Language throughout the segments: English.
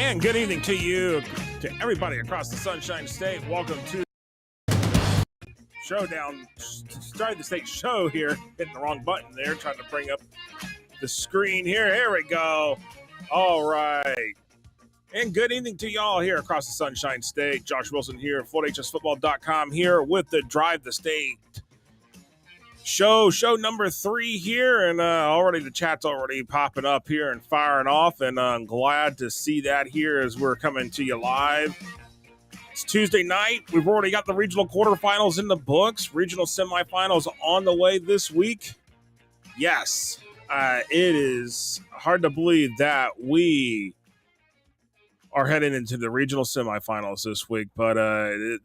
And good evening to you, to everybody across the Sunshine State. Welcome to Showdown, started the state show here. Hitting the wrong button there, trying to bring up the screen here. Here we go. All right. And good evening to y'all here across the Sunshine State. Josh Wilson here, FHSAA here with the Drive the State show number 3 here, and already the chat's already popping up here and firing off, and I'm glad to see that here as we're coming to you live. It's Tuesday night. We've already got the regional quarterfinals in the books, regional semifinals on the way this week. Yes, it is hard to believe that we are heading into the regional semifinals this week, but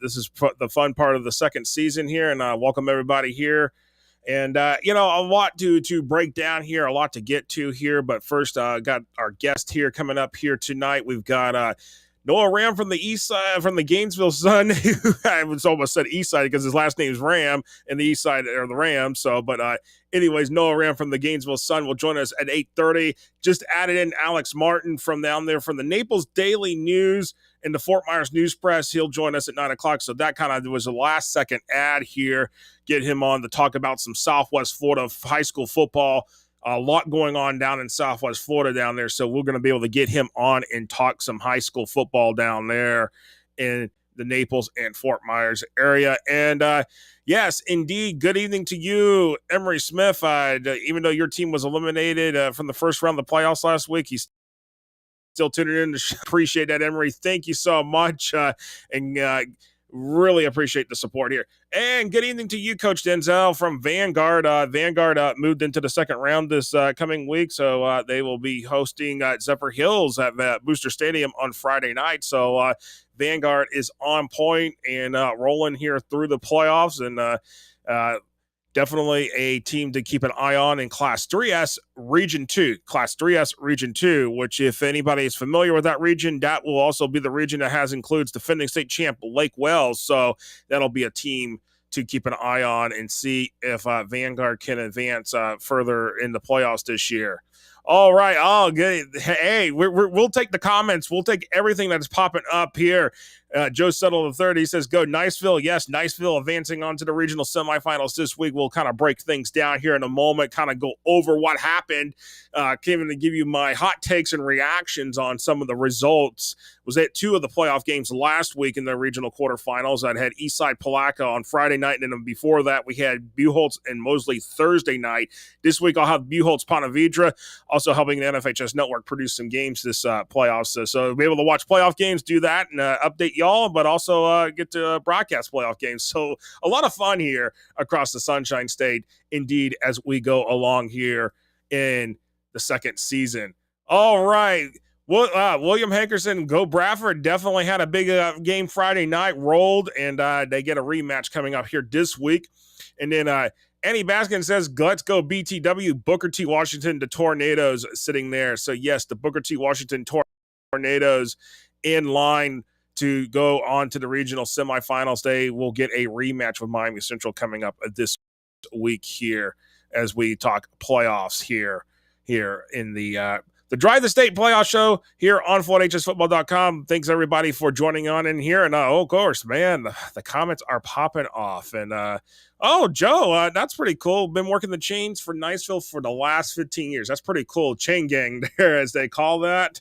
this is the fun part of the second season here, and welcome everybody here. And, a lot to break down here, a lot to get to here. But first, got our guest here coming up here tonight. We've got Noah Ram from the East Side, from the Gainesville Sun. I almost said East Side because his last name is Ram, and the East Side are the Rams. So, but anyways, Noah Ram from the Gainesville Sun will join us at 8:30. Just added in Alex Martin from down there from the Naples Daily News and the Fort Myers News Press. He'll join us at 9 o'clock. So that kind of was a last second ad here. Get him on to talk about some Southwest Florida high school football. A lot going on down in Southwest Florida down there. So we're going to be able to get him on and talk some high school football down there in the Naples and Fort Myers area. And yes, indeed, good evening to you, Emery Smith. Even though your team was eliminated from the first round of the playoffs last week, he's still tuning in. Appreciate that, Emery. Thank you so much. And really appreciate the support here. And good evening to you, Coach Denzel from Vanguard. Vanguard moved into the second round this coming week, so they will be hosting Zephyr Hills at Booster Stadium on Friday night. So Vanguard is on point and rolling here through the playoffs, and definitely a team to keep an eye on in Class 3S Region 2. Class 3S Region 2, which if anybody is familiar with that region, that will also be the region that includes defending state champ Lake Wells. So that'll be a team to keep an eye on and see if Vanguard can advance further in the playoffs this year. All right. Oh, good. Hey, we'll take the comments. We'll take everything that's popping up here. Joe Settle III, he says, go Niceville. Yes, Niceville advancing on to the regional semifinals this week. We'll kind of break things down here in a moment, kind of go over what happened. Came in to give you my hot takes and reactions on some of the results. Was at 2 of the playoff games last week in the regional quarterfinals. I had Eastside Palaca on Friday night, and then before that, we had Buchholz and Mosley Thursday night. This week, I'll have Buchholz Ponte Vedra, also helping the NFHS Network produce some games this playoffs. So be able to watch playoff games, do that, and update y'all, but also get to broadcast playoff games. So a lot of fun here across the Sunshine State, indeed, as we go along here in the second season. All right. Well, William Hankerson, go Bradford, definitely had a big game Friday night, rolled, and they get a rematch coming up here this week. And then Annie Baskin says, let's go BTW, Booker T. Washington, the Tornadoes sitting there. So, yes, the Booker T. Washington Tornadoes in line to go on to the regional semifinals. They will get a rematch with Miami Central coming up this week here as we talk playoffs here in the Drive the State playoff show here on FHSFootball.com. Thanks, everybody, for joining on in here. And, of course, man, the comments are popping off. And, Joe, that's pretty cool. Been working the chains for Niceville for the last 15 years. That's pretty cool. Chain gang there, as they call that,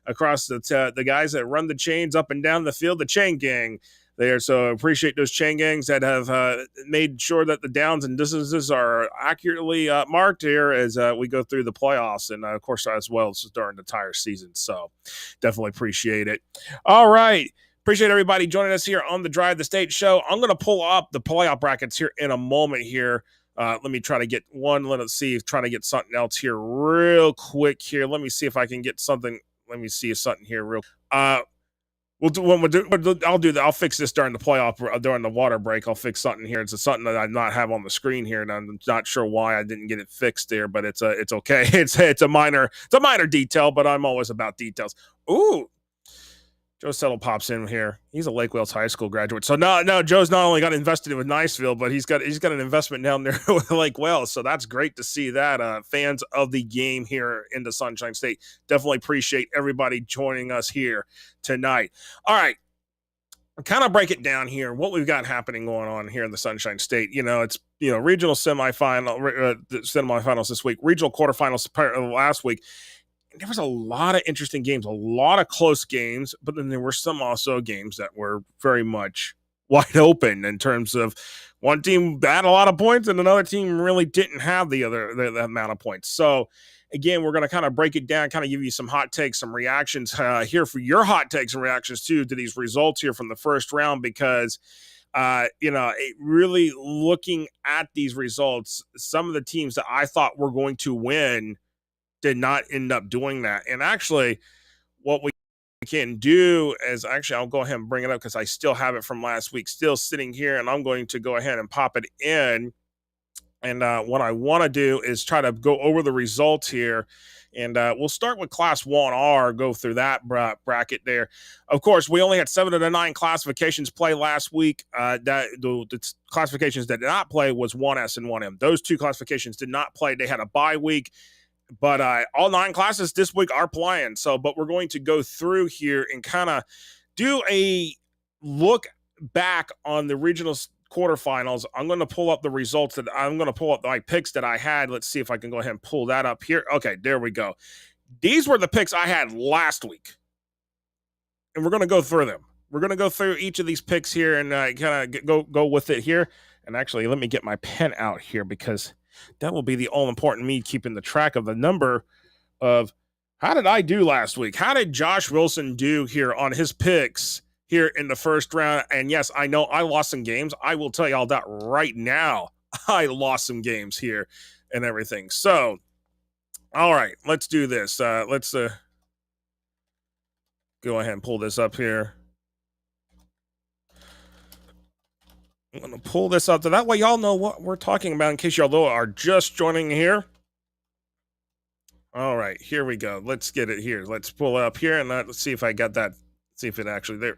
across the guys that run the chains up and down the field, the chain gang there. So appreciate those chain gangs that have made sure that the downs and distances are accurately marked here as we go through the playoffs, and of course as well as during the entire season. So definitely appreciate it. All right. Appreciate everybody joining us here on the Drive the State show. I'm going to pull up the playoff brackets here in a moment here. Let me try to get one. Let's see if trying to get something else here real quick here. Let me see if I can get something. Let me see something here real. I'll do that. I'll fix this during the playoff, during the water break. I'll fix something here. It's something that I not have on the screen here, and I'm not sure why I didn't get it fixed there. But it's okay. It's a minor detail, but I'm always about details. Ooh, Joe Settle pops in here. He's a Lake Wales High School graduate. So no, Joe's not only got invested with Niceville, but he's got an investment down there with Lake Wales. So that's great to see that. Fans of the game here in the Sunshine State, definitely appreciate everybody joining us here tonight. All right. Kind of break it down here. What we've got happening going on here in the Sunshine State. It's regional semifinals this week, regional quarterfinals last week. There was a lot of interesting games, a lot of close games, but then there were some also games that were very much wide open in terms of one team had a lot of points and another team really didn't have the amount of points. So again, we're going to kind of break it down, kind of give you some hot takes, some reactions here for your hot takes and reactions too to these results here from the first round, because really looking at these results, some of the teams that I thought were going to win did not end up doing that. And actually, what we can do is I'll go ahead and bring it up because I still have it from last week still sitting here, and I'm going to go ahead and pop it in. And what I want to do is try to go over the results here. And we'll start with Class 1R, go through that bracket there. Of course, we only had 7 of the 9 classifications play last week. The classifications that did not play was 1S and 1M. Those 2 classifications did not play. They had a bye week. But all 9 classes this week are playing. But we're going to go through here and kind of do a look back on the regional quarterfinals. I'm going to pull up the results I'm going to pull up my picks that I had. Let's see if I can go ahead and pull that up here. Okay, there we go. These were the picks I had last week. And we're going to go through them. We're going to go through each of these picks here and kind of go with it here. And actually, let me get my pen out here because that will be the all-important me keeping the track of the number of how did I do last week? How did Josh Wilson do here on his picks here in the first round? And yes, I know I lost some games. I will tell you all that right now. I lost some games here and everything. So, all right, let's do this. Let's go ahead and pull this up here. I'm going to pull this up so that way y'all know what we're talking about in case y'all are just joining here. All right, here we go. Let's get it here. Let's pull it up here and let's see if I got that. See if it actually there.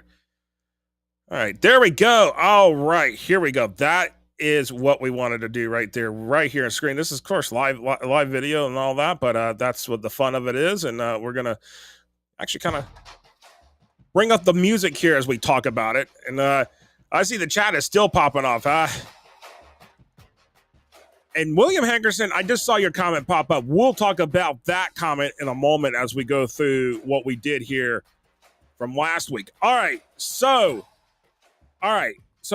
All right, there we go. All right, here we go. That is what we wanted to do right there, right here on screen. This is, of course, live video and all that, but that's what the fun of it is. And we're going to actually kind of bring up the music here as we talk about it. And I see the chat is still popping off. And William Hankerson, I just saw your comment pop up. We'll talk about that comment in a moment as we go through what we did here from last week. All right. So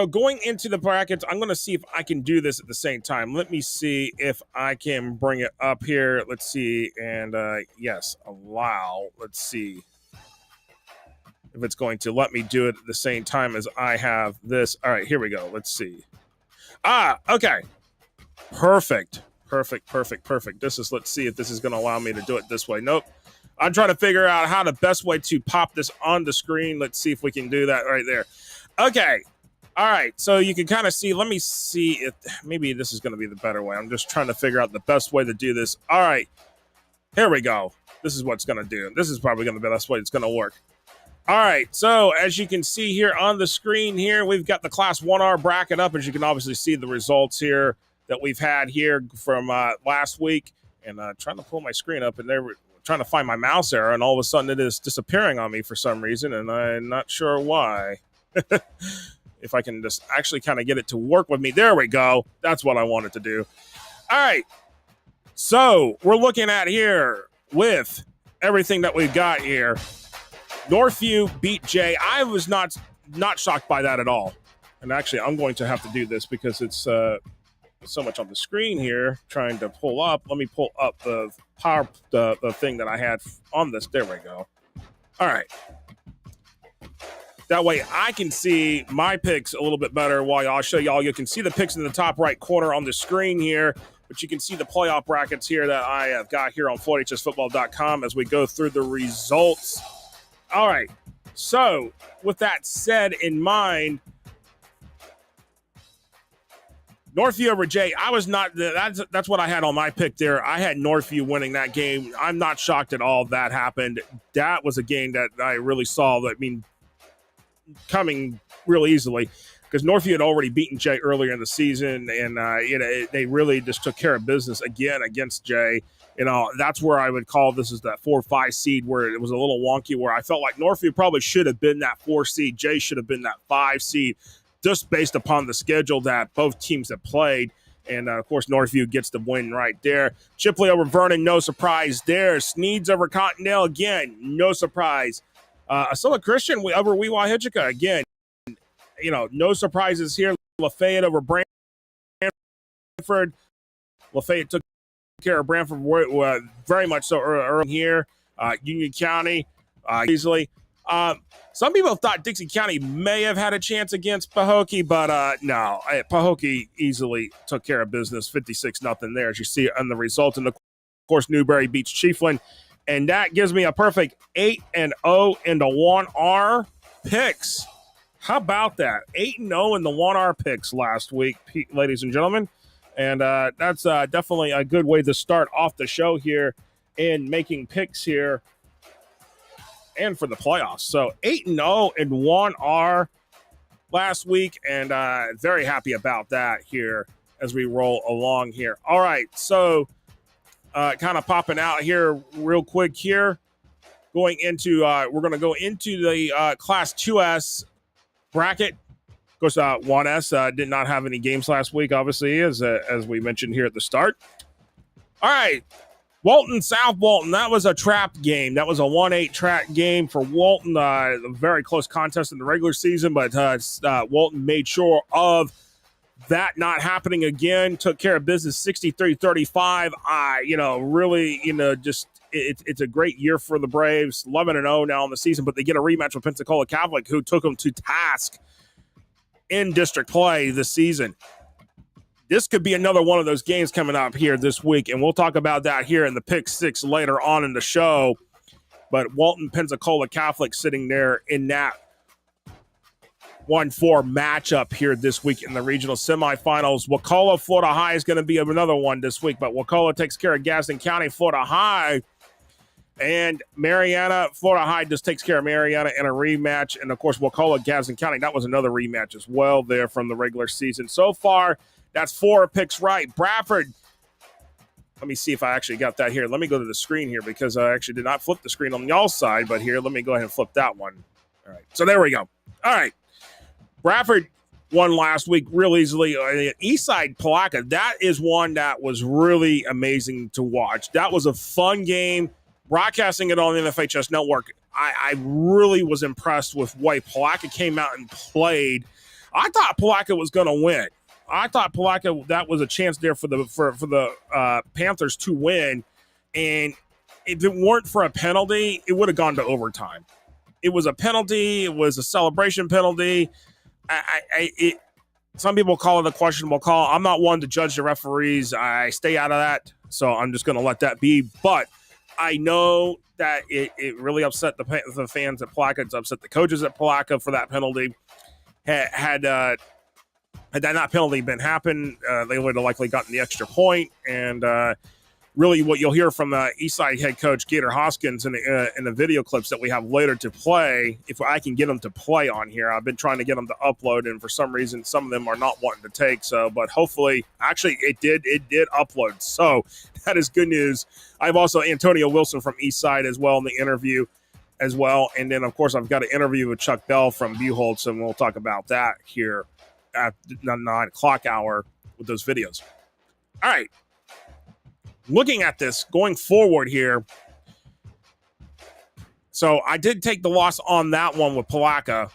going into the brackets, I'm going to see if I can do this at the same time. Let me see if I can bring it up here. Let's see. And yes, allow. Let's see if it's going to let me do it at the same time as I have this. All right, here we go. Let's see. Okay. Perfect. Let's see if this is going to allow me to do it this way. Nope. I'm trying to figure out how the best way to pop this on the screen. Let's see if we can do that right there. Okay. All right. So you can kind of see. Let me see if maybe this is going to be the better way. I'm just trying to figure out the best way to do this. All right. Here we go. This is what's going to do. This is probably going to be the best way it's going to work. All right, so as you can see here on the screen here, we've got the Class 1R bracket up. As you can obviously see the results here that we've had here from last week. And trying to pull my screen up, and they're trying to find my mouse error, and all of a sudden it is disappearing on me for some reason, and I'm not sure why. If I can just actually kind of get it to work with me. There we go. That's what I wanted to do. All right, so we're looking at here with everything that we've got here. Northview beat Jay. I was not shocked by that at all. And actually, I'm going to have to do this because it's so much on the screen here trying to pull up. Let me pull up the thing that I had on this. There we go. All right. That way I can see my picks a little bit better while I'll show y'all. You can see the picks in the top right corner on the screen here, but you can see the playoff brackets here that I have got here on FloydHSFootball.com as we go through the results. All right, so with that said in mind, Northview over Jay, I was not, that's what I had on my pick there. I had Northview winning that game. I'm not shocked at all that happened. That was a game that I really saw. I mean, coming real easily because Northview had already beaten Jay earlier in the season, and they really just took care of business again against Jay. That's where I would call this is that 4-5 seed where it was a little wonky, where I felt like Northview probably should have been that 4 seed. Jay should have been that 5 seed, just based upon the schedule that both teams have played. And, of course, Northview gets the win right there. Chipley over Vernon, no surprise there. Sneeds over Cottondale, again, no surprise. Acela Christian over Weewa Hitchika, again, no surprises here. Lafayette over Brantford. Lafayette took care of Brantford very much so early here. Union County, easily. Some people thought Dixie County may have had a chance against Pahokee, but no. Pahokee easily took care of business, 56-0 there, as you see on the result. And, of course, Newberry beats Chiefland. And that gives me a perfect 8-0 in the 1R picks. How about that? 8-0 in the 1R picks last week, ladies and gentlemen. And that's definitely a good way to start off the show here in making picks here and for the playoffs. So 8-0 in 1R last week, and very happy about that here as we roll along here. All right, so kind of popping out here real quick here. Going into, we're going to go into the Class 2S bracket. Of course, 1S did not have any games last week, obviously, as we mentioned here at the start. All right, Walton, South Walton, that was a trap game. That was a 1-8 trap game for Walton. A very close contest in the regular season, but Walton made sure of that not happening again. Took care of business 63-35. Really, just it's a great year for the Braves. 11-0 now in the season, but they get a rematch with Pensacola Catholic, who took them to task in district play this season. This could be another one of those games coming up here this week, and we'll talk about that here in the Pick 6 later on in the show. But Walton, Pensacola Catholic sitting there in that 1-4 matchup here this week in the regional semifinals. Wakulla, Florida High is going to be another one this week, but Wakulla takes care of Gaston County, Florida High. And Mariana, Florida High just takes care of Mariana in a rematch. And, of course, Wakulla, Gaston County, that was another rematch as well there from the regular season. So far, that's 4 picks right. Bradford, let me see if I actually got that here. Let me go to the screen here because I actually did not flip the screen on y'all's side. But here, let me go ahead and flip that one. All right, so there we go. All right. Bradford won last week real easily. Eastside Palaca, that is one that was really amazing to watch. That was a fun game. Broadcasting it on the FHS network, I really was impressed with the way Palaca came out and played. I thought Palaca was going to win. I thought Palaca, that was a chance there for the Panthers to win. And if it weren't for a penalty, it would have gone to overtime. It was a penalty. It was a celebration penalty. Some people call it a questionable call. I'm not one to judge the referees. I stay out of that, so I'm just going to let that be. But I know that it really upset the fans at Palaca. It's upset the coaches at Palaca for that penalty. Had that not penalty been happen, they would have likely gotten the extra point. And really what you'll hear from Eastside head coach Gator Hoskins in the video clips that we have later to play, if I can get them to play on here. I've been trying to get them to upload, and for some reason, some of them are not wanting to take. So, but hopefully, actually, it did upload. So that is good news. I have also Antonio Wilson from Eastside as well in the interview as well. And then, of course, I've got an interview with Chuck Bell from Buchholz, and we'll talk about that here at the 9 o'clock hour with those videos. All right. Looking at this going forward here, so I did take the loss on that one with Palaca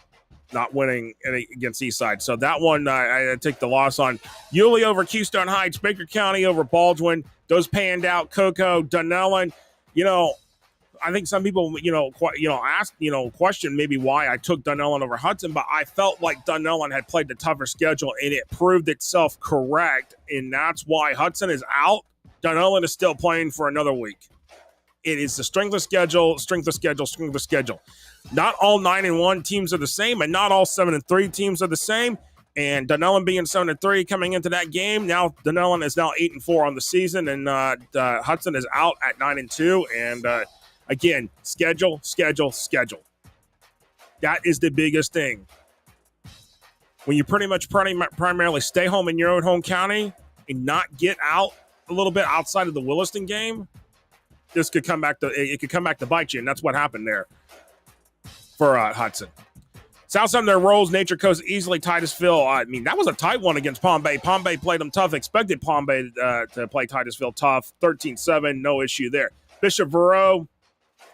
not winning against Eastside. So that one I take the loss on. Yulee over Keystone Heights, Baker County over Baldwin. Those panned out. Cocoa, Dunellen. I think some people, asked, question maybe why I took Dunellen over Hudson, but I felt like Dunellen had played the tougher schedule, and it proved itself correct, and that's why Hudson is out. Dunellen is still playing for another week. It is the strength of schedule. Not all 9-1 teams are the same, and not all 7-3 teams are the same. And Dunellen being 7-3 coming into that game, now Dunellen is now 8-4 on the season, and Hudson is out at 9-2. And again, schedule. That is the biggest thing. When you pretty much primarily stay home in your own home county and not get out a little bit outside of the Williston game, this could come back to bite you, and that's what happened there for Hudson. South Sumter rolls Nature Coast easily. Titusville, I mean, that was a tight one against Palm Bay. Palm Bay played them tough. Expected Palm Bay to play Titusville tough. 13-7, no issue there. Bishop Verot,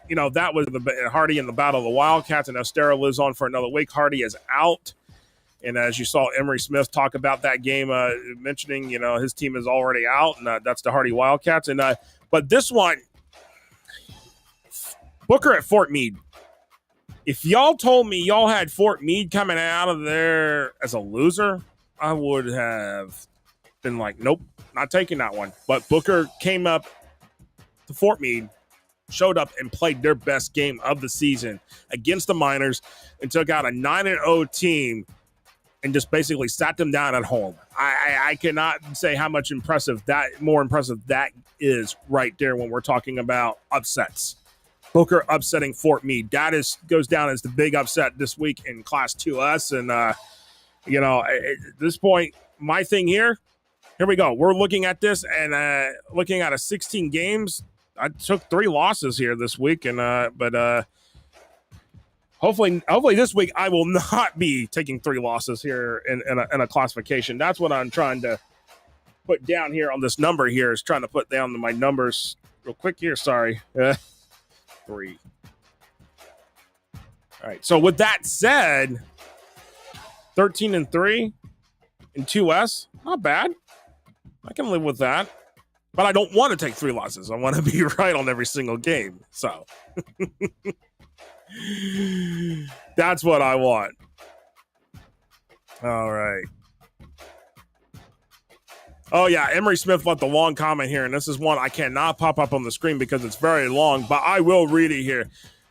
that was Hardy in the Battle of the Wildcats, and Estero lives on for another week. Hardy is out. And as you saw Emery Smith talk about that game, mentioning, his team is already out, and that's the Hardy Wildcats. And but this one, Booker at Fort Meade. If y'all told me y'all had Fort Meade coming out of there as a loser, I would have been like, nope, not taking that one. But Booker came up to Fort Meade, showed up and played their best game of the season against the Miners and took out a 9-0 team and just basically sat them down at home. I cannot say how much more impressive that is right there when we're talking about upsets. Booker upsetting Fort Meade. That goes down as the big upset this week in Class 2S. And, at this point, my thing here we go. We're looking at this and looking at a 16 games. I took 3 losses here this week, and but hopefully this week I will not be taking 3 losses here in a classification. That's what I'm trying to put down here on this number here, is trying to put down my numbers real quick here. Sorry. 3. All right. So with that said, 13-3 in 2S, not bad. I can live with that. But I don't want to take 3 losses. I want to be right on every single game. So that's what I want. All right. Oh, yeah, Emery Smith left a long comment here, and this is one I cannot pop up on the screen because it's very long, but I will read it here.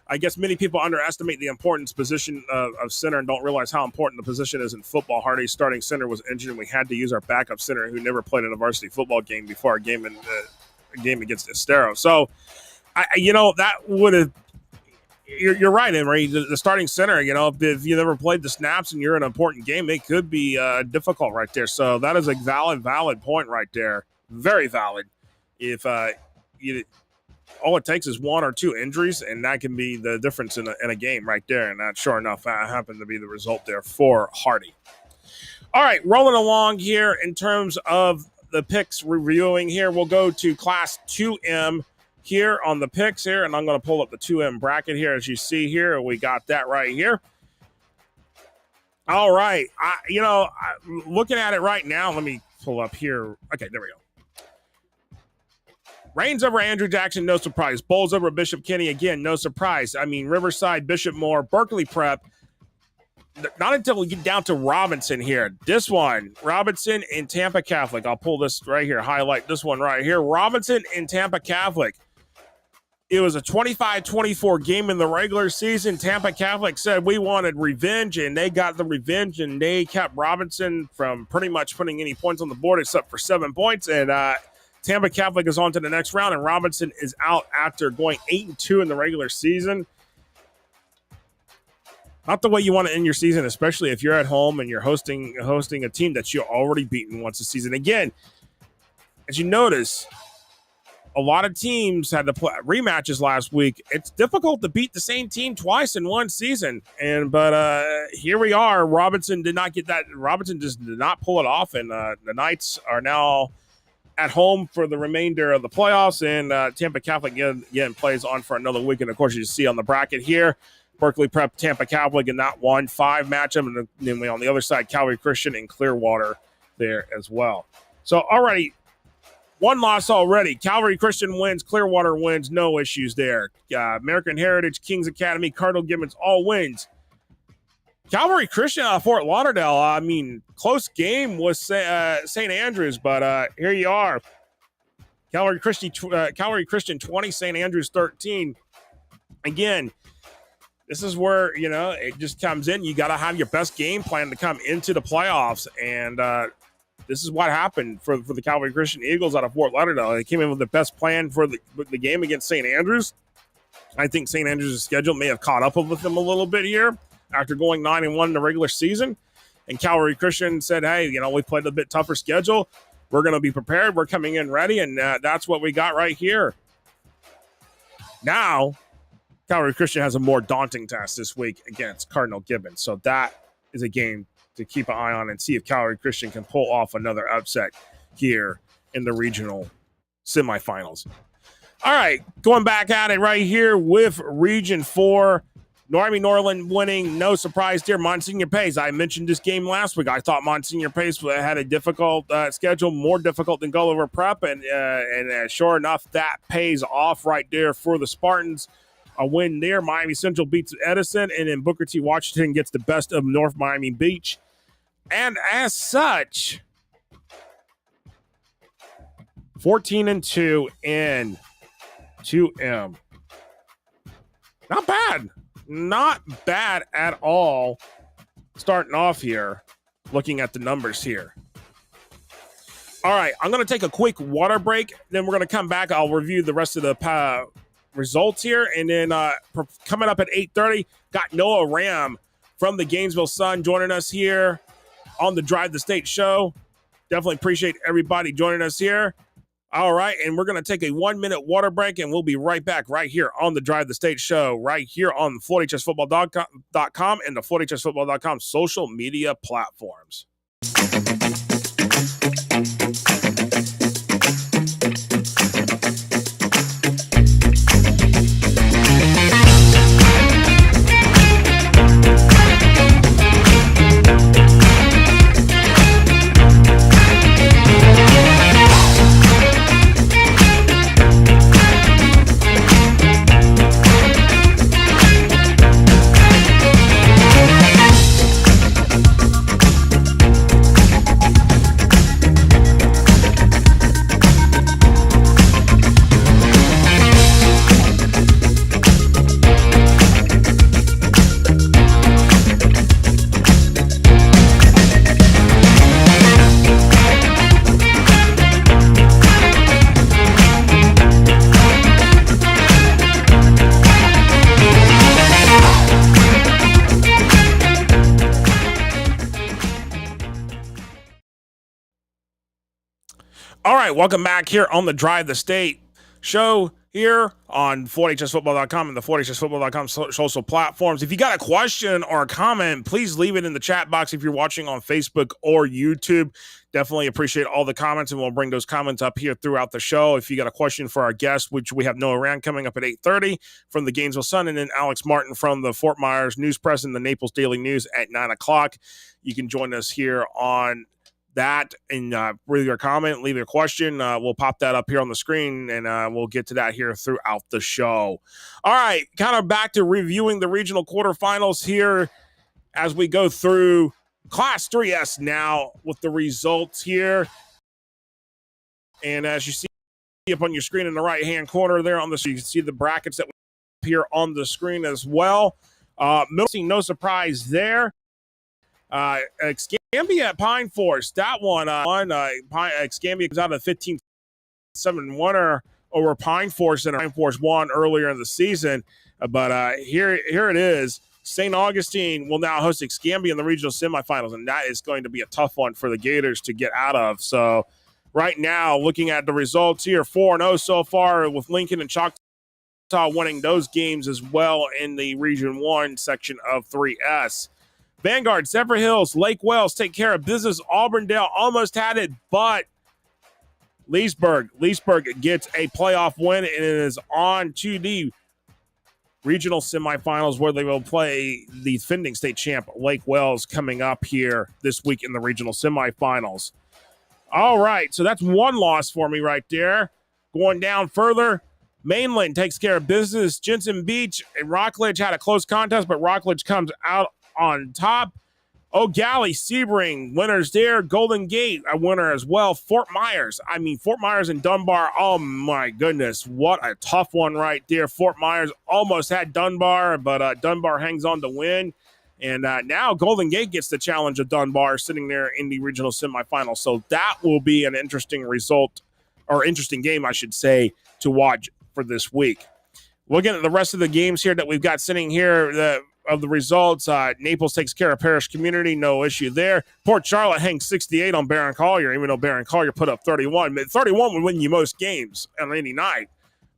I guess many people underestimate the importance position of center and don't realize how important the position is in football. Hardy's starting center was injured, and we had to use our backup center who never played in a varsity football game before our game against Estero. So, that would have – you're right, Emery. The starting center, if you never played the snaps and you're in an important game, it could be difficult right there. So that is a valid point right there. Very valid. If all it takes is 1 or 2 injuries, and that can be the difference in a game right there. And that, sure enough, happened to be the result there for Hardy. All right, rolling along here in terms of the picks reviewing here. We'll go to Class 2M here on the picks here, and I'm going to pull up the 2M bracket here. As you see here, we got that right here. All right. Looking at it right now, let me pull up here. Okay, there we go. Reigns over Andrew Jackson, no surprise. Bowles over Bishop Kenny, again, no surprise. I mean, Riverside, Bishop Moore, Berkeley Prep. Not until we get down to Robinson here. This one, Robinson and Tampa Catholic. I'll pull this right here, highlight this one right here. Robinson and Tampa Catholic. It was a 25-24 game in the regular season. Tampa Catholic said we wanted revenge, and they got the revenge, and they kept Robinson from pretty much putting any points on the board except for 7 points. And Tampa Catholic is on to the next round, and Robinson is out after going 8-2 in the regular season. Not the way you want to end your season, especially if you're at home and you're hosting a team that you're already beaten once a season. Again, as you notice, a lot of teams had to play rematches last week. It's difficult to beat the same team twice in one season. But here we are. Robinson did not get that. Robinson just did not pull it off. And the Knights are now at home for the remainder of the playoffs. And Tampa Catholic again plays on for another week. And, of course, you see on the bracket here, Berkeley Prep, Tampa Catholic in that 1-5 matchup. And then on the other side, Calvary Christian and Clearwater there as well. So already, 1 loss already. Calvary Christian wins. Clearwater wins. No issues there. American Heritage, Kings Academy, Cardinal Gibbons, all wins. Calvary Christian out of Fort Lauderdale, I mean, close game was St. Andrews, but here you are. Calvary Christian 20, St. Andrews 13. Again, this is where, it just comes in. You got to have your best game plan to come into the playoffs, and this is what happened for the Calvary Christian Eagles out of Fort Lauderdale. They came in with the best plan for the game against St. Andrews. I think St. Andrews' schedule may have caught up with them a little bit here after going 9-1 in the regular season. And Calvary Christian said, hey, we played a bit tougher schedule. We're going to be prepared. We're coming in ready, and that's what we got right here. Now, Calvary Christian has a more daunting task this week against Cardinal Gibbons. So that is a game to keep an eye on and see if Calvary Christian can pull off another upset here in the regional semifinals. All right, going back at it right here with Region 4. Army-Norland winning, no surprise there. Monsignor Pace, I mentioned this game last week. I thought Monsignor Pace had a difficult schedule, more difficult than Gulliver Prep, and sure enough, that pays off right there for the Spartans. A win there. Miami Central beats Edison, and then Booker T. Washington gets the best of North Miami Beach. And as such, 14-2 in 2M. Not bad. Not bad at all. Starting off here, looking at the numbers here. All right, I'm going to take a quick water break. Then we're going to come back. I'll review the rest of the results here. And then coming up at 8:30, got Noah Ram from the Gainesville Sun joining us here on the Drive the State show. Definitely appreciate everybody joining us here. All right, and we're going to take a 1-minute water break, and we'll be right back right here on the Drive the State show, right here on FloydHSFootball.com and the FloydHSFootball.com social media platforms. All right, welcome back here on the Drive the State show here on FloydHSFootball.com and the FloydHSFootball.com social platforms. If you got a question or a comment, please leave it in the chat box if you're watching on Facebook or YouTube. Definitely appreciate all the comments, and we'll bring those comments up here throughout the show. If you got a question for our guest, which we have Noah Rand coming up at 8:30 from the Gainesville Sun, and then Alex Martin from the Fort Myers News Press and the Naples Daily News at 9 o'clock. You can join us here on that and leave your comment, leave your question. We'll pop that up here on the screen, and we'll get to that here throughout the show. All right, kind of back to reviewing the regional quarterfinals here as we go through Class 3S now with the results here. And as you see up on your screen in the right-hand corner there on the, you can see the brackets that we appear on the screen as well. No surprise there. Escambia at Pine Forest, that one, Escambia comes out of 15-7 winner over Pine Forest, and Pine Forest won earlier in the season. But here it is. St. Augustine will now host Escambia in the regional semifinals, and that is going to be a tough one for the Gators to get out of. So right now, looking at the results here, 4-0 so far with Lincoln and Choctaw winning those games as well in the Region 1 section of 3S. Vanguard, Zephyr Hills, Lake Wells take care of business. Auburndale almost had it, but Leesburg gets a playoff win, and it is on to the regional semifinals where they will play the defending state champ Lake Wells coming up here this week in the regional semifinals. All right, so that's one loss for me right there. Going down further, Mainland takes care of business. Jensen Beach and Rockledge had a close contest, but Rockledge comes out on top. O'Galley, Sebring, winners there. Golden Gate, a winner as well. Fort Myers and Dunbar, oh my goodness, what a tough one right there. Fort Myers almost had Dunbar, but Dunbar hangs on to win. And now Golden Gate gets the challenge of Dunbar sitting there in the regional semifinal. So that will be an interesting result, or interesting game, I should say, to watch for this week. Looking at the rest of the games here that we've got sitting here, of the results, Naples takes care of Parish Community, no issue there. Port Charlotte hangs 68 on Barron Collier, even though Barron Collier put up 31. 31 would win you most games on any night,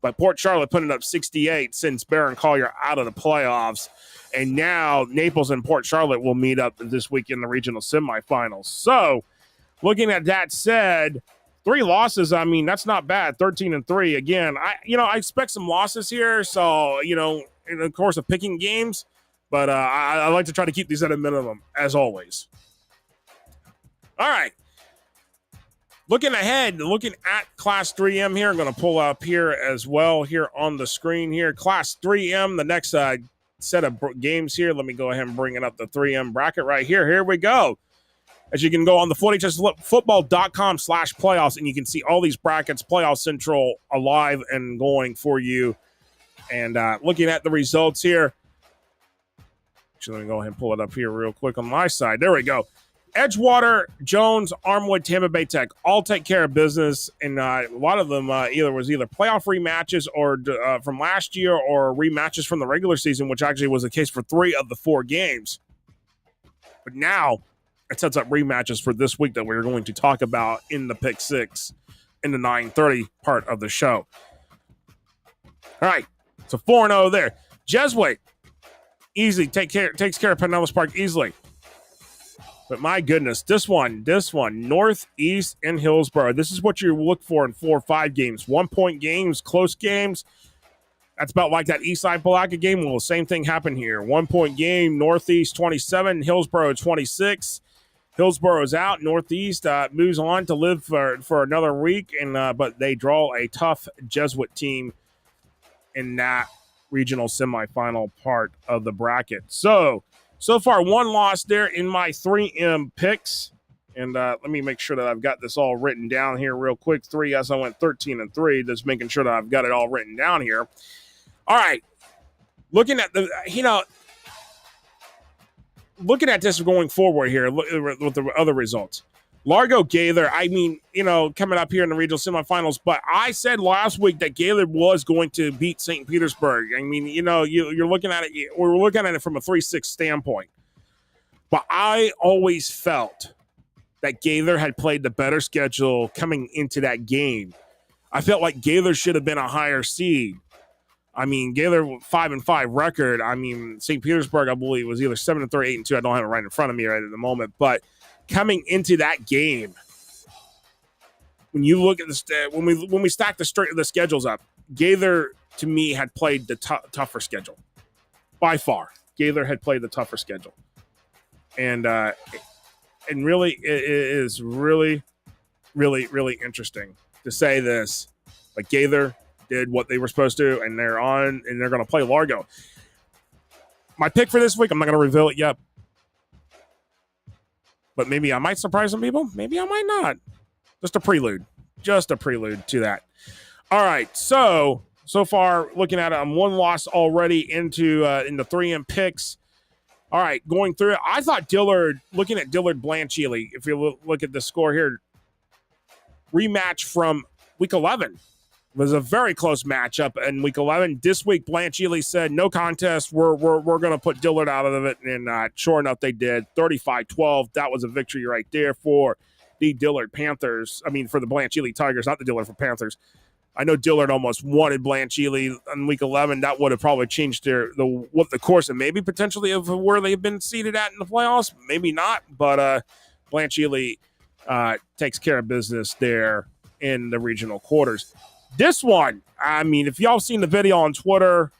but Port Charlotte putting up 68 since Barron Collier out of the playoffs. And now Naples and Port Charlotte will meet up this week in the regional semifinals. So, looking at that said, 3 losses, I mean, that's not bad. 13-3. Again, I expect some losses here. So, in the course of picking games, but I like to try to keep these at a minimum, as always. All right. Looking ahead, looking at Class 3M here, I'm going to pull up here as well here on the screen here. Class 3M, the next set of games here. Let me go ahead and bring it up the 3M bracket right here. Here we go. As you can go on the FHSFootball.com/playoffs, and you can see all these brackets, Playoff Central, alive and going for you. And looking at the results here. Actually, let me go ahead and pull it up here real quick on my side. There we go. Edgewater, Jones, Armwood, Tampa Bay Tech all take care of business, and a lot of them either playoff rematches or from last year or rematches from the regular season, which actually was the case for 3 of the 4 games. But now it sets up rematches for this week that we're going to talk about in the Pick 6 in the 9:30 part of the show. All right, so 4-0 there. Jesuit, easy, takes care of Pinellas Park easily. But my goodness, this one, Northeast and Hillsborough. This is what you look for in 4 or 5 games. 1-point games, close games. That's about like that Eastside Palaca game. Well, the same thing happened here. 1-point game, Northeast 27, Hillsborough 26. Hillsborough's out. Northeast moves on to live for another week, but they draw a tough Jesuit team in that regional semifinal part of the bracket. So far, 1 loss there in my 3M picks. And let me make sure that I've got this all written down here real quick. 3, as I went 13-3, just making sure that I've got it all written down here. All right. Looking at this going forward here with the other results. Largo Gaither, coming up here in the regional semifinals, but I said last week that Gaither was going to beat St. Petersburg. You're looking at it, we're looking at it from a 3-6 standpoint. But I always felt that Gaither had played the better schedule coming into that game. I felt like Gaither should have been a higher seed. Gaither 5-5 record. St. Petersburg, I believe, was either 7-3, 8-2. I don't have it right in front of me right at the moment, but coming into that game, when you look at when we stack the schedules up, Gaither to me had played the tougher schedule by far. Gaither had played the tougher schedule, and really it is really, really, really interesting to say this, but Gaither did what they were supposed to, and they're going to play Largo. My pick for this week, I'm not going to reveal it yet. But maybe I might surprise some people. Maybe I might not. Just a prelude to that. All right. So far, looking at it, I'm 1 loss already in the 3M picks. All right. Going through it, I thought looking at Dillard Blanche Ely, if you look at the score here, rematch from week 11. It was a very close matchup in week 11. This week, Blanche Ely said, no contest. We're going to put Dillard out of it. And sure enough, they did. 35-12. That was a victory right there for the Dillard Panthers. For the Blanche Ely Tigers, not the Dillard for Panthers. I know Dillard almost wanted Blanche Ely in week 11. That would have probably changed the course and maybe potentially of where they've been seated at in the playoffs. Maybe not. But Blanche Ely takes care of business there in the regional quarters. This one, if y'all seen the video on Twitter,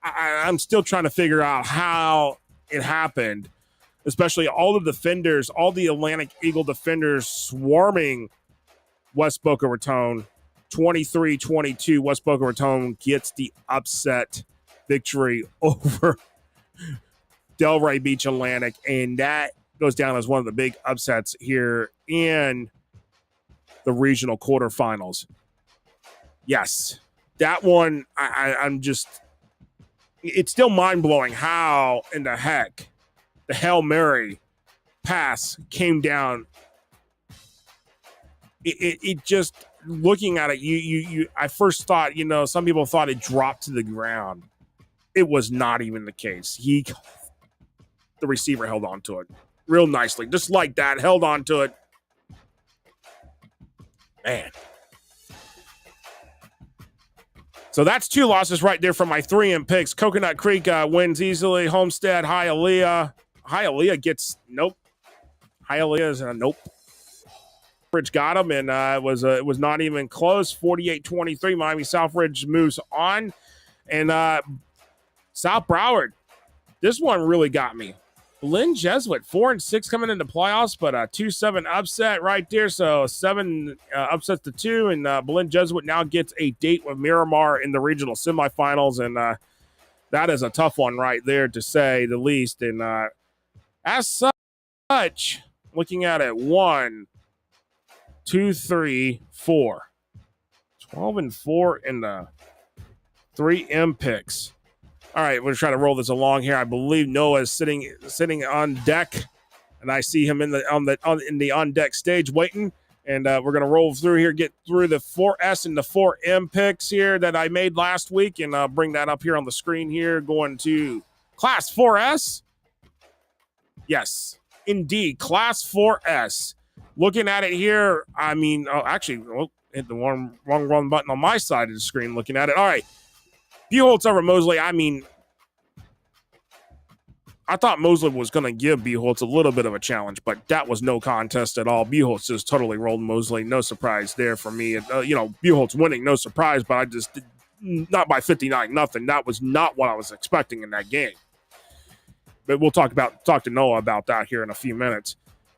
I'm still trying to figure out how it happened, especially all the defenders, all the Atlantic Eagle defenders swarming West Boca Raton. 23-22, West Boca Raton gets the upset victory over Delray Beach Atlantic, and that goes down as one of the big upsets here in the regional quarterfinals. Yes, that one, I'm just, it's still mind-blowing how in the heck the Hail Mary pass came down. It just, looking at it, I first thought, some people thought it dropped to the ground. It was not even the case. The receiver held on to it real nicely, just like that, held on to it. Man. So that's 2 losses right there from my 3M picks. Coconut Creek wins easily. Homestead, Hialeah. Hialeah gets nope. Hialeah is a nope. Bridge got him, and it was not even close. 48-23. Miami Southridge moves on. And South Broward, this one really got me. Lynn Jesuit, 4-6 coming into playoffs, but a 2-7 upset right there. So 7 upsets to 2, and Lynn Jesuit now gets a date with Miramar in the regional semifinals, and that is a tough one right there, to say the least. And as such, looking at it, 1, 2, 3, 4. 12-4 in the 3M picks. All right, we're trying to roll this along here. I believe Noah is sitting on deck, and I see him in the on deck stage waiting. And we're gonna roll through here, get through the 4S and the 4M picks here that I made last week, and bring that up here on the screen here. Going to Class 4S. Yes, indeed, Class 4S. Looking at it here, I mean, hit the wrong button on my side of the screen. Looking at it, all right. Buchholz over Mosley. I mean, I thought Mosley was going to give Buchholz a little bit of a challenge, but that was no contest at all. Buchholz just totally rolled Mosley. No surprise there for me. Buchholz winning, no surprise, but I just did not by 59-0. That was not what I was expecting in that game. But we'll talk to Noah about that here in a few minutes.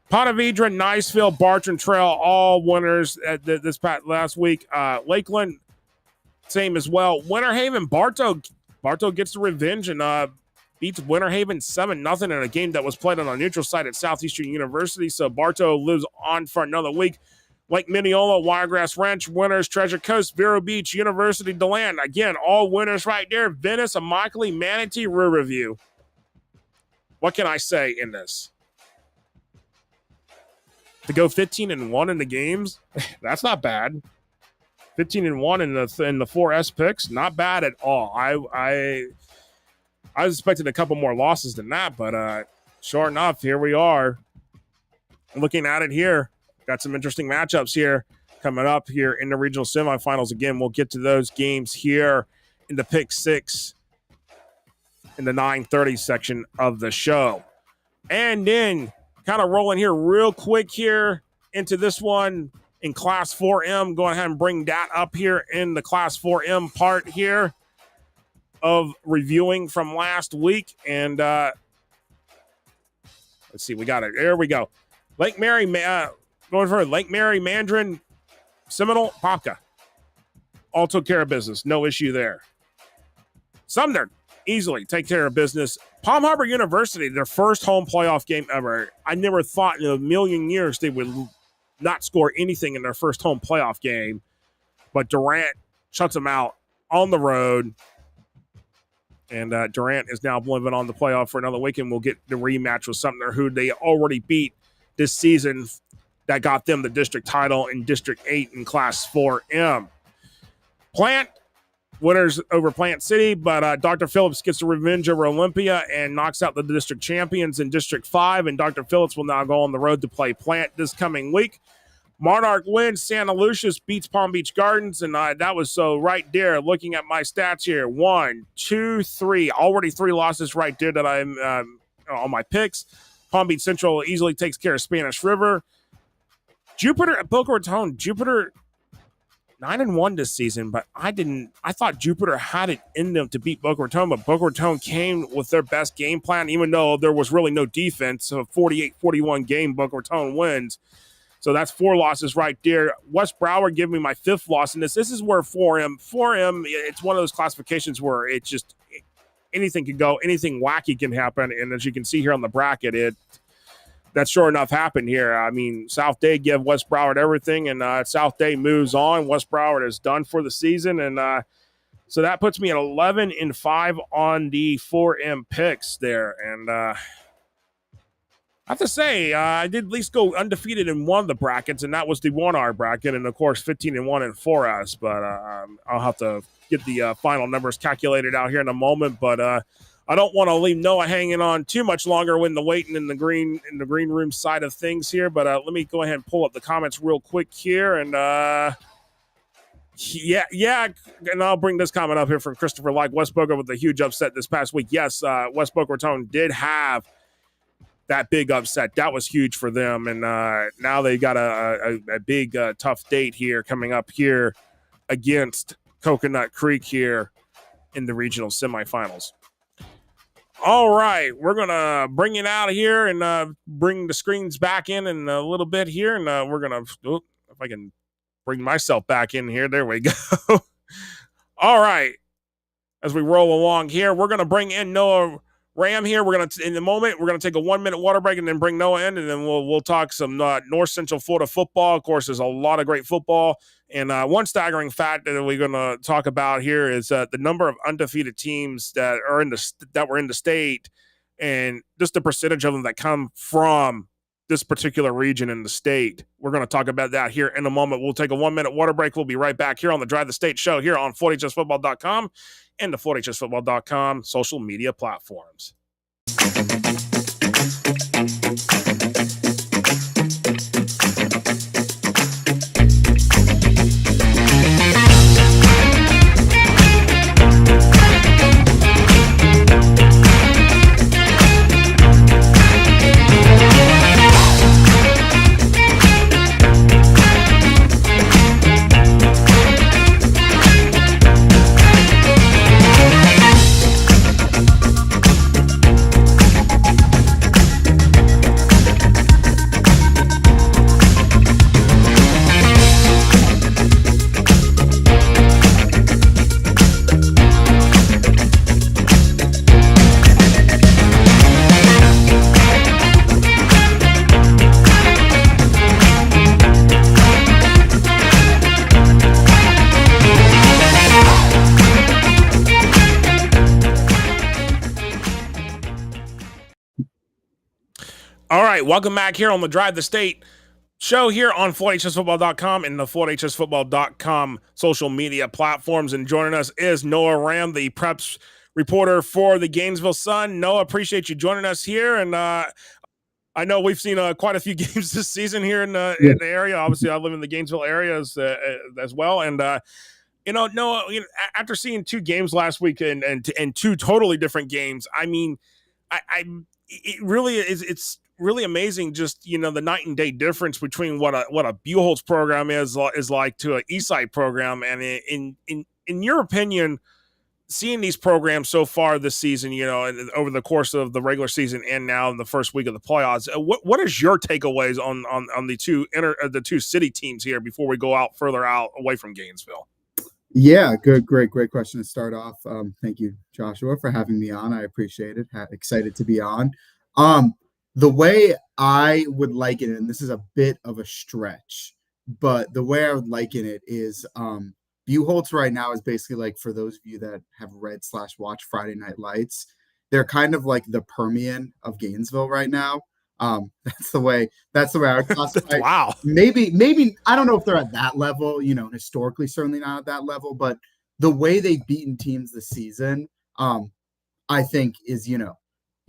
Ponte Vedra, Niceville, Bartram Trail, all winners this last week. Lakeland, same as well. Winter Haven, Bartow gets the revenge and beats Winter Haven 7-0 in a game that was played on a neutral site at Southeastern University. So Bartow lives on for another week. Lake Mineola, Wiregrass Ranch, winners. Treasure Coast, Vero Beach, University DeLand. Again, all winners right there. Venice, Immokalee, Manatee, Riverview. What can I say in this? To go 15-1 in the games, that's not bad. 15-1 in the 4S picks, not bad at all. I was expecting a couple more losses than that, but sure enough, here we are. Looking at it here, got some interesting matchups here coming up here in the regional semifinals. Again, we'll get to those games here in the pick 6 in the 9:30 section of the show. And then kind of rolling here real quick here into this one in Class 4M. Go ahead and bring that up here in the Class 4M part here of reviewing from last week. And let's see, we got it. There we go. Lake Mary, going for Lake Mary, Mandarin, Seminole, Popka. All took care of business. No issue there. Sumner, easily take care of business. Palm Harbor University, their first home playoff game ever. I never thought in a million years they would not score anything in their first home playoff game. But Durant shuts them out on the road. And Durant is now living on the playoff for another week, and we'll get the rematch with Sumner, who they already beat this season. That got them the district title in District 8 in Class 4M. Plant, winners over Plant City, but Dr. Phillips gets the revenge over Olympia and knocks out the district champions in District 5, and Dr. Phillips will now go on the road to play Plant this coming week. Monarch wins. Santa Lucia's beats Palm Beach Gardens, and that was so right there. Looking at my stats here, 1, 2, 3. Already 3 losses right there that I'm on my picks. Palm Beach Central easily takes care of Spanish River. Jupiter at Boca Raton. Jupiter 9-1 this season, but I thought Jupiter had it in them to beat Boca Raton, but Boca Raton came with their best game plan, even though there was really no defense. So a 48-41 game, Boca Raton wins. So that's 4 losses right there. West Broward giving me my 5th loss in this. This is where 4M, it's one of those classifications where it's just anything can go, anything wacky can happen. And as you can see here on the bracket, that sure enough happened here. I mean, South Day give West Broward everything, and South Day moves on. West Broward is done for the season. And so that puts me at 11-5 on the 4M picks there. And I have to say, I did at least go undefeated in one of the brackets, and that was the 1R bracket, and of course 15-1 in 4S. But I'll have to get the final numbers calculated out here in a moment. But I don't want to leave Noah hanging on too much longer when the waiting in the green room side of things here. But let me go ahead and pull up the comments real quick here, and yeah, and I'll bring this comment up here from Christopher Like. West Boca with a huge upset this past week. Yes, West Boca Raton did have that big upset. That was huge for them, and now they got a big tough date here coming up here against Coconut Creek here in the regional semifinals. All right, we're gonna bring it out of here and bring the screens back in a little bit here, and we're gonna if I can bring myself back in here. There we go. All right, as we roll along here, we're gonna bring in Noah Ram here. We're gonna in a moment. We're gonna take a 1-minute water break and then bring Noah in, and then we'll talk some North Central Florida football. Of course, there's a lot of great football, and one staggering fact that we're gonna talk about here is the number of undefeated teams that were in the state, and just the percentage of them that come from this particular region in the state. We're going to talk about that here in a moment. We'll take a 1-minute water break. We'll be right back here on the Drive the State show here on FortHSFootball.com and the FortHSFootball.com social media platforms. All right, welcome back here on the Drive the State show here on FortHSFootball.com and the FortHSFootball.com social media platforms. And joining us is Noah Ram, the preps reporter for the Gainesville Sun. Noah, appreciate you joining us here. And I know we've seen quite a few games this season here in the area. Obviously, I live in the Gainesville area as well. And Noah, after seeing two games last week and two totally different games, I mean, it really is. It's really amazing, just the night and day difference between what a Buchholz program is like to an Eastside program. And in your opinion, seeing these programs so far this season, and over the course of the regular season and now in the first week of the playoffs, what is your takeaways on the two city teams here before we go further out away from Gainesville? Yeah, great question to start off. Thank you, Joshua, for having me on. I appreciate it. Excited to be on. The way I would liken it, and this is a bit of a stretch, but the way I would liken it is Buchholz right now is basically like, for those of you that have read/watch Friday Night Lights, they're kind of like the Permian of Gainesville right now. That's the way I would classify. Wow. Maybe I don't know if they're at that level, historically certainly not at that level, but the way they've beaten teams this season, I think is,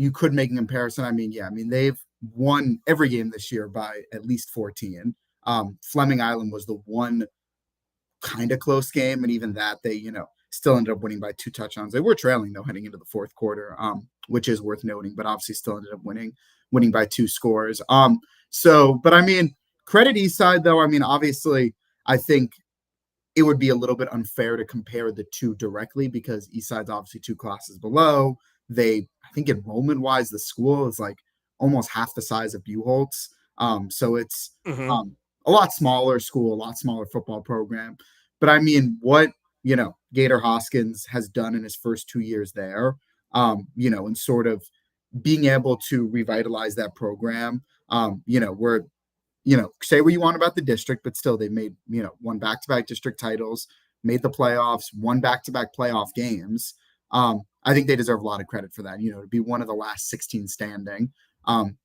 you could make a comparison. I mean, they've won every game this year by at least 14. Fleming Island was the one kind of close game, and even that they, still ended up winning by 2 touchdowns. They were trailing though heading into the fourth quarter, which is worth noting, but obviously still ended up winning by 2 scores. But I mean, credit Eastside though. I mean, obviously, I think it would be a little bit unfair to compare the two directly because Eastside's obviously 2 classes below. I think enrollment wise, the school is like almost half the size of Buchholz. So it's a lot smaller school, a lot smaller football program. But I mean, what, Gator Hoskins has done in his first 2 years there, and sort of being able to revitalize that program, where, say what you want about the district, but still they made, won back-to-back district titles, made the playoffs, won back-to-back playoff games. I think they deserve a lot of credit for that, to be one of the last 16 standing.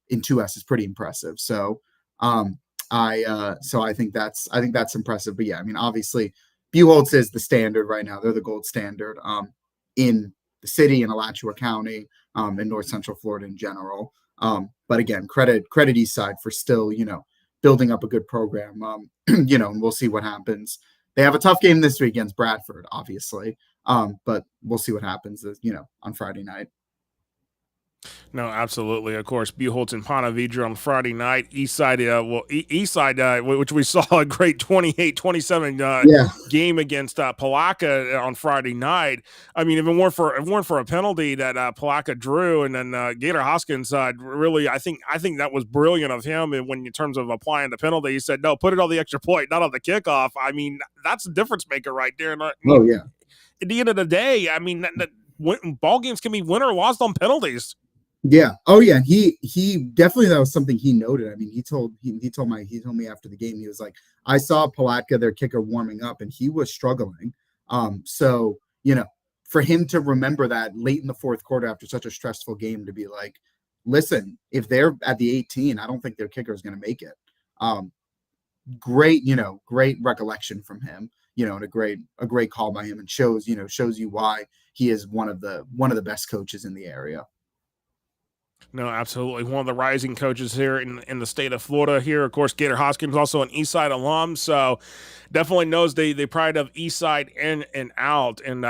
in 2S is pretty impressive. So I think that's impressive. But yeah, I mean, obviously Buchholz is the standard right now. They're the gold standard in the city in Alachua County, in North Central Florida in general. But again, credit Eastside for still, building up a good program. And we'll see what happens. They have a tough game this week against Bradford, obviously. But we'll see what happens, on Friday night. No, absolutely. Of course, Buchholz and Ponte Vedra on Friday night. Eastside, which we saw a great 28-27 game against Palaca on Friday night. I mean, if it weren't for a penalty that Palaca drew, and then Gator Hoskins really, I think that was brilliant of him. And when in terms of applying the penalty, he said, "No, put it on the extra point, not on the kickoff." I mean, that's a difference maker right there. At the end of the day, I mean, ball games can be won or lost on penalties. Yeah. Oh yeah. He definitely, that was something he noted. I mean, he told me after the game, he was like, I saw Palatka, their kicker, warming up, and he was struggling. So for him to remember that late in the fourth quarter after such a stressful game, to be like, listen, if they're at the 18, I don't think their kicker is going to make it. Great recollection from him, and a great call by him, and shows you why he is one of the best coaches in the area. No, absolutely. One of the rising coaches here in the state of Florida here. Of course, Gator Hoskins, also an Eastside alum, so definitely knows the pride of Eastside in and out. And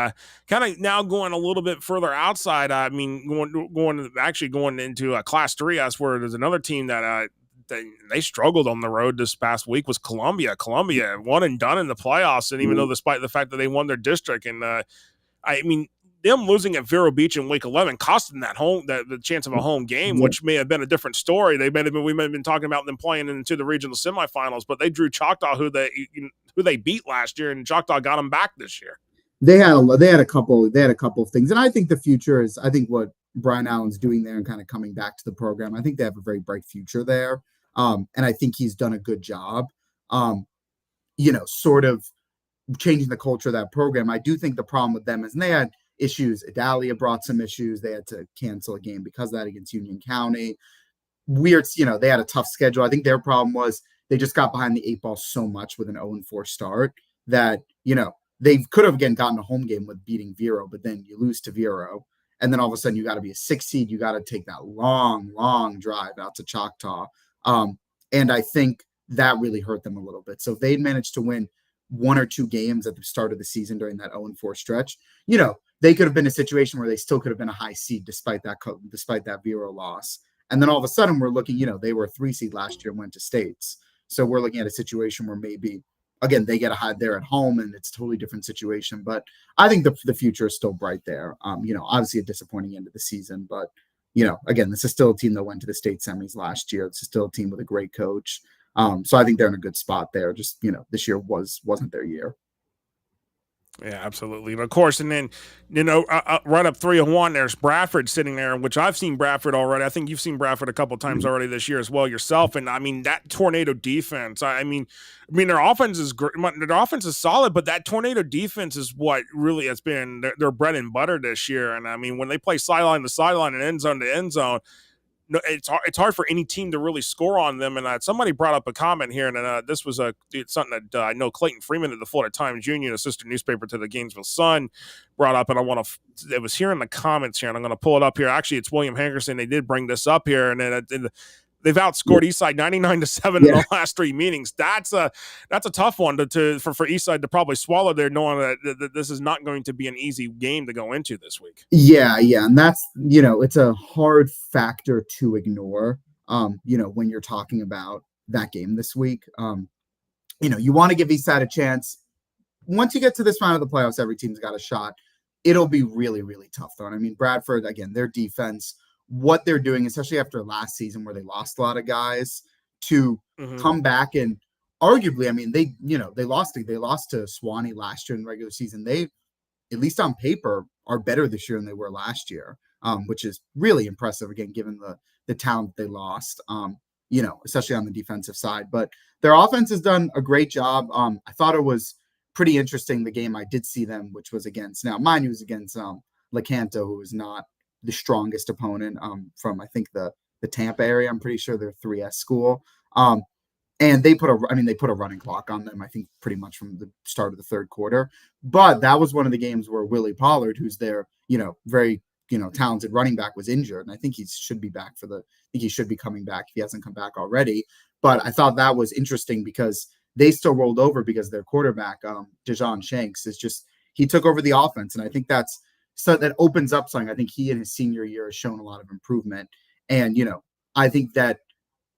kind of now going a little bit further outside, I mean, going into Class 3S, where there's another team that they struggled on the road this past week, was Columbia. Columbia, one and done in the playoffs, and even though despite the fact that they won their district, and I mean, them losing at Vero Beach in week 11 cost them the chance of a home game, which may have been a different story. We may have been talking about them playing into the regional semifinals, but they drew Choctaw, who they beat last year, and Choctaw got them back this year. They had a couple of things, and I think the future is, I think what Brian Allen's doing there and kind of coming back to the program, I think they have a very bright future there, and I think he's done a good job, sort of changing the culture of that program. I do think the problem with them is, and they had issues. Idalia brought some issues. They had to cancel a game because of that against Union County. Weird, they had a tough schedule. I think their problem was they just got behind the 8 ball so much with an 0-4 start that, they could have, again, gotten a home game with beating Vero, but then you lose to Vero. And then all of a sudden you got to be a 6 seed. You got to take that long drive out to Choctaw. And I think that really hurt them a little bit. So if they'd managed to win 1 or 2 games at the start of the season during that 0-4 stretch, they could have been a situation where they still could have been a high seed despite that Vero loss. And then all of a sudden we're looking, they were a 3 seed last year and went to states. So we're looking at a situation where maybe, again, they get a high there at home and it's a totally different situation. But I think the future is still bright there. Obviously a disappointing end of the season, but, again, this is still a team that went to the state semis last year. This is still a team with a great coach. So I think they're in a good spot there. Just, this year wasn't their year. Yeah, absolutely. And of course, and then, right up 3-1, there's Bradford sitting there, which I've seen Bradford already. I think you've seen Bradford a couple times already this year as well yourself. And I mean, that Tornado defense, I mean, their offense is great. Their offense is solid, but that Tornado defense is what really has been their bread and butter this year. And I mean, when they play sideline to sideline and end zone to end zone, no, it's hard for any team to really score on them. And somebody brought up a comment here, and this was something that I know Clayton Freeman of the Florida Times Union, a sister newspaper to the Gainesville Sun, brought up, and it was here in the comments here, and I'm going to pull it up here. Actually, it's William Hankerson. They did bring this up here, and then they've outscored Eastside 99-7 in the last 3 meetings. That's a tough one for Eastside to probably swallow there, knowing that this is not going to be an easy game to go into this week. Yeah, and that's it's a hard factor to ignore. When you're talking about that game this week, you want to give Eastside a chance. Once you get to this round of the playoffs, every team's got a shot. It'll be really, really tough though. And I mean, Bradford, again, their defense, what they're doing, especially after last season where they lost a lot of guys, to come back and arguably, I mean, they lost to Swanee last year in the regular season. They, at least on paper, are better this year than they were last year, which is really impressive, again, given the talent they lost, especially on the defensive side. But their offense has done a great job. I thought it was pretty interesting, the game I did see them, which was against, now mine was against Lecanto, who is not the strongest opponent from, I think, the the Tampa area. I'm pretty sure they're 3S school. And they put a running clock on them, I think, pretty much from the start of the third quarter. But that was one of the games where Willie Pollard, who's their, very, talented running back, was injured. And I think he should be coming back if he hasn't come back already. But I thought that was interesting because they still rolled over because their quarterback, Dejon Shanks, he took over the offense. And I think that opens up something. I think he in his senior year has shown a lot of improvement. And, I think that,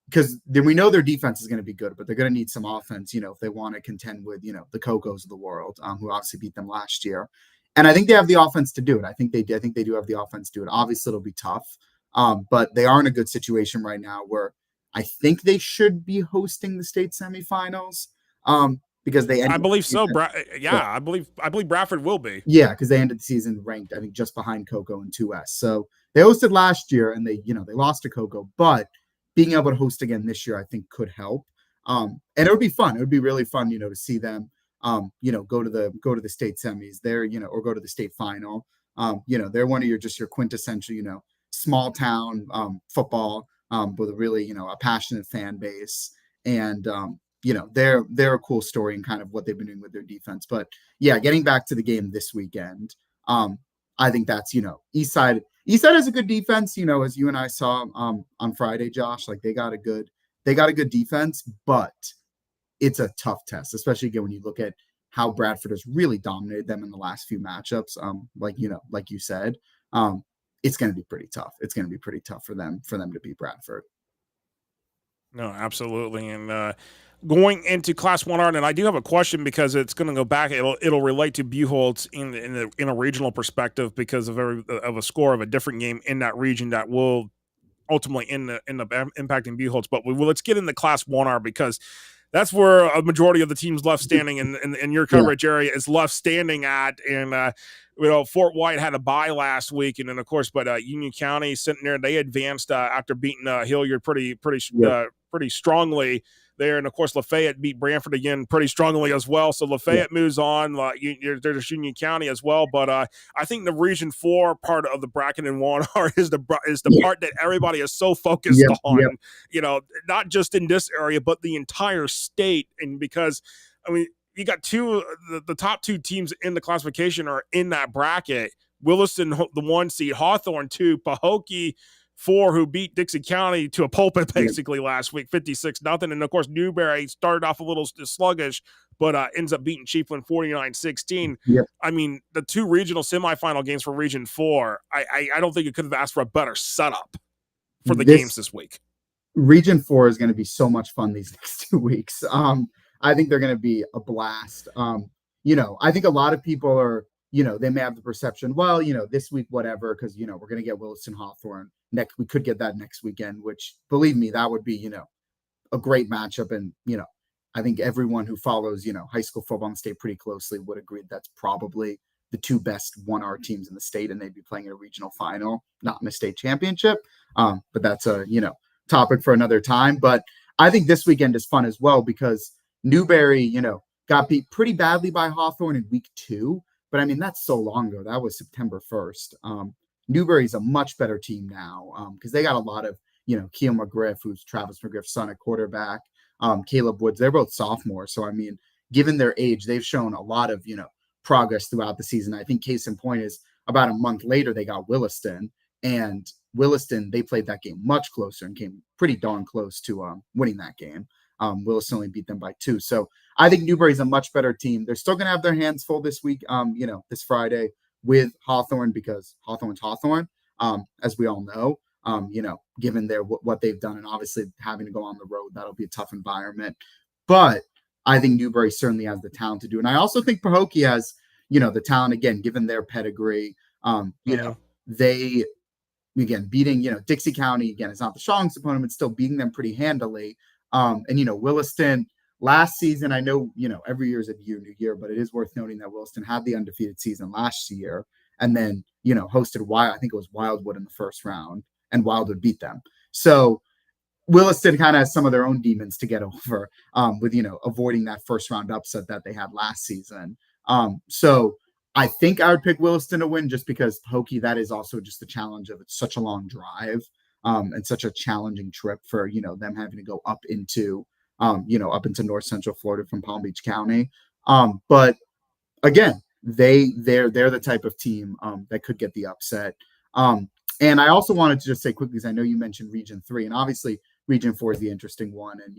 because we know their defense is going to be good, but they're going to need some offense, if they want to contend with, the Cocos of the world, who obviously beat them last year. And I think they have the offense to do it. I think they do have the offense to do it. Obviously, it'll be tough, but they are in a good situation right now where I think they should be hosting the state semifinals, because they. I believe so. I believe Bradford will be. Yeah, because they ended the season ranked, I think, just behind Coco and 2S. So they hosted last year, and they lost to Coco, but being able to host again this year, I think, could help. And it would be fun. It would be really fun, to see them, go to the state semis there, or go to the state final. They're one of your quintessential, small town football with a really, a passionate fan base. And, they're a cool story and kind of what they've been doing with their defense. But yeah, getting back to the game this weekend, I think that's, Eastside has a good defense, as you and I saw on Friday, Josh. Like they got a good defense, but it's a tough test, especially again when you look at how Bradford has really dominated them in the last few matchups. Like you said, it's going to be pretty tough. It's going to be pretty tough for them to beat Bradford. No, absolutely. And going into Class 1R, and I do have a question because it's going to go back. It'll relate to Buchholz in a regional perspective because of a score of a different game in that region that will ultimately end up impacting Buchholz. But let's get into Class 1R because that's where a majority of the teams left standing in your coverage area is left standing at. And Fort White had a bye last week, and then of course, but Union County sitting there, they advanced after beating Hilliard pretty strongly there, and of course Lafayette beat Branford again pretty strongly as well. So Lafayette moves on. There's Union County as well, but I think the Region 4 part of the bracket in 1R is the part that everybody is so focused on. Not just in this area, but the entire state, and because you got the top two teams in the classification are in that bracket. Williston, the 1 seed, Hawthorne 2, Pahokee 4, who beat Dixie County to a pulpit basically last week, 56-0. And of course, Newberry started off a little sluggish, but ends up beating Chiefland 49-16. The two regional semifinal games for Region 4, I don't think you could have asked for a better setup for the games this week. Region 4 is going to be so much fun these next 2 weeks. I think they're going to be a blast. I think a lot of people are, they may have the perception, well, this week, whatever, because, we're going to get Williston Hawthorne next. We could get that next weekend, which, believe me, that would be, a great matchup. And, I think everyone who follows, high school football in the state pretty closely would agree that's probably the two best 1R teams in the state, and they'd be playing in a regional final, not in a state championship. But that's a, topic for another time. But I think this weekend is fun as well because Newberry, got beat pretty badly by Hawthorne in week 2. But that's so long ago. That was September 1st. Newberry's a much better team now because they got a lot of, Keel McGriff, who's Travis McGriff's son at quarterback, Caleb Woods. They're both sophomores. So, given their age, they've shown a lot of, progress throughout the season. I think case in point is about a month later, they got Williston. And Williston, they played that game much closer and came pretty darn close to winning that game. Williston only beat them by 2. So I think Newberry's a much better team. They're still going to have their hands full this week, this Friday with Hawthorne because Hawthorne's Hawthorne, as we all know, given what they've done and obviously having to go on the road, that'll be a tough environment. But I think Newberry certainly has the talent to do. And I also think Pahokee has, the talent, again, given their pedigree, they, again, beating, Dixie County, again, it's not the strongest opponent, but still beating them pretty handily. And, Williston last season, I know, every year is a new year, but it is worth noting that Williston had the undefeated season last year and then, hosted I think it was Wildwood in the first round and Wildwood beat them. So Williston kind of has some of their own demons to get over with, avoiding that first round upset that they had last season. So I think I would pick Williston to win just because Pahokee, that is also just the challenge of it's such a long drive. and such a challenging trip for, them having to go up into, up into North Central Florida from Palm Beach County. But again, they're the type of team that could get the upset. And I also wanted to just say quickly, because I know you mentioned Region 3, and obviously Region 4 is the interesting one, and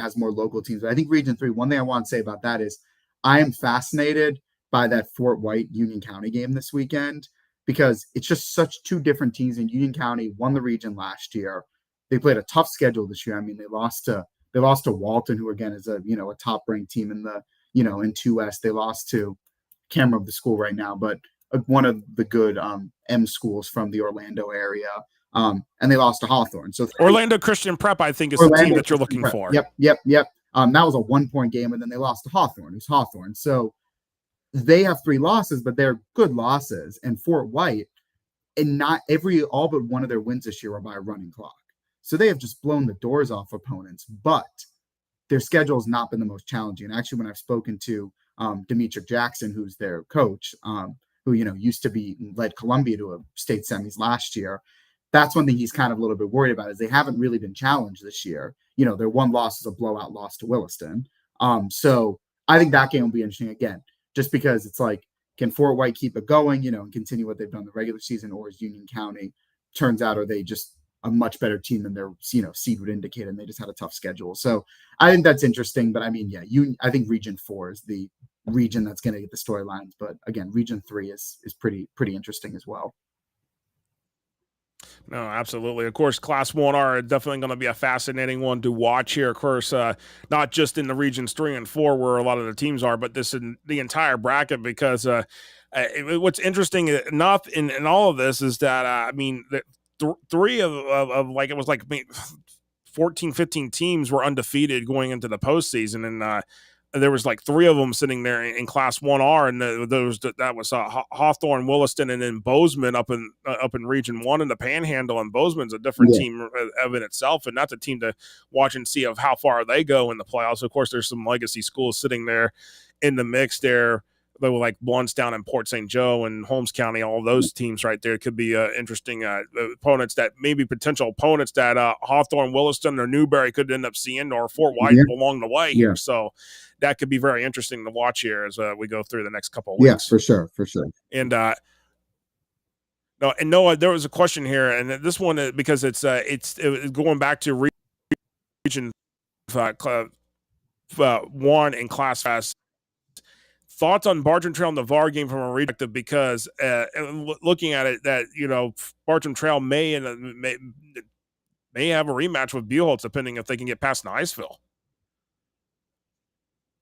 has more local teams. But I think Region 3, one thing I want to say about that is I am fascinated by that Fort White Union County game this weekend, because it's just such two different teams. In Union County won the region last year. They played a tough schedule this year. I mean, they lost to Walton, who again is a top ranked team in the in 2S. They lost to, can't remember the school right now, but one of the good M schools from the Orlando area. And they lost to Hawthorne. So Orlando Christian Prep, I think, is the team that you're looking for. Yep. That was a 1-point game, and then they lost to Hawthorne, who's Hawthorne. So they have 3 losses, but they're good losses. And Fort White, and not all but one of their wins this year are by a running clock. So they have just blown the doors off opponents, but their schedule has not been the most challenging. And actually, when I've spoken to Demetric Jackson, who's their coach, who used to led Columbia to a state semis last year, that's one thing he's kind of a little bit worried about, is they haven't really been challenged this year. Their one loss is a blowout loss to Williston. So I think that game will be interesting again, just because it's like, can Fort White keep it going, and continue what they've done in the regular season, or is Union County, turns out, are they just a much better team than their seed would indicate, and they just had a tough schedule. So I think that's interesting. But I mean, I think Region 4 is the region that's going to get the storylines. But again, Region 3 is pretty interesting as well. No, absolutely. Of course, Class 1R definitely going to be a fascinating one to watch here. Of course, not just in the Regions 3 and 4 where a lot of the teams are, but this in the entire bracket, because what's interesting enough in all of this is that, three of like, it was like 14, 15 teams were undefeated going into the postseason, and there was like 3 of them sitting there in Class 1R, and that was Hawthorne, Williston, and then Bozeman up in Region 1 in the Panhandle. And Bozeman's a different team of in itself, and that's a team to watch and see of how far they go in the playoffs. Of course, there's some legacy schools sitting there in the mix there. They were like Blountstown and Port St. Joe and Holmes County. All those teams right there could be interesting opponents, that maybe potential opponents that Hawthorne, Williston, or Newberry could end up seeing, or Fort White along the way here. So that could be very interesting to watch here as we go through the next couple of weeks. Yeah, for sure. And Noah, there was a question here, and this one, because it's going back to Region 1 in Class Fast. Thoughts on Bartram Trail and the VAR game from a perspective, because looking at it, that Bartram Trail may have a rematch with Buchholz, depending if they can get past Niceville.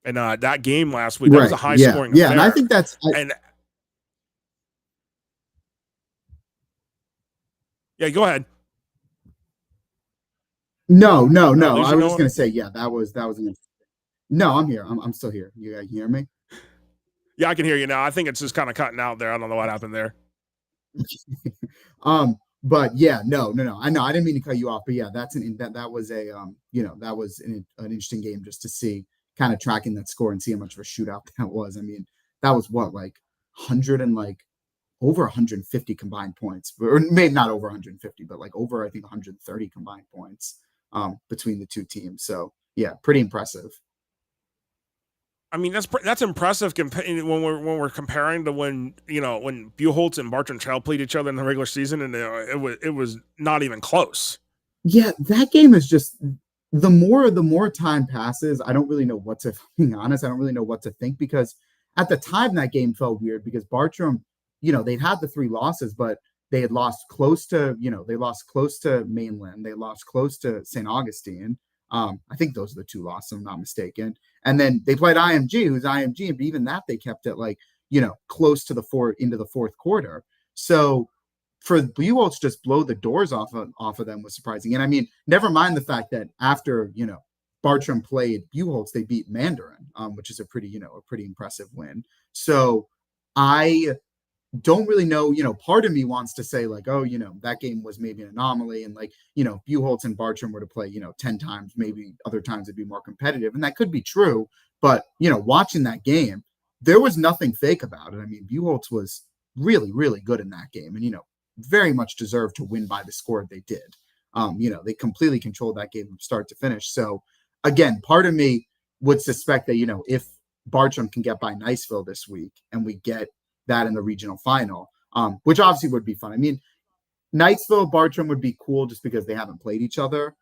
And that game last week, that was a high scoring affair. And I think that's go ahead. No. I was just gonna say, that was no, I'm here. I'm still here. You guys hear me? Yeah, I can hear you now. I think it's just kind of cutting out there. I don't know what happened there. But no. I know I didn't mean to cut you off, but that was a that was an interesting game, just to see, kind of tracking that score and see how much of a shootout that was. I mean, that was what, like 100 and like over 150 combined points, or maybe not over 150, but like over, I think, 130 combined points between the two teams. So pretty impressive. I mean, that's impressive when we're comparing to when Buchholz and Bartram Trail played each other in the regular season, and it was not even close. Yeah, that game is just, the more time passes, I don't really know what to, being honest, I don't really know what to think, because at the time that game felt weird, because Bartram, they'd had the 3 losses, but they had lost close to, they lost close to Mainland, they lost close to St. Augustine. I think those are the 2 losses, if I'm not mistaken. And then they played IMG, who's IMG, but even that they kept it like, close to into the 4th quarter. So for Buchholz just blow the doors off of them was surprising. And I mean, never mind the fact that after, Bartram played Buchholz, they beat Mandarin, which is a pretty impressive win. So I don't really know, part of me wants to say like, oh, that game was maybe an anomaly, and like, Buchholz and Bartram were to play, 10 times, maybe other times it'd be more competitive. And that could be true, but, watching that game, there was nothing fake about it. I mean, Buchholz was really, really good in that game. And, very much deserved to win by the score they did. They completely controlled that game from start to finish. So again, part of me would suspect that, if Bartram can get by Niceville this week and we get that in the regional final, which obviously would be fun. I mean, Niceville, Bartram would be cool just because they haven't played each other.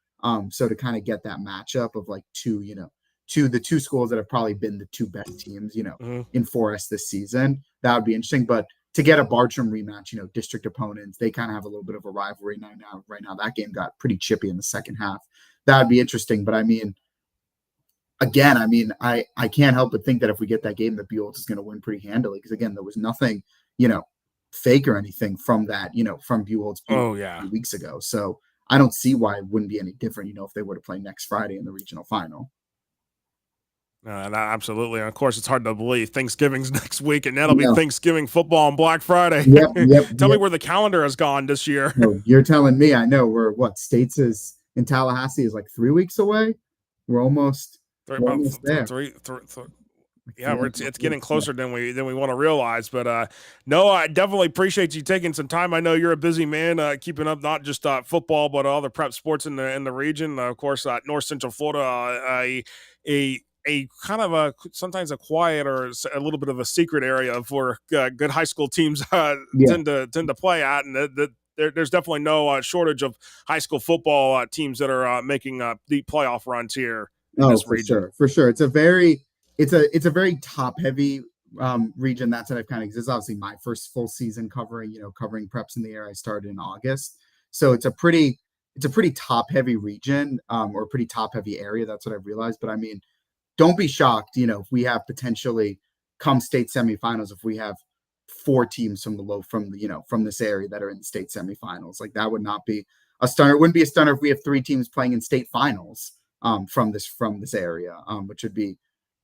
So to kind of get that matchup of like the two schools that have probably been the two best teams, in 4S this season, that would be interesting. But to get a Bartram rematch, district opponents, they kind of have a little bit of a rivalry right now. That game got pretty chippy in the second half. That would be interesting. But I mean, again, I can't help but think that if we get that game, the Buchholz is going to win pretty handily. Because again, there was nothing, fake or anything from that, from Buchholz a few weeks ago. So I don't see why it wouldn't be any different, if they were to play next Friday in the regional final. Absolutely. And of course, it's hard to believe Thanksgiving's next week, and that'll be Thanksgiving football on Black Friday. Tell me where the calendar has gone this year. No, you're telling me. I know. We're States is in Tallahassee is like 3 weeks away. We're almost there. It's getting closer than we want to realize. But no, I definitely appreciate you taking some time. I know you're a busy man, keeping up not just football but all the prep sports in the region. Of course, North Central Florida, a kind of sometimes a quiet or a little bit of a secret area for good high school teams tend to play at, and there's definitely no shortage of high school football teams that are making deep playoff runs here in this region. For sure. It's a very top heavy region. That's what I've kind of. This is obviously my first full season covering preps in the area. I started in August, so it's a pretty top heavy region or a pretty top heavy area. That's what I've realized. But I mean, don't be shocked, if we have potentially come state semifinals, if we have 4 teams from this area that are in the state semifinals. Like, that would not be a stunner. It wouldn't be a stunner if we have 3 teams playing in state finals from this area, which would be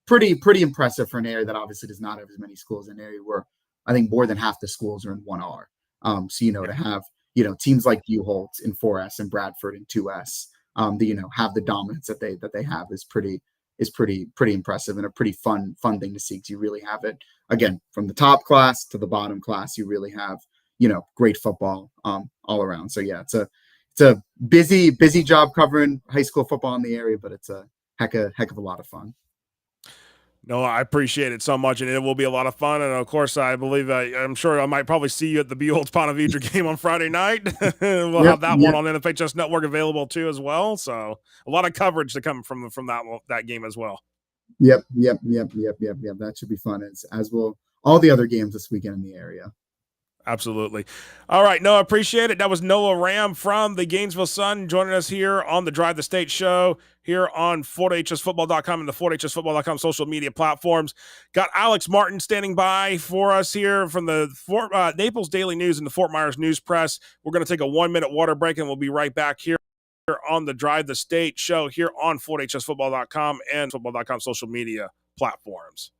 pretty impressive for an area that obviously does not have as many schools, an area where I think more than half the schools are in 1R. To have teams like Buchholz in 4S and Bradford in 2S, have the dominance that they have is pretty impressive and a pretty fun thing to see, because you really have it again from the top class to the bottom class. You really have great football all around. So yeah, it's a busy job covering high school football in the area, but it's a heck of a lot of fun. No, I appreciate it so much, and it will be a lot of fun. And of course, I believe I'm sure I might probably see you at the Buchholz Ponte Vedra game on Friday night. We'll have that one on FHS Network available too as well. So a lot of coverage to come from that game as well. Yep. That should be fun, as will all the other games this weekend in the area. Absolutely. All right, Noah, appreciate it. That was Noah Ram from the Gainesville Sun joining us here on the Drive the State show here on FortHSFootball.com and the FortHSFootball.com social media platforms. Got Alex Martin standing by for us here from the Naples Daily News and the Fort Myers News Press. We're going to take a 1-minute water break, and we'll be right back here on the Drive the State show here on FortHSFootball.com and Football.com social media platforms.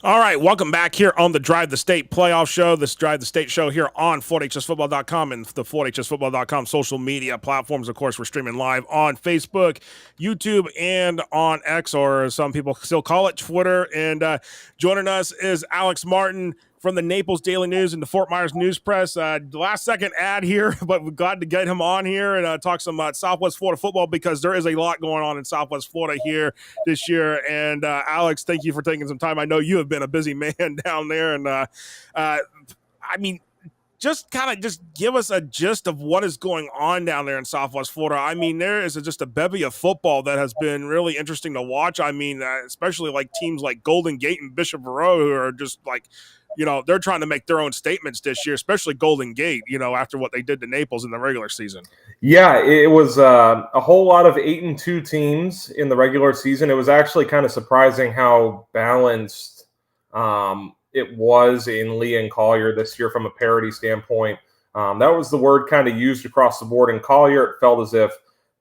All right, welcome back here on the Drive the State playoff show. This Drive the State show here on FortHSFootball.com and the FortHSFootball.com social media platforms. Of course, we're streaming live on Facebook, YouTube, and on X, or some people still call it Twitter. And joining us is Alex Martin from the Naples Daily News and the Fort Myers News Press. Last second ad here, but we're glad to get him on here and talk some Southwest Florida football, because there is a lot going on in Southwest Florida here this year. And Alex, thank you for taking some time. I know you have been a busy man down there, and just give us a gist of what is going on down there in Southwest Florida. I mean, there is just a bevy of football that has been really interesting to watch. I mean, especially like teams like Golden Gate and Bishop Verot, who are just like, they're trying to make their own statements this year, especially Golden Gate, after what they did to Naples in the regular season. Yeah, it was a whole lot of 8-2 teams in the regular season. It was actually kind of surprising how balanced it was in Lee and Collier this year from a parity standpoint. That was the word kind of used across the board. In Collier, it felt as if,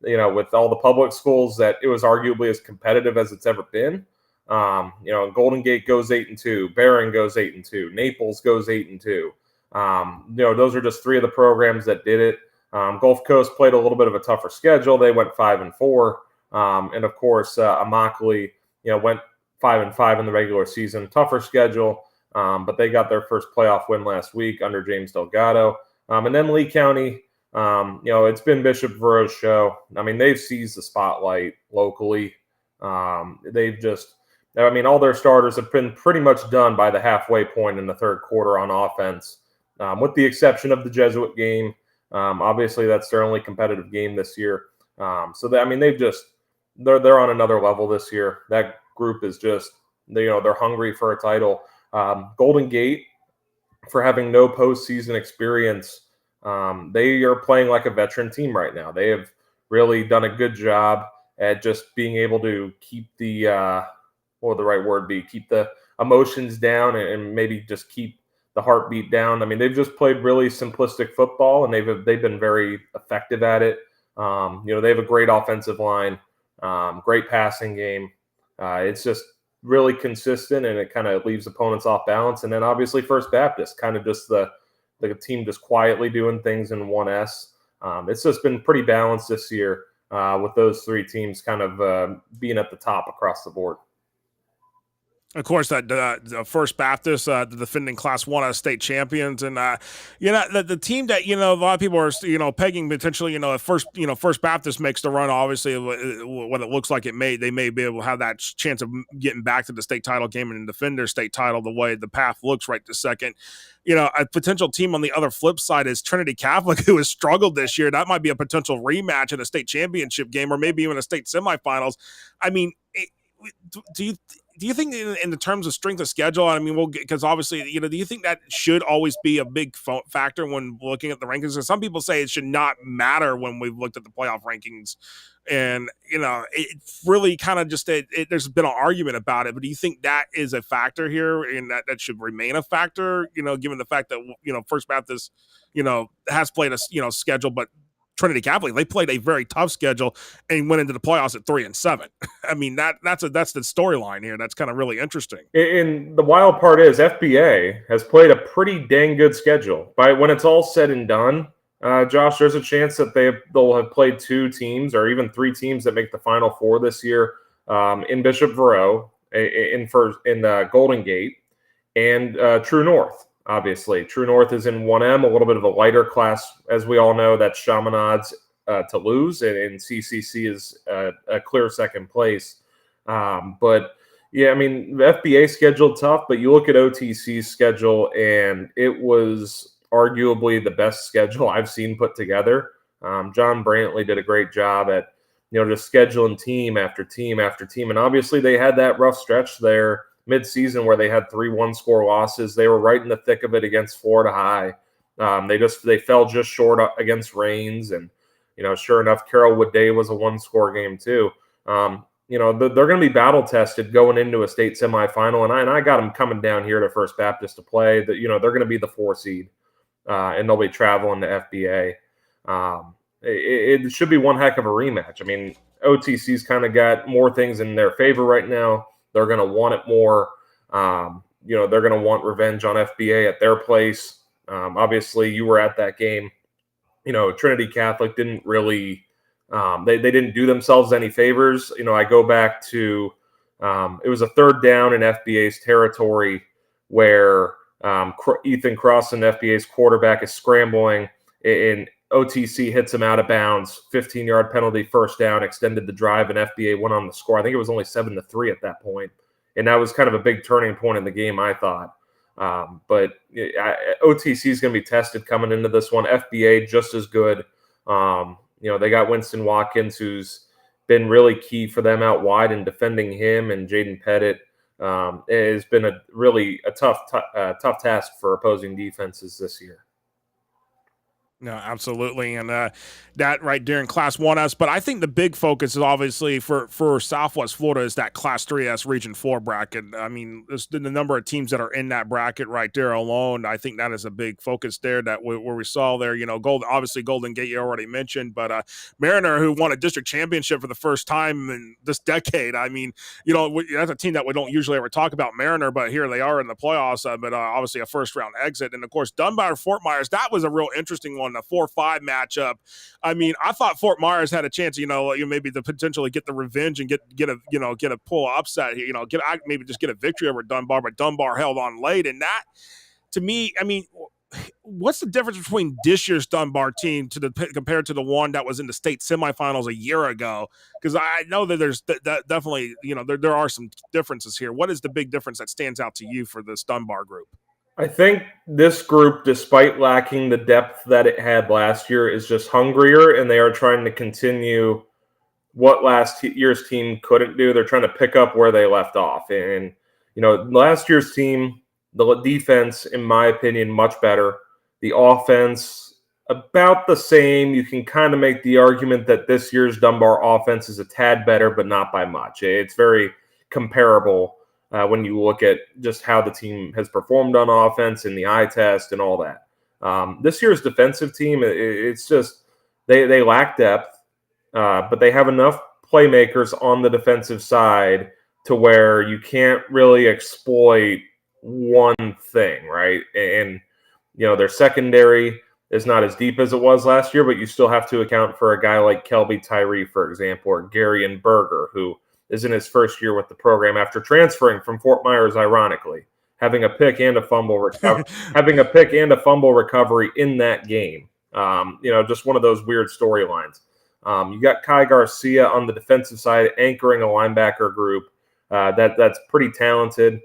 with all the public schools, that it was arguably as competitive as it's ever been. Golden Gate goes 8-2, Barron goes 8-2, Naples goes 8-2. Those are just three of the programs that did it. Gulf Coast played a little bit of a tougher schedule. They went 5-4. And of course, Immokalee, went 5-5 in the regular season. Tougher schedule, but they got their first playoff win last week under James Delgado. And then Lee County, it's been Bishop Verot's show. I mean, they've seized the spotlight locally. All their starters have been pretty much done by the halfway point in the third quarter on offense, with the exception of the Jesuit game. Obviously, that's their only competitive game this year. They're on another level this year. That group is just, they're hungry for a title. Golden Gate, for having no postseason experience, they are playing like a veteran team right now. They have really done a good job at just being able to keep the keep the emotions down and maybe just keep the heartbeat down. I mean, they've just played really simplistic football, and they've been very effective at it. They have a great offensive line, great passing game. It's just really consistent, and it kind of leaves opponents off balance. And then obviously First Baptist, kind of just the team just quietly doing things in 1S. It's just been pretty balanced this year, with those three teams kind of being at the top across the board. Of course, the First Baptist, the defending Class 1 state champions, and the team that a lot of people are pegging potentially if First Baptist makes the run, obviously what it looks like they may be able to have that chance of getting back to the state title game and defend their state title the way the path looks right this second. A potential team on the other flip side is Trinity Catholic, who has struggled this year. That might be a potential rematch in a state championship game, or maybe even a state semifinals. I mean, do you think in the terms of strength of schedule, I mean, because obviously, do you think that should always be a big factor when looking at the rankings? Because some people say it should not matter when we've looked at the playoff rankings. And, it really kind of just, there's been an argument about it, but do you think that is a factor here and that should remain a factor, given the fact that, First Baptist, has played a, schedule, but Trinity Catholic, they played a very tough schedule and went into the playoffs at 3-7. I mean, that's the storyline here. That's kind of really interesting. And the wild part is FBA has played a pretty dang good schedule. When it's all said and done, Josh, there's a chance that they'll have played two teams or even three teams that make the Final Four this year, in Bishop Verot, in Golden Gate, and True North. Obviously, True North is in 1M, a little bit of a lighter class, as we all know. That's Chaminade's to lose, and CCC is a clear second place. But yeah, I mean, the FBA schedule tough, but you look at OTC's schedule, and it was arguably the best schedule I've seen put together. John Brantley did a great job at just scheduling team after team after team, and obviously they had that rough stretch there mid-season where they had 3 one-score losses. They were right in the thick of it against Florida High. They fell just short against Rains, and sure enough, Carrollwood Day was a one-score game too. They're going to be battle tested going into a state semifinal, and I got them coming down here to First Baptist to play. They're going to be the 4 seed, and they'll be traveling to FBA. It should be one heck of a rematch. I mean, OTC's kind of got more things in their favor right now. They're going to want it more. They're going to want revenge on FBA at their place. Obviously, you were at that game. Trinity Catholic didn't really they didn't do themselves any favors. I go back to it was a third down in FBA's territory where Ethan Crossen, FBA's quarterback, is scrambling, and OTC hits him out of bounds. 15-yard penalty, first down, extended the drive, and FBA went on the score. I think it was only 7-3 at that point, and that was kind of a big turning point in the game, I thought. But OTC is going to be tested coming into this one. FBA just as good. They got Winston Watkins, who's been really key for them out wide in defending him, and Jaden Pettit. It has been a tough task for opposing defenses this year. No, absolutely. And that right there in Class 1S. But I think the big focus is obviously for Southwest Florida is that Class 3S Region 4 bracket. I mean, the number of teams that are in that bracket right there alone, I think that is a big focus there where we saw there, Golden Gate you already mentioned, but Mariner, who won a district championship for the first time in this decade. I mean, that's a team that we don't usually ever talk about, Mariner, but here they are in the playoffs, but obviously a first-round exit. And, of course, Dunbar-Fort Myers, that was a real interesting one. A 4-5 matchup. I mean, I thought Fort Myers had a chance, maybe to potentially get the revenge and get a pull upset, maybe just get a victory over Dunbar, but Dunbar held on late. And that, to me, I mean, what's the difference between this year's Dunbar team compared to the one that was in the state semifinals a year ago? Because I know that there's definitely, there are some differences here. What is the big difference that stands out to you for this Dunbar group? I think this group, despite lacking the depth that it had last year, is just hungrier, and they are trying to continue what last year's team couldn't do. They're trying to pick up where they left off. And, last year's team, the defense, in my opinion, much better. The offense, about the same. You can kind of make the argument that this year's Dunbar offense is a tad better, but not by much. It's very comparable. When you look at just how the team has performed on offense and the eye test and all that. This year's defensive team, it's just they lack depth, but they have enough playmakers on the defensive side to where you can't really exploit one thing, right? And, their secondary is not as deep as it was last year, but you still have to account for a guy like Kelby Tyree, for example, or Gary and Berger, who is in his first year with the program after transferring from Fort Myers, ironically, having a pick and a fumble recovery in that game. Just one of those weird storylines. You got Kai Garcia on the defensive side anchoring a linebacker group that's pretty talented.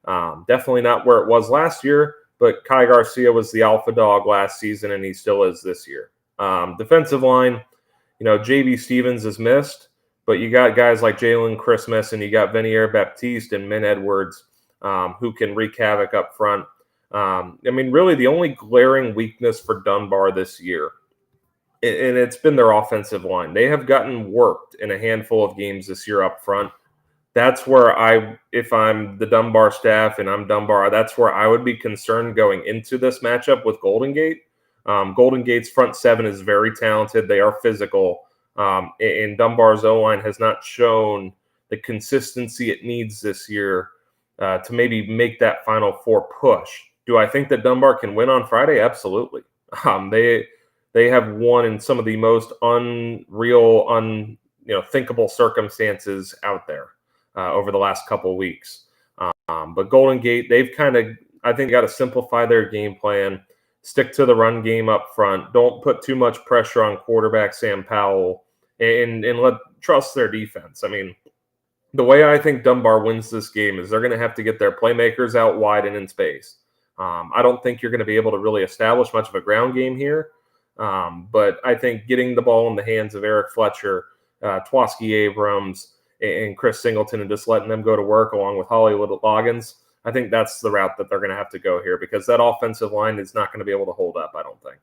Definitely not where it was last year, but Kai Garcia was the alpha dog last season, and he still is this year. Defensive line, J.B. Stevens is missed. But you got guys like Jalen Christmas, and you got Venier Baptiste and Min Edwards who can wreak havoc up front. Really the only glaring weakness for Dunbar this year, and it's been their offensive line. They have gotten worked in a handful of games this year up front. That's where if I'm the Dunbar staff and I'm Dunbar, that's where I would be concerned going into this matchup with Golden Gate. Golden Gate's front seven is very talented. They are physical. And Dunbar's O-line has not shown the consistency it needs this year to maybe make that Final Four push. Do I think that Dunbar can win on Friday? Absolutely. They have won in some of the most unreal, thinkable circumstances out there over the last couple of weeks. But Golden Gate, they've kind of, I think, got to simplify their game plan, stick to the run game up front, don't put too much pressure on quarterback Sam Powell, and trust their defense. I mean, the way I think Dunbar wins this game is they're going to have to get their playmakers out wide and in space. I don't think you're going to be able to really establish much of a ground game here, but I think getting the ball in the hands of Eric Fletcher, Twaski Abrams, and Chris Singleton, and just letting them go to work along with Hollywood Loggins, I think that's the route that they're going to have to go here, because that offensive line is not going to be able to hold up, I don't think.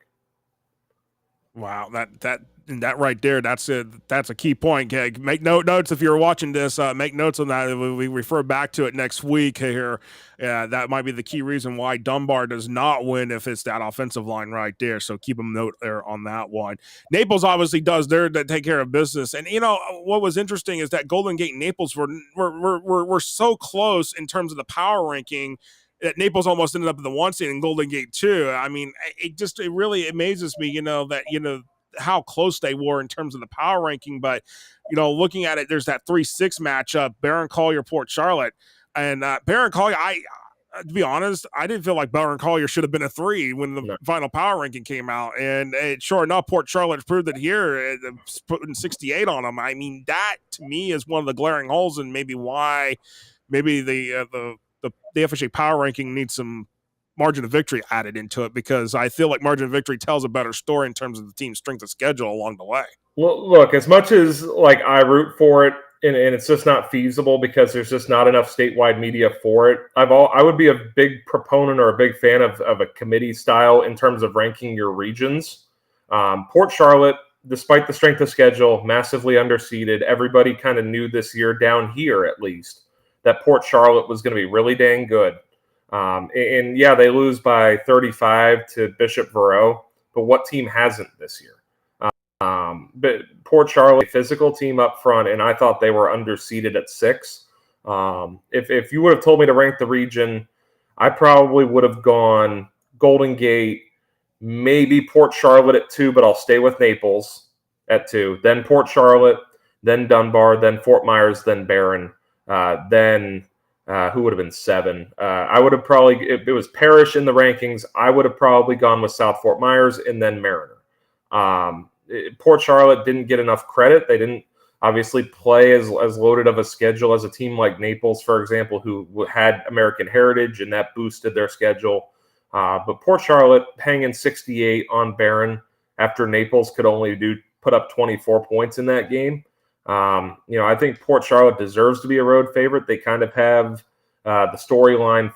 Wow, that right there, that's a key point. Make notes if you're watching this. Make notes on that. We refer back to it next week here. That might be the key reason why Dunbar does not win if it's that offensive line right there. So keep a note there on that one. Naples obviously does there to take care of business. And what was interesting is that Golden Gate and Naples were so close in terms of the power ranking that Naples almost ended up in the 1 seed and Golden Gate 2. I mean, it really amazes me, that how close they were in terms of the power ranking. But, looking at it, there's that 3-6 matchup, Barron Collier, Port Charlotte. And Barron Collier, to be honest, I didn't feel like Butler and Collier should have been a 3 when the final power ranking came out. And sure enough, Port Charlotte proved it here, putting 68 on them. I mean, that to me is one of the glaring holes and maybe why maybe the FHA power ranking needs some margin of victory added into it, because I feel like margin of victory tells a better story in terms of the team's strength of schedule along the way. Well, look, as much as like I root for it, and it's just not feasible because there's just not enough statewide media for it. I would be a big proponent or a big fan of a committee style in terms of ranking your regions. Port Charlotte, despite the strength of schedule, massively underseeded. Everybody kind of knew this year, down here at least, that Port Charlotte was going to be really dang good. And yeah, they lose by 35 to Bishop Verot, but what team hasn't this year? But Port Charlotte, a physical team up front, and I thought they were underseeded at 6. If you would have told me to rank the region, I probably would have gone Golden Gate, maybe Port Charlotte at 2, but I'll stay with Naples at 2. Then Port Charlotte, then Dunbar, then Fort Myers, then Barron, then who would have been 7? I would have probably, if it was Parrish in the rankings, I would have probably gone with South Fort Myers and then Mariner. Port Charlotte didn't get enough credit. They didn't obviously play as loaded of a schedule as a team like Naples, for example, who had American heritage, and that boosted their schedule. But Port Charlotte hanging 68 on Barron after Naples could only put up 24 points in that game. I think Port Charlotte deserves to be a road favorite. They kind of have the storyline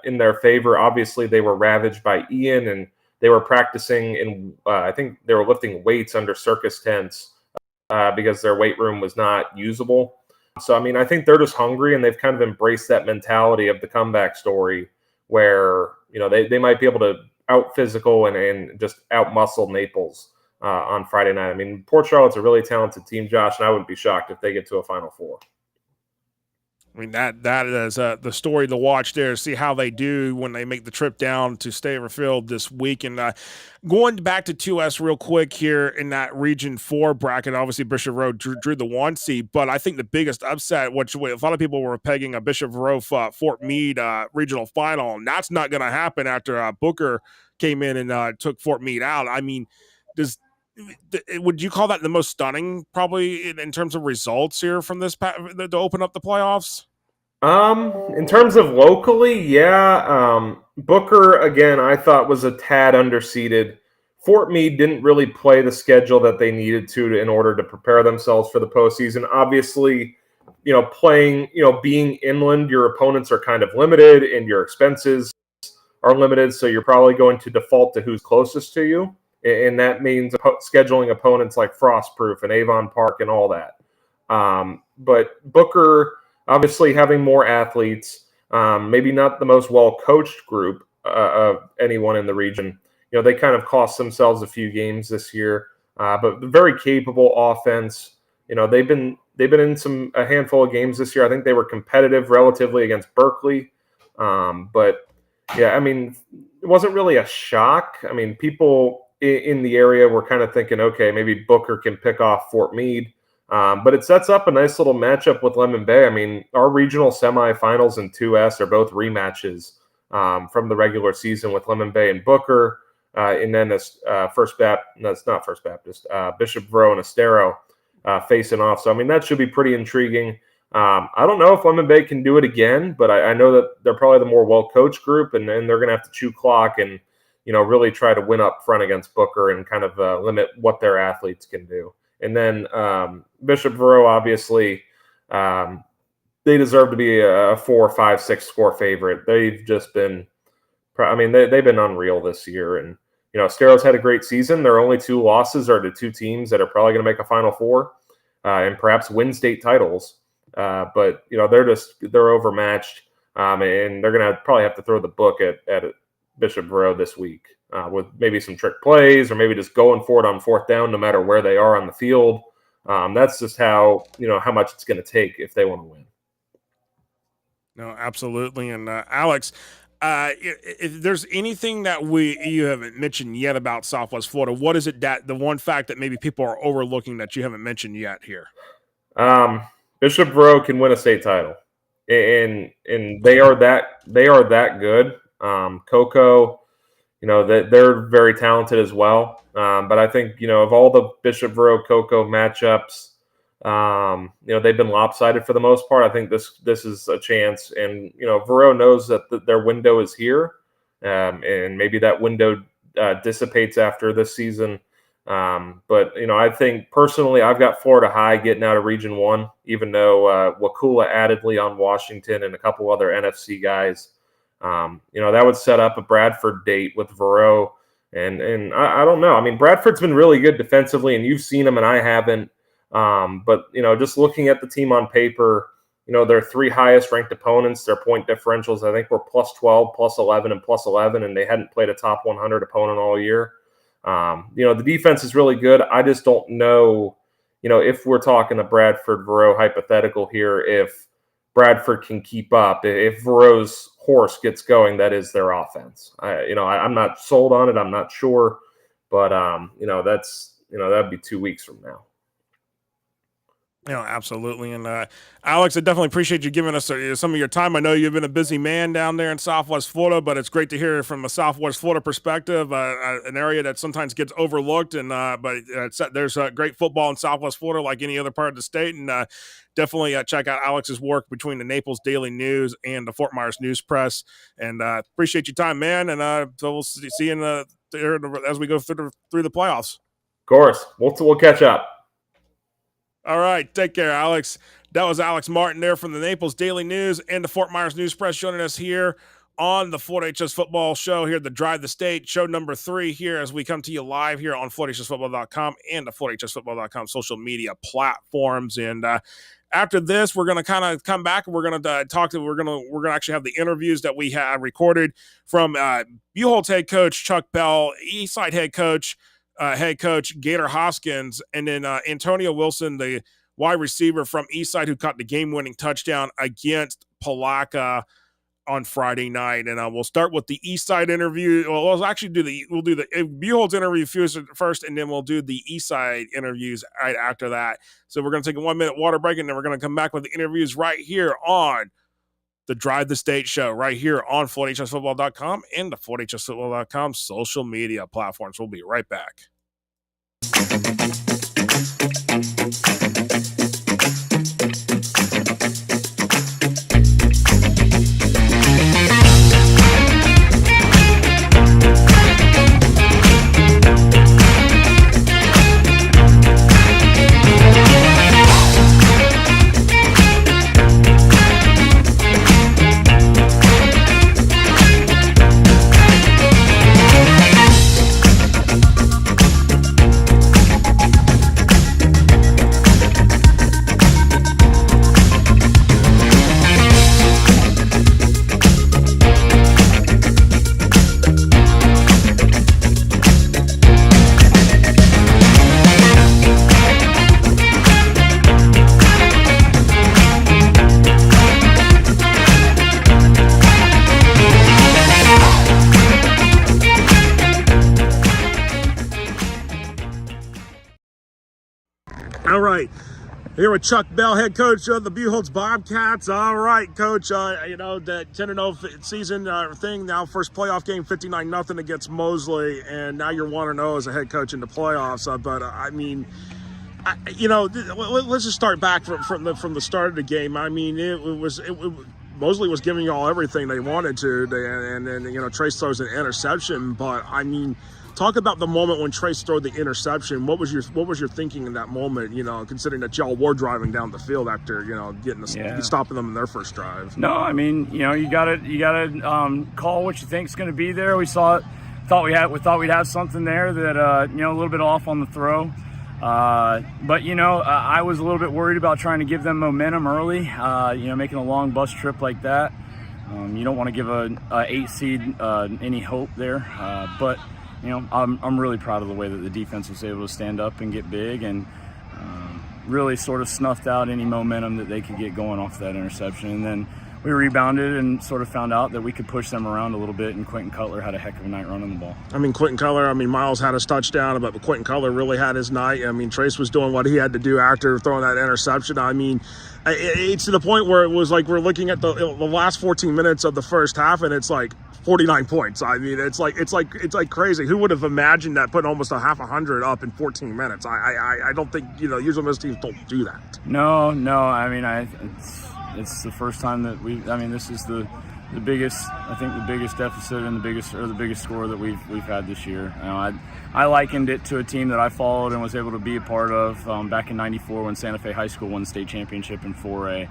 in their favor. Obviously, they were ravaged by Ian, and they were practicing in, I think they were lifting weights under circus tents because their weight room was not usable. So, I mean, I think they're just hungry, and they've kind of embraced that mentality of the comeback story where, they might be able to out-physical and just out-muscle Naples on Friday night. I mean, Port Charlotte's a really talented team, Josh, and I wouldn't be shocked if they get to a Final Four. I mean, that is the story to watch there, see how they do when they make the trip down to Staver Field this week. And going back to 2S real quick here in that Region 4 bracket, obviously Bishop Road drew the 1 seed, but I think the biggest upset, which a lot of people were pegging a Bishop Road Fort Meade regional final, and that's not going to happen after Booker came in and took Fort Meade out. I mean, would you call that the most stunning, probably in terms of results here from this to open up the playoffs? In terms of locally, yeah. Booker, again, I thought was a tad underseeded. Fort Meade didn't really play the schedule that they needed to in order to prepare themselves for the postseason. Obviously, being inland, your opponents are kind of limited and your expenses are limited, so you're probably going to default to who's closest to you. And that means scheduling opponents like Frostproof and Avon Park and all that. But Booker, obviously having more athletes, maybe not the most well-coached group of anyone in the region. They kind of cost themselves a few games this year, but very capable offense. They've been in a handful of games this year. I think they were competitive relatively against Berkeley. But yeah, I mean, it wasn't really a shock. I mean, people in the area were kind of thinking, okay, maybe Booker can pick off Fort Meade. But it sets up a nice little matchup with Lemon Bay. I mean, our regional semifinals in 2S are both rematches from the regular season with Lemon Bay and Booker. And then this Bishop Verot and Estero facing off. So, I mean, that should be pretty intriguing. I don't know if Lemon Bay can do it again, but I know that they're probably the more well-coached group, and they're going to have to chew clock and, really try to win up front against Booker and kind of limit what their athletes can do. And then Bishop Verot, obviously, they deserve to be a 4, 5, 6 score favorite. They've just been, they've been unreal this year. And, Estero's had a great season. Their only 2 losses are to 2 teams that are probably going to make a Final Four and perhaps win state titles. But, they're overmatched. And they're going to probably have to throw the book at Bishop Verot this week. With maybe some trick plays or maybe just going for it on 4th down no matter where they are on the field. That's just how much it's going to take if they want to win. No, absolutely. And Alex, if there's anything that you haven't mentioned yet about Southwest Florida, what is it that the one fact that maybe people are overlooking that you haven't mentioned yet here? Bishop Verot can win a state title. and they are that good. Coco, they're very talented as well. But I think of all the Bishop Verot Coco matchups, they've been lopsided for the most part. I think this is a chance, and Verot knows that their window is here, and maybe that window dissipates after this season. But I think personally, I've got Florida High getting out of Region 1, even though Wakula added Leon Washington and a couple other NFC guys. That would set up a Bradford date with Verot, and I don't know. I mean, Bradford's been really good defensively, and you've seen them, and I haven't. But just looking at the team on paper, their three highest ranked opponents, their point differentials, I think were plus 12, plus 11, and plus 11, and they hadn't played a top 100 opponent all year. The defense is really good. I just don't know, if we're talking a Bradford Verot hypothetical here, if Bradford can keep up. If Verot's horse gets going, that is their offense. I'm not sold on it. I'm not sure, but that'd be 2 weeks from now. Absolutely. And Alex, I definitely appreciate you giving us some of your time. I know you've been a busy man down there in Southwest Florida, but it's great to hear from a Southwest Florida perspective, an area that sometimes gets overlooked. And but there's great football in Southwest Florida, like any other part of the state. And definitely check out Alex's work between the Naples Daily News and the Fort Myers News Press. And appreciate your time, man. And so we'll see you as we go through the playoffs. Of course, we'll catch up. All right, take care, Alex. That was Alex Martin there from the Naples Daily News and the Fort Myers News Press, joining us here on the Florida HS Football Show here, the Drive the State, show number 3 here as we come to you live here on FloridaHSFootball.com and the FloridaHSFootball.com social media platforms. And after this, we're going to kind of come back and we're going to we're going to actually have the interviews that we had recorded from Buchholz head coach Chuck Bell, Eastside head coach Gator Hoskins, and then Antonio Wilson, the wide receiver from Eastside, who caught the game-winning touchdown against Palaca on Friday night. And we'll start with the Eastside interview. Well, we'll do the Buchholz interview first, and then we'll do the Eastside interviews right after that. So we're going to take a 1-minute water break, and then we're going to come back with the interviews right here on the Drive the State show, right here on FloridaHSFootball.com and the FloridaHSFootball.com social media platforms. We'll be right back. All right, here with Chuck Bell, head coach of the Buchholz Bobcats. All right, coach, the 10-0 season thing, now first playoff game, 59-0 against Mosley, and now you're 1-0 as a head coach in the playoffs. Let's just start back from the start of the game. I mean, Mosley was giving y'all everything they wanted to, and then Trace throws an interception. But I mean, talk about the moment when Trace threw the interception. What was your thinking in that moment? Considering that y'all were driving down the field after stopping them in their first drive. No, I mean, you gotta call what you think is going to be there. We thought we'd have something there that a little bit off on the throw. But I was a little bit worried about trying to give them momentum early. Making a long bus trip like that, you don't want to give a 8 seed any hope there. But I'm really proud of the way that the defense was able to stand up and get big and really sort of snuffed out any momentum that they could get going off that interception. And then we rebounded and sort of found out that we could push them around a little bit, and Quentin Cutler had a heck of a night running the ball. I mean, Quentin Cutler, Miles had his touchdown, but Quentin Cutler really had his night. I mean, Trace was doing what he had to do after throwing that interception. I mean, it's to the point where it was like we're looking at the last 14 minutes of the first half, and it's like 49 points. I mean, it's like crazy. Who would have imagined that, putting almost a half 100 up in 14 minutes? I don't think, usually most teams don't do that. No. I mean, it's the first time that this is the biggest, I think the biggest deficit and the biggest score that we've had this year. I likened it to a team that I followed and was able to be a part of back in '94 when Santa Fe High School won the state championship in 4A.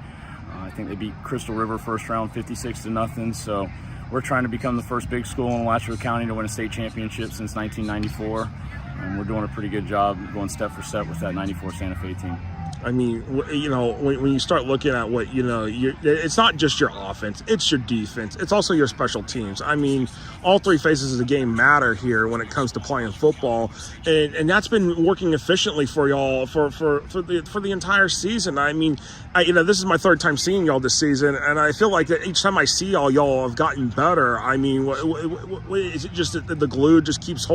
I think they beat Crystal River first round 56-0. So we're trying to become the first big school in Alachua County to win a state championship since 1994. And we're doing a pretty good job going step for step with that '94 Santa Fe team. I mean, when you start looking at what, it's not just your offense, it's your defense, it's also your special teams. I mean, all three phases of the game matter here when it comes to playing football, and that's been working efficiently for y'all for the entire season. I mean, this is my third time seeing y'all this season, and I feel like that each time I see y'all have gotten better. I mean, is it just that the glue just keeps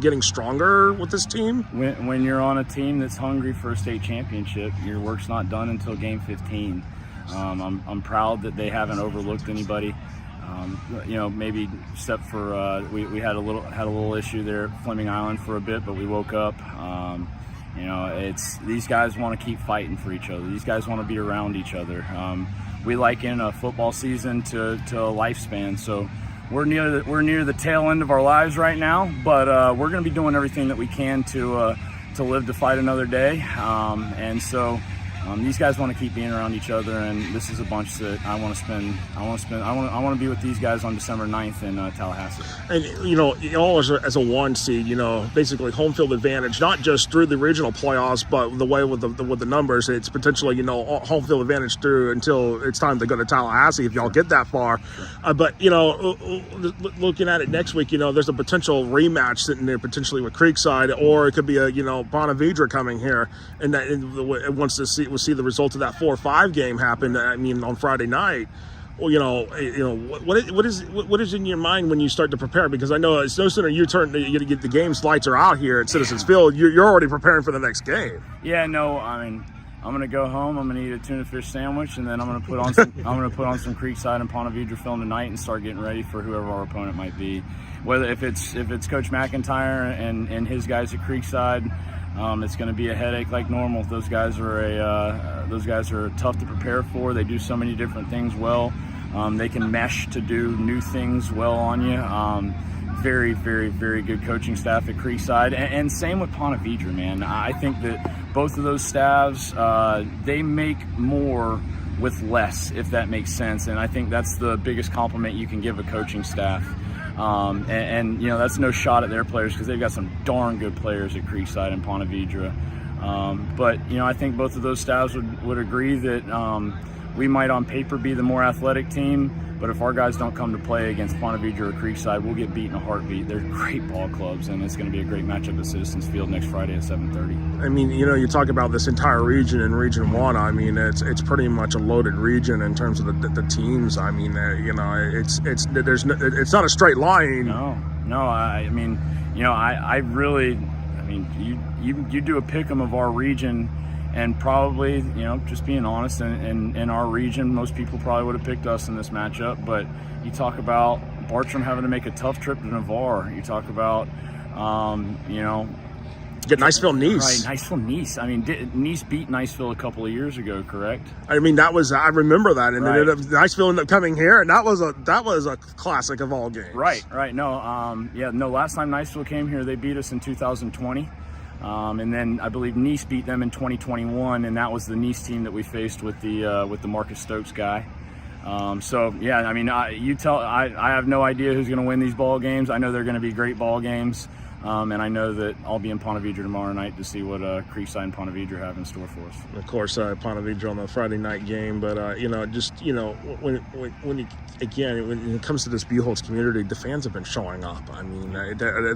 getting stronger with this team? When you're on a team that's hungry for a state championship, your work's not done until game 15. I'm proud that they haven't overlooked anybody. Maybe except for we had a little issue there at Fleming Island for a bit, but we woke up. It's these guys want to keep fighting for each other. These guys want to be around each other. We liken a football season to a lifespan. So we're near the tail end of our lives right now, but we're going to be doing everything that we can to live to fight another day, and so these guys want to keep being around each other, and this is a bunch that I want to be with these guys on December 9th in Tallahassee. And y'all as a one seed, basically home field advantage, not just through the regional playoffs, but the way with the numbers, it's potentially home field advantage through until it's time to go to Tallahassee if y'all get that far. But looking at it next week, there's a potential rematch sitting there potentially with Creekside, or it could be a Ponte Vedra coming here, and that wants to see the result of that 4-5 game happen. I mean, on Friday night. Well, what is in your mind when you start to prepare? Because I know it's no sooner you get the game's lights are out here at Citizens Field, you're already preparing for the next game. Yeah, no, I mean, I'm gonna go home. I'm gonna eat a tuna fish sandwich, and then I'm gonna put on some Creekside and Ponte Vedra film tonight and start getting ready for whoever our opponent might be. Whether if it's Coach McIntyre and his guys at Creekside. It's going to be a headache like normal. Those guys are tough to prepare for. They do so many different things well. They can mesh to do new things well on you. Very, very, very good coaching staff at Creekside, and same with Ponte Vedra, man. I think that both of those staffs, they make more with less, if that makes sense. And I think that's the biggest compliment you can give a coaching staff. That's no shot at their players because they've got some darn good players at Creekside and Ponte Vedra. But I think both of those staffs would agree that we might on paper be the more athletic team, but if our guys don't come to play against Ponte Vedra or Creekside, we'll get beat in a heartbeat. They're great ball clubs, and it's going to be a great matchup at Citizens Field next Friday at 7:30. I mean, you talk about this entire region in Region 1. I mean, it's pretty much a loaded region in terms of the teams. I mean, it's not a straight line. You do a pick'em of our region. And probably, just being honest, in our region, most people probably would have picked us in this matchup. But you talk about Bartram having to make a tough trip to Navarre. You talk about, get Niceville Right, Nice. Niceville Nice. I mean, Nice beat Niceville a couple of years ago, correct? I mean, I remember that, and right. then Niceville ended up coming here, and that was a classic of all games. Right. No, last time Niceville came here, they beat us in 2020. And then I believe Nice beat them in 2021, and that was the Nice team that we faced with the Marcus Stokes guy. I have no idea who's going to win these ball games. I know they're going to be great ball games, and I know that I'll be in Ponte Vedra tomorrow night to see what Creekside and Ponte Vedra have in store for us. Of course, Ponte Vedra on the Friday night game, but when it comes to this Buchholz community, the fans have been showing up. I mean,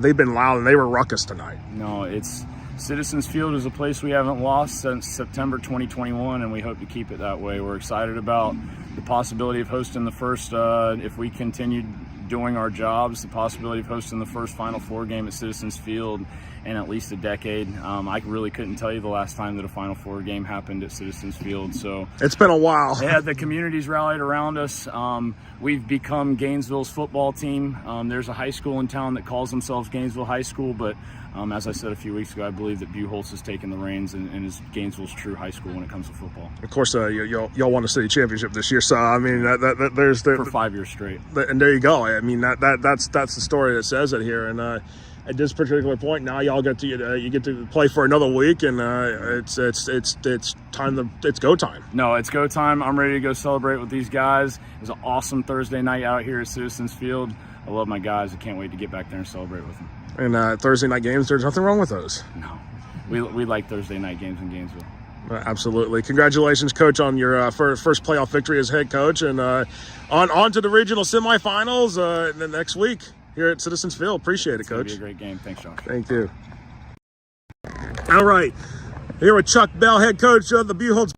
they've been loud and they were ruckus tonight. No, it's Citizens Field is a place we haven't lost since September 2021, and we hope to keep it that way. We're excited about the possibility of hosting the first, if we continue doing our jobs, the possibility of hosting the first Final Four game at Citizens Field in at least a decade. I really couldn't tell you the last time that a Final Four game happened at Citizens Field. So it's been a while. Yeah, the community's rallied around us. We've become Gainesville's football team. There's a high school in town that calls themselves Gainesville High School, but as I said a few weeks ago, I believe that Buchholz has taken the reins and is Gainesville's true high school when it comes to football. Of course, y'all won the state championship this year, so I mean there's for 5 years straight. And there you go. I mean that's the story that says it here. And at this particular point, now y'all get to you get to play for another week, and it's time it's go time. No, it's go time. I'm ready to go celebrate with these guys. It was an awesome Thursday night out here at Citizens Field. I love my guys. I can't wait to get back there and celebrate with them. And Thursday night games, there's nothing wrong with those. No, we like Thursday night games in Gainesville. Absolutely. Congratulations, Coach, on your first playoff victory as head coach, and on to the regional semifinals the next week here at Citizens Field. Appreciate it, Coach. It's gonna be a great game. Thanks, Josh. Thank you. All right, here with Chuck Bell, head coach of the Buchholz.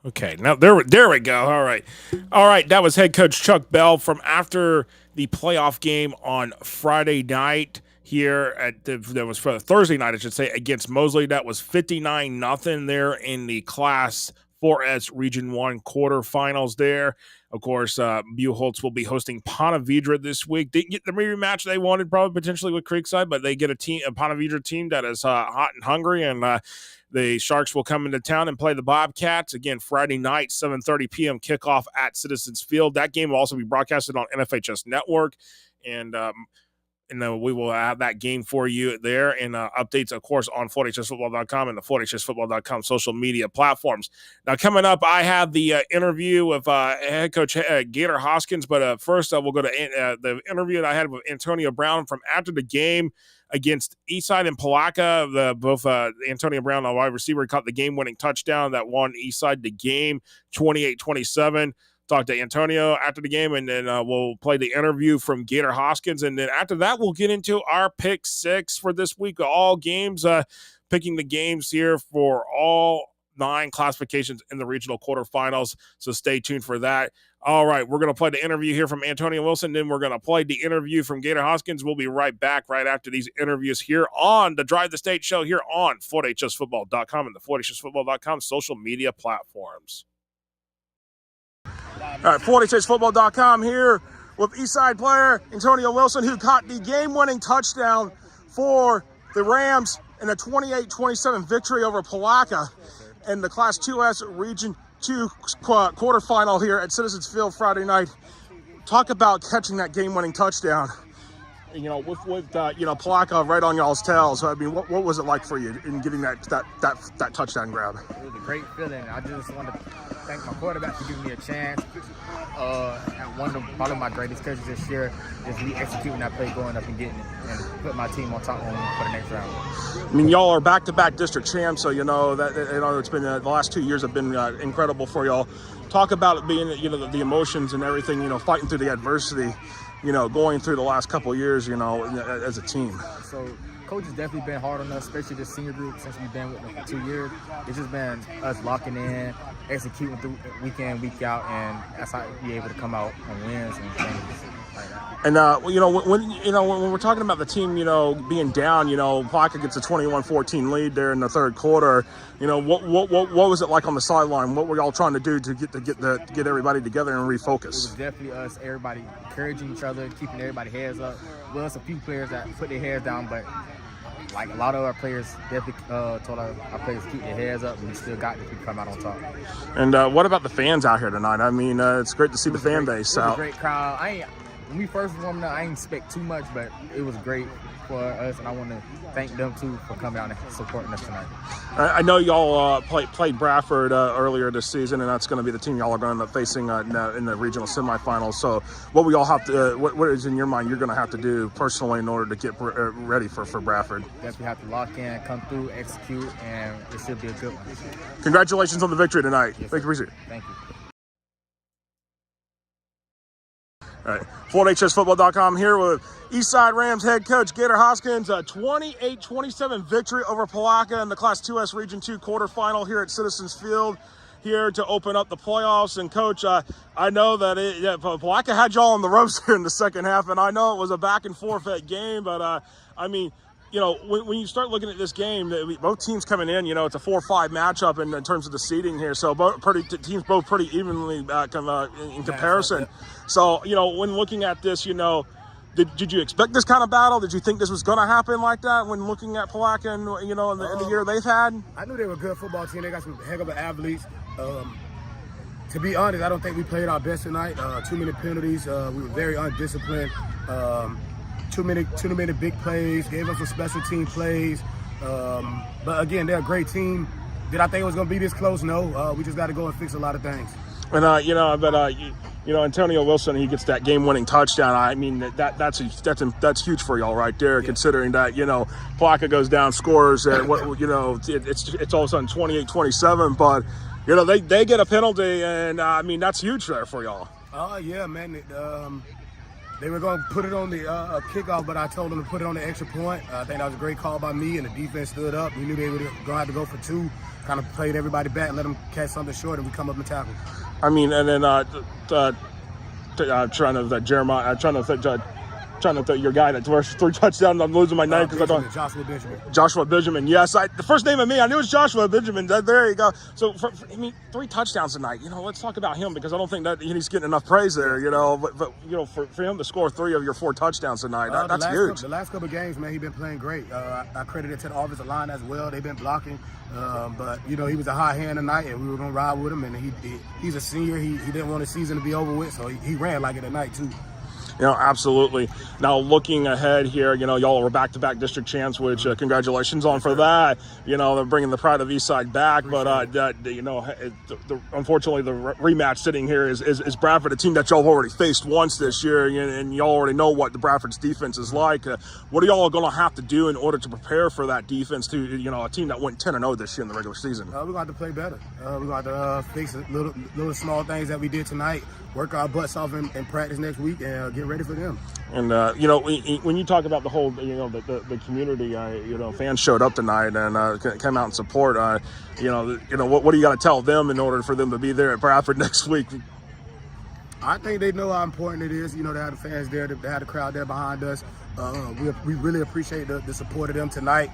Okay, now there we go. All right. That was head coach Chuck Bell from after the playoff game on Friday night here that was for Thursday night, I should say, against Mosley. That was 59-0 there in the Class 4S Region 1 quarterfinals there. Of course, Buchholz will be hosting Ponte Vedra this week. Didn't get the rematch they wanted probably potentially with Creekside, but they get a Ponte Vedra team that is hot and hungry, and the Sharks will come into town and play the Bobcats. Again, Friday night, 7:30 p.m. kickoff at Citizens Field. That game will also be broadcasted on FHS Network, and then we will have that game for you there, and updates, of course, on FortHSFootball.com and the FortHSFootball.com social media platforms. Now, coming up, I have the interview with head coach Gator Hoskins, but first we'll go to the interview that I had with Antonio Brown from after the game against Eastside and Palaca. Both Antonio Brown, a wide receiver, caught the game-winning touchdown that won Eastside the game 28-27. Talk to Antonio after the game, and then we'll play the interview from Gator Hoskins. And then after that, we'll get into our pick six for this week, all games, picking the games here for all 9 classifications in the regional quarterfinals. So stay tuned for that. All right, we're going to play the interview here from Antonio Wilson. Then we're going to play the interview from Gator Hoskins. We'll be right back right after these interviews here on the Drive the State show here on FortHSFootball.com and the FortHSFootball.com social media platforms. All right, FortHSFootball.com here with Eastside player Antonio Wilson, who caught the game-winning touchdown for the Rams in a 28-27 victory over Palaca in the Class 2S Region 2 quarterfinal here at Citizens Field Friday night. Talk about catching that game-winning touchdown. With Palaca right on y'all's tails. I mean, what was it like for you in getting that touchdown grab? It was a great feeling. I just want to thank my quarterback for giving me a chance. And one of probably my greatest coaches this year is me executing that play, going up and getting it, and put my team on top for the next round. I mean, y'all are back-to-back district champs, so it's been the last 2 years have been incredible for y'all. Talk about it being the emotions and everything, fighting through the adversity. Going through the last couple of years, as a team. So, coach has definitely been hard on us, especially this senior group, since we've been with them for 2 years. It's just been us locking in, executing through week in, week out, and that's how we able to come out and wins and things like that. And when we're talking about the team, being down, Palaca gets a 21-14 lead there in the third quarter. What was it like on the sideline? What were y'all trying to do to get everybody together and refocus? It was definitely us, everybody encouraging each other, keeping everybody's heads up. Well, it's a few players that put their heads down, but like a lot of our players definitely told our players to keep their heads up, and we still got to come out on top. And what about the fans out here tonight? I mean, it's great to see the fan base out. It was a great crowd. When we first warmed up, I didn't expect too much, but it was great for us, and I want to thank them too for coming out and supporting us tonight. I know y'all played Bradford earlier this season, and that's going to be the team y'all are going to end up facing in the regional semifinals. So, what we all have to, what is in your mind you're going to have to do personally in order to get ready for Bradford? Definitely have to lock in, come through, execute, and it should be a good one. Congratulations on the victory tonight. Yes, thank you, appreciate it. Thank you. All right, FloydHSFootball.com here with Eastside Rams head coach Gator Hoskins. A 28-27 victory over Palaca in the Class 2S Region 2 quarterfinal here at Citizens Field here to open up the playoffs. And, Coach, I know that Palaca had y'all on the ropes here in the second half, and I know it was a back-and-forth game, but, I mean, you know, when you start looking at this game, both teams coming in, you know, it's a 4-5 matchup in terms of the seeding here. So teams both pretty evenly in comparison. So, you know, when looking at this, you know, did you expect this kind of battle? Did you think this was going to happen like that when looking at Palaca and, you know, in the year they've had? I knew they were a good football team. They got some heck of athletes. To be honest, I don't think we played our best tonight. Too many penalties. We were very undisciplined. Too many big plays, gave us some special team plays. But again, they're a great team. Did I think it was going to be this close? No. We just got to go and fix a lot of things. And you know, Antonio Wilson, he gets that game-winning touchdown. I mean, that's huge for y'all right there, considering that, you know, Palaca goes down, scores, it's all of a sudden 28-27. But you know, they get a penalty, and I mean, that's huge there for y'all. Yeah, man. They were going to put it on the kickoff, but I told them to put it on the extra point. I think that was a great call by me, and the defense stood up. We knew they were going to have to go for two, kind of played everybody back, let them catch something short, and we come up and tackle. I mean, and then trying to think your guy that throws 3 touchdowns. I'm losing my name because I don't. Joshua Benjamin. Yes, the first name of me, I knew it was Joshua Benjamin. There you go. So, I mean, 3 touchdowns tonight. You know, let's talk about him because I don't think that he's getting enough praise there. You know, but you know, for him to score 3 of your 4 touchdowns tonight, that's huge. The last couple of games, man, he's been playing great. I credit it to the offensive line as well. They've been blocking, but you know, he was a high hand tonight, and we were gonna ride with him. And he's a senior. He didn't want the season to be over with, so he ran like it tonight too. You know, absolutely. Now, looking ahead here, you know, y'all were back-to-back district champs, which congratulations on for that. You know, they're bringing the pride of Eastside back, but you know, unfortunately, the rematch sitting here is Bradford, a team that y'all already faced once this year, and y'all already know what the Bradford's defense is like. What are y'all going to have to do in order to prepare for that defense to, you know, a team that went 10-0 this year in the regular season? We're going to have to play better. We're going to have to fix little small things that we did tonight, work our butts off in practice next week, and get ready for them. And you know, when you talk about the whole, you know, the community, you know, fans showed up tonight and came out and support. You know, what do you got to tell them in order for them to be there at Bradford next week? I think they know how important it is. You know, to have the fans there, to have the crowd there behind us. We really appreciate the support of them tonight.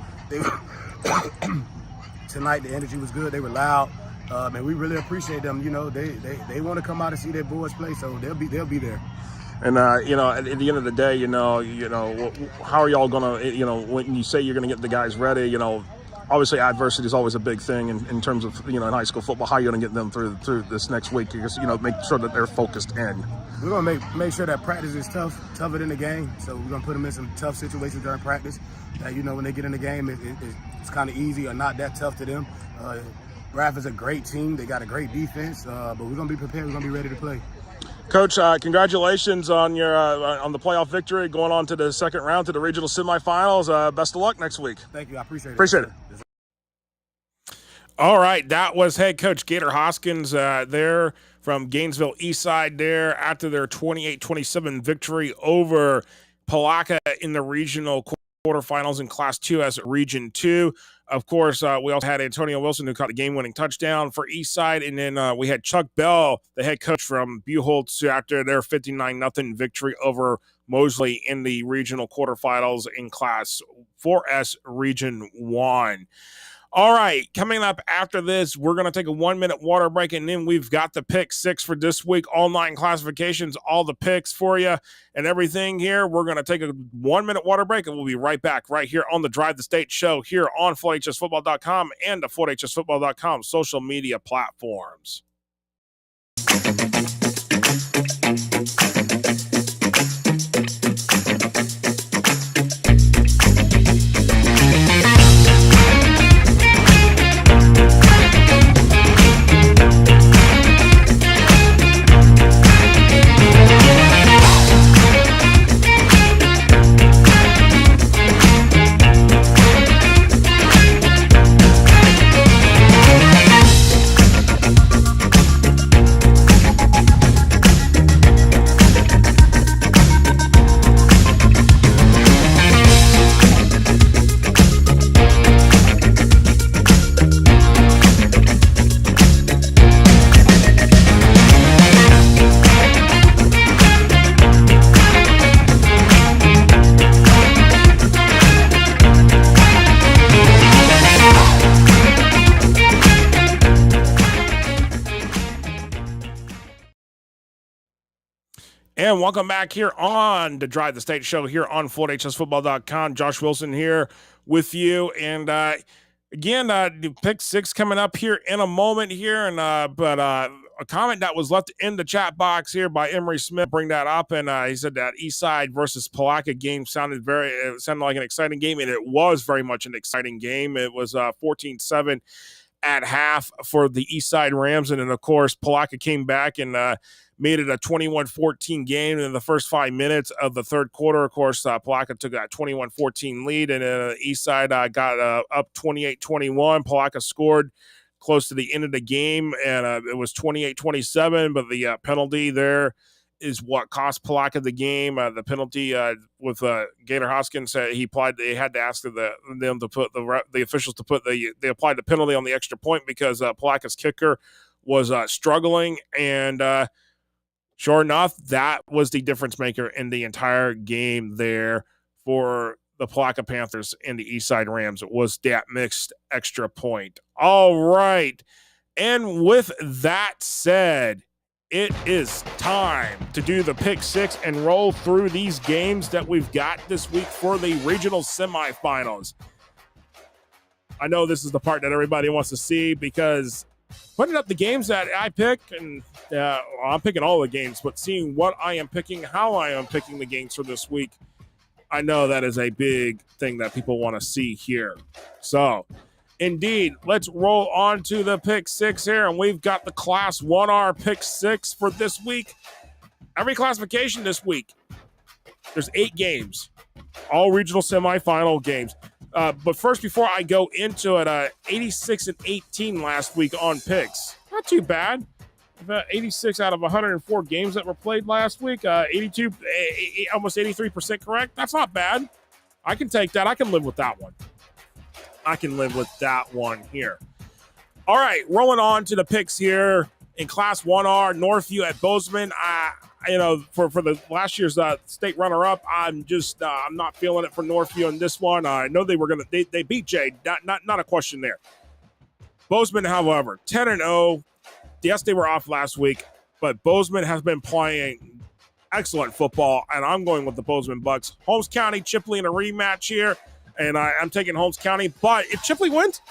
Tonight the energy was good. They were loud. And we really appreciate them. You know, they want to come out and see their boys play, so they'll be there. And you know, at the end of the day, you know, how are y'all gonna, you know, when you say you're gonna get the guys ready, you know, obviously adversity is always a big thing in terms of, you know, in high school football. How are you gonna get them through this next week? Because, you know, make sure that they're focused in. We're gonna make sure that practice is tougher than the game. So we're gonna put them in some tough situations during practice. That, you know, when they get in the game, it's kind of easy or not that tough to them. Bradford's a great team. They got a great defense, but we're gonna be prepared. We're gonna be ready to play. Coach, congratulations on your on the playoff victory, going on to the second round, to the regional semifinals. Best of luck next week. Thank you. I appreciate it. Appreciate it. All right, that was head coach Gator Hoskins there from Gainesville Eastside there after their 28-27 victory over Palaca in the regional quarterfinals in Class 2S Region 2. Of course, we also had Antonio Wilson, who caught a game-winning touchdown for Eastside, and then we had Chuck Bell, the head coach from Buchholz, after their 59-0 victory over Mosley in the regional quarterfinals in Class 4S Region 1. All right, coming up after this, we're going to take a 1-minute water break, and then we've got the pick 6 for this week, all 9 classifications, all the picks for you and everything here. We're going to take a 1-minute water break, and we'll be right back right here on the Drive the State show here on FloydHSFootball.com and the FloydHSFootball.com social media platforms. And welcome back here on the Drive the State show here on FloydHSFootball.com. Josh Wilson here with you. And again, the pick six coming up here in a moment here. And but a comment that was left in the chat box here by Emery Smith, bring that up. And he said that Eastside versus Palatka game sounded like an exciting game. And it was very much an exciting game. It was 14-7 at half for the Eastside Rams. And then, of course, Palatka came back and made it a 21-14 game in the first 5 minutes of the third quarter. Of course, Palatka took that 21-14 lead, and Eastside got up 28-21. Palatka scored close to the end of the game, and it was 28-27, but the penalty there is what cost Palatka the game. The penalty with Gator Hoskins, they had to ask them to put the officials to put they applied the penalty on the extra point because Palaka's kicker was struggling, and sure enough, that was the difference maker in the entire game there for the Palatka Panthers and the Eastside Rams. It was that mixed extra point. All right. And with that said, it is time to do the pick six and roll through these games that we've got this week for the regional semifinals. I know this is the part that everybody wants to see because putting up the games that I pick, and I'm picking all the games, but seeing what I am picking, how I am picking the games for this week, I know that is a big thing that people want to see here. So, indeed, let's roll on to the pick six here, and we've got the Class 1R pick six for this week. Every classification this week, there's 8 games, all regional semifinal games. But first, before I go into it, 86-18 last week on picks. Not too bad. About 86 out of 104 games that were played last week. 82, almost 83% correct. That's not bad. I can take that. I can live with that one. I can live with that one here. All right, rolling on to the picks here in Class 1R, Northview at Bozeman. For the last year's state runner-up, I'm not feeling it for Northview in this one. I know they beat Jade, not a question there. Bozeman, however, 10-0. Yes, they were off last week, but Bozeman has been playing excellent football, and I'm going with the Bozeman Bucks. Holmes County, Chipley in a rematch here, and I'm taking Holmes County. But if Chipley wins,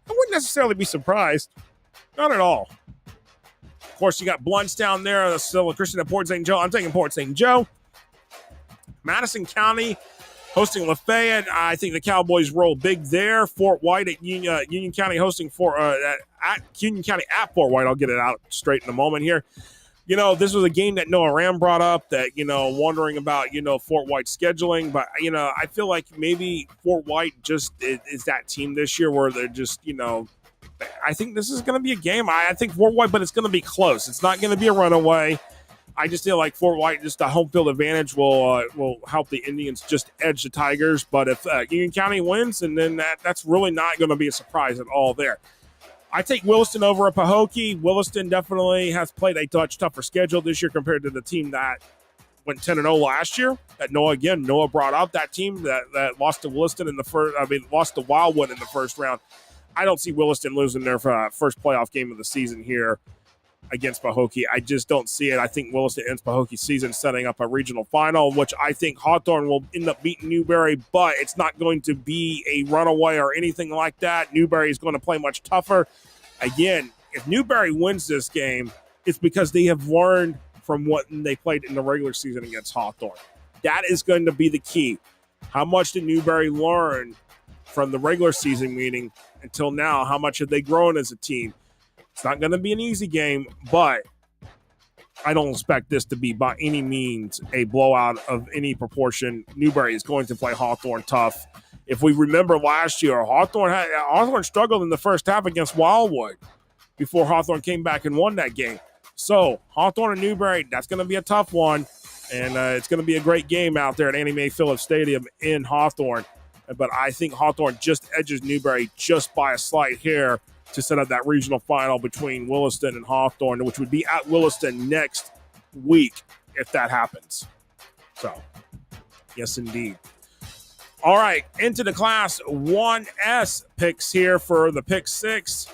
I wouldn't necessarily be surprised. Not at all. Of course, you got Blunts down there. That's still a Christian at Port St. Joe. I'm taking Port St. Joe. Madison County hosting Lafayette. I think the Cowboys roll big there. Fort White at Union County hosting at Union County at Fort White. I'll get it out straight in a moment here. This was a game that Noah Ram brought up that, wondering about, Fort White scheduling. But, I feel like maybe Fort White just is that team this year where they're just, I think this is going to be a game. I think Fort White, but it's going to be close. It's not going to be a runaway. I just feel like Fort White, just the home field advantage will help the Indians just edge the Tigers. But if Union County wins, and then that's really not going to be a surprise at all there. I take Williston over at Pahokee. Williston definitely has played a much tougher schedule this year compared to the team that went 10-0 last year. Noah brought up that team that lost to Williston lost to Wildwood in the first round. I don't see Williston losing their first playoff game of the season here against Pahokee. I just don't see it. I think Williston ends Pahokee's season setting up a regional final, which I think Hawthorne will end up beating Newberry, but it's not going to be a runaway or anything like that. Newberry is going to play much tougher. Again, if Newberry wins this game, it's because they have learned from what they played in the regular season against Hawthorne. That is going to be the key. How much did Newberry learn from the regular season meeting until now? How much have they grown as a team? It's not going to be an easy game, but I don't expect this to be by any means a blowout of any proportion. Newberry is going to play Hawthorne tough. If we remember last year, Hawthorne struggled in the first half against Wildwood before Hawthorne came back and won that game. So Hawthorne and Newberry, that's going to be a tough one, and it's going to be a great game out there at Annie Mae Phillips Stadium in Hawthorne. But I think Hawthorne just edges Newberry just by a slight hair to set up that regional final between Williston and Hawthorne, which would be at Williston next week if that happens. So, yes, indeed. All right, into the Class 1S picks here for the pick six.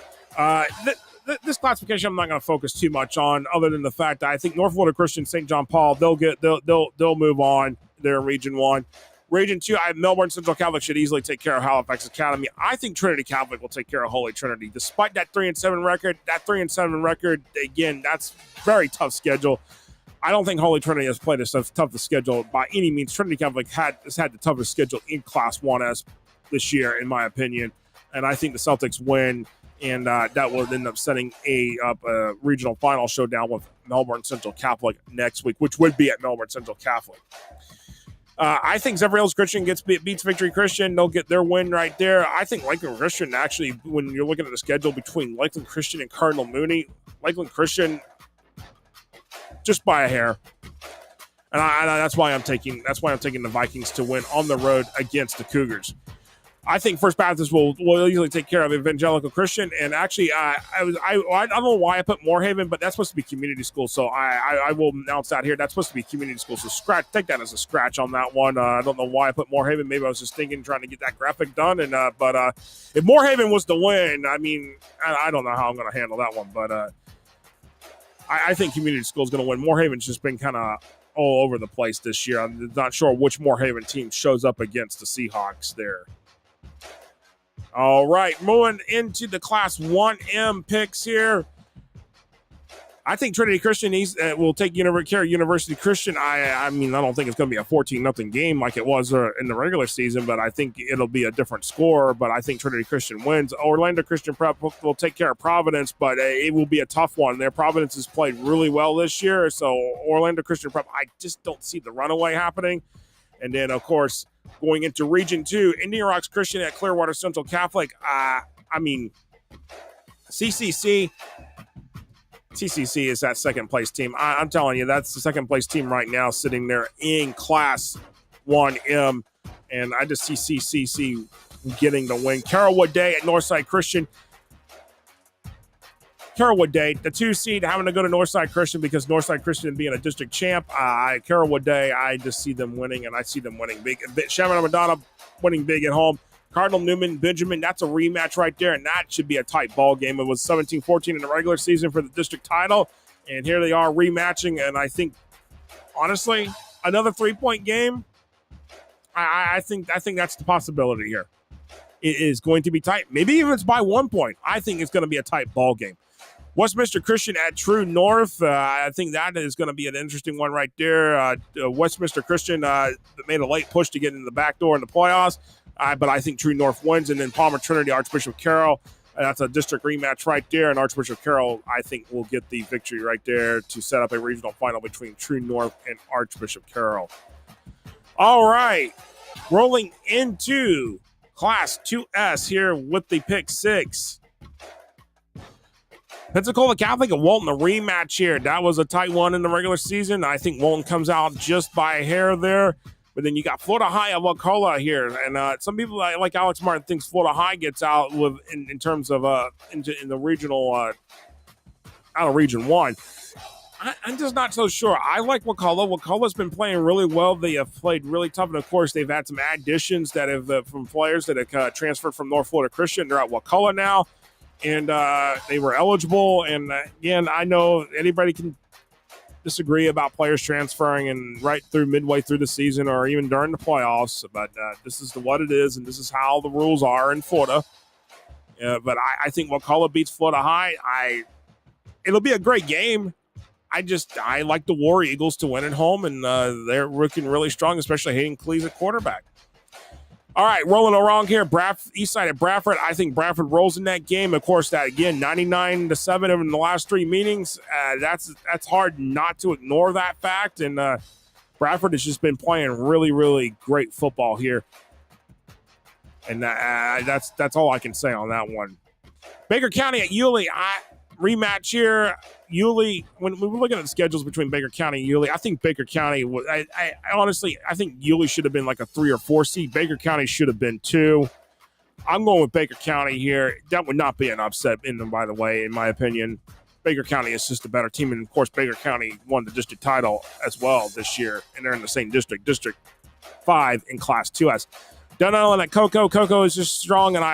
this classification I'm not going to focus too much on, other than the fact that I think North Florida Christian, St. John Paul, they'll move on. They're in Region 1. Region 2, I have Melbourne Central Catholic should easily take care of Halifax Academy. I think Trinity Catholic will take care of Holy Trinity. Despite that 3-7 record, again, that's very tough schedule. I don't think Holy Trinity has played as tough a schedule by any means. Trinity Catholic has had the toughest schedule in Class 1S this year, in my opinion. And I think the Celtics win, and that will end up setting a regional final showdown with Melbourne Central Catholic next week, which would be at Melbourne Central Catholic. I think Zephyr Christian beats Victory Christian. They'll get their win right there. I think Lakeland Christian, actually, when you're looking at the schedule between Lakeland Christian and Cardinal Mooney, Lakeland Christian just by a hair. And that's why I'm taking the Vikings to win on the road against the Cougars. I think First Baptist will easily take care of Evangelical Christian, and actually, I don't know why I put Moorhaven, but that's supposed to be community school, so I will announce that here. That's supposed to be community school, so take that as a scratch on that one. I don't know why I put Moorhaven. Maybe I was just trying to get that graphic done, but if Moorhaven was to win, I mean, I don't know how I'm going to handle that one, but I think community school is going to win. Moorhaven's just been kind of all over the place this year. I'm not sure which Moorhaven team shows up against the Seahawks there. All right, moving into the Class 1M picks here. I think Trinity Christian will take University Christian. I mean, I don't think it's going to be a 14-0 game like it was in the regular season, but I think it'll be a different score. But I think Trinity Christian wins. Orlando Christian Prep will take care of Providence, but it will be a tough one. Providence has played really well this year, so Orlando Christian Prep, I just don't see the runaway happening. And then, of course, going into Region 2, Indian Rocks Christian at Clearwater Central Catholic. I mean, CCC is that second-place team. I'm telling you, that's the second-place team right now sitting there in Class 1M. And I just see CCC getting the win. Carrollwood Day at Northside Christian. Carrollwood Day, the 2 seed, having to go to Northside Christian because Northside Christian being a district champ. Carrollwood Day, I just see them winning, and I see them winning big. Chaminade Madonna winning big at home. Cardinal Newman, Benjamin, that's a rematch right there, and that should be a tight ball game. It was 17-14 in the regular season for the district title, and here they are rematching, and I think, honestly, another 3-point game, I think that's the possibility here. It is going to be tight. Maybe even it's by 1 point. I think it's going to be a tight ball game. Westminster Christian at True North. I think that is going to be an interesting one right there. Westminster Christian made a late push to get in the back door in the playoffs, but I think True North wins. And then Palmer Trinity, Archbishop Carroll. That's a district rematch right there. And Archbishop Carroll, I think, will get the victory right there to set up a regional final between True North and Archbishop Carroll. All right. Rolling into Class 2S here with the pick 6. Pensacola Catholic and Walton, a rematch here. That was a tight one in the regular season. I think Walton comes out just by a hair there. But then you got Florida High at Wakulla here. And some people like Alex Martin thinks Florida High gets out with in terms of in the regional out of Region 1. I'm just not so sure. I like Wakulla. Wakulla's been playing really well. They have played really tough. And, of course, they've had some additions that have from players that have transferred from North Florida Christian. They're at Wakulla now. And they were eligible. And, again, I know anybody can disagree about players transferring and right through midway through the season or even during the playoffs. But this is what it is, and this is how the rules are in Florida. But I think Wakulla beats Florida High. It'll be a great game. I like the War Eagles to win at home, and they're looking really strong, especially Hayden Cleese at quarterback. All right, rolling around here, Eastside at Bradford. I think Bradford rolls in that game. Of course, that again, 99-7 in the last 3 meetings. That's hard not to ignore that fact. And Bradford has just been playing really, really great football here. And that's all I can say on that one. Baker County at Yulee. Rematch here. Yulee, when we were looking at the schedules between Baker County and Yulee, I think Baker County, I honestly think Yulee should have been like a 3 or 4 seed. Baker County should have been 2. I'm going with Baker County here. That would not be an upset in them, by the way, in my opinion. Baker County is just a better team. And, of course, Baker County won the district title as well this year. And they're in the same district, District 5 in Class 2S. Dunn Island at Cocoa. Cocoa is just strong. And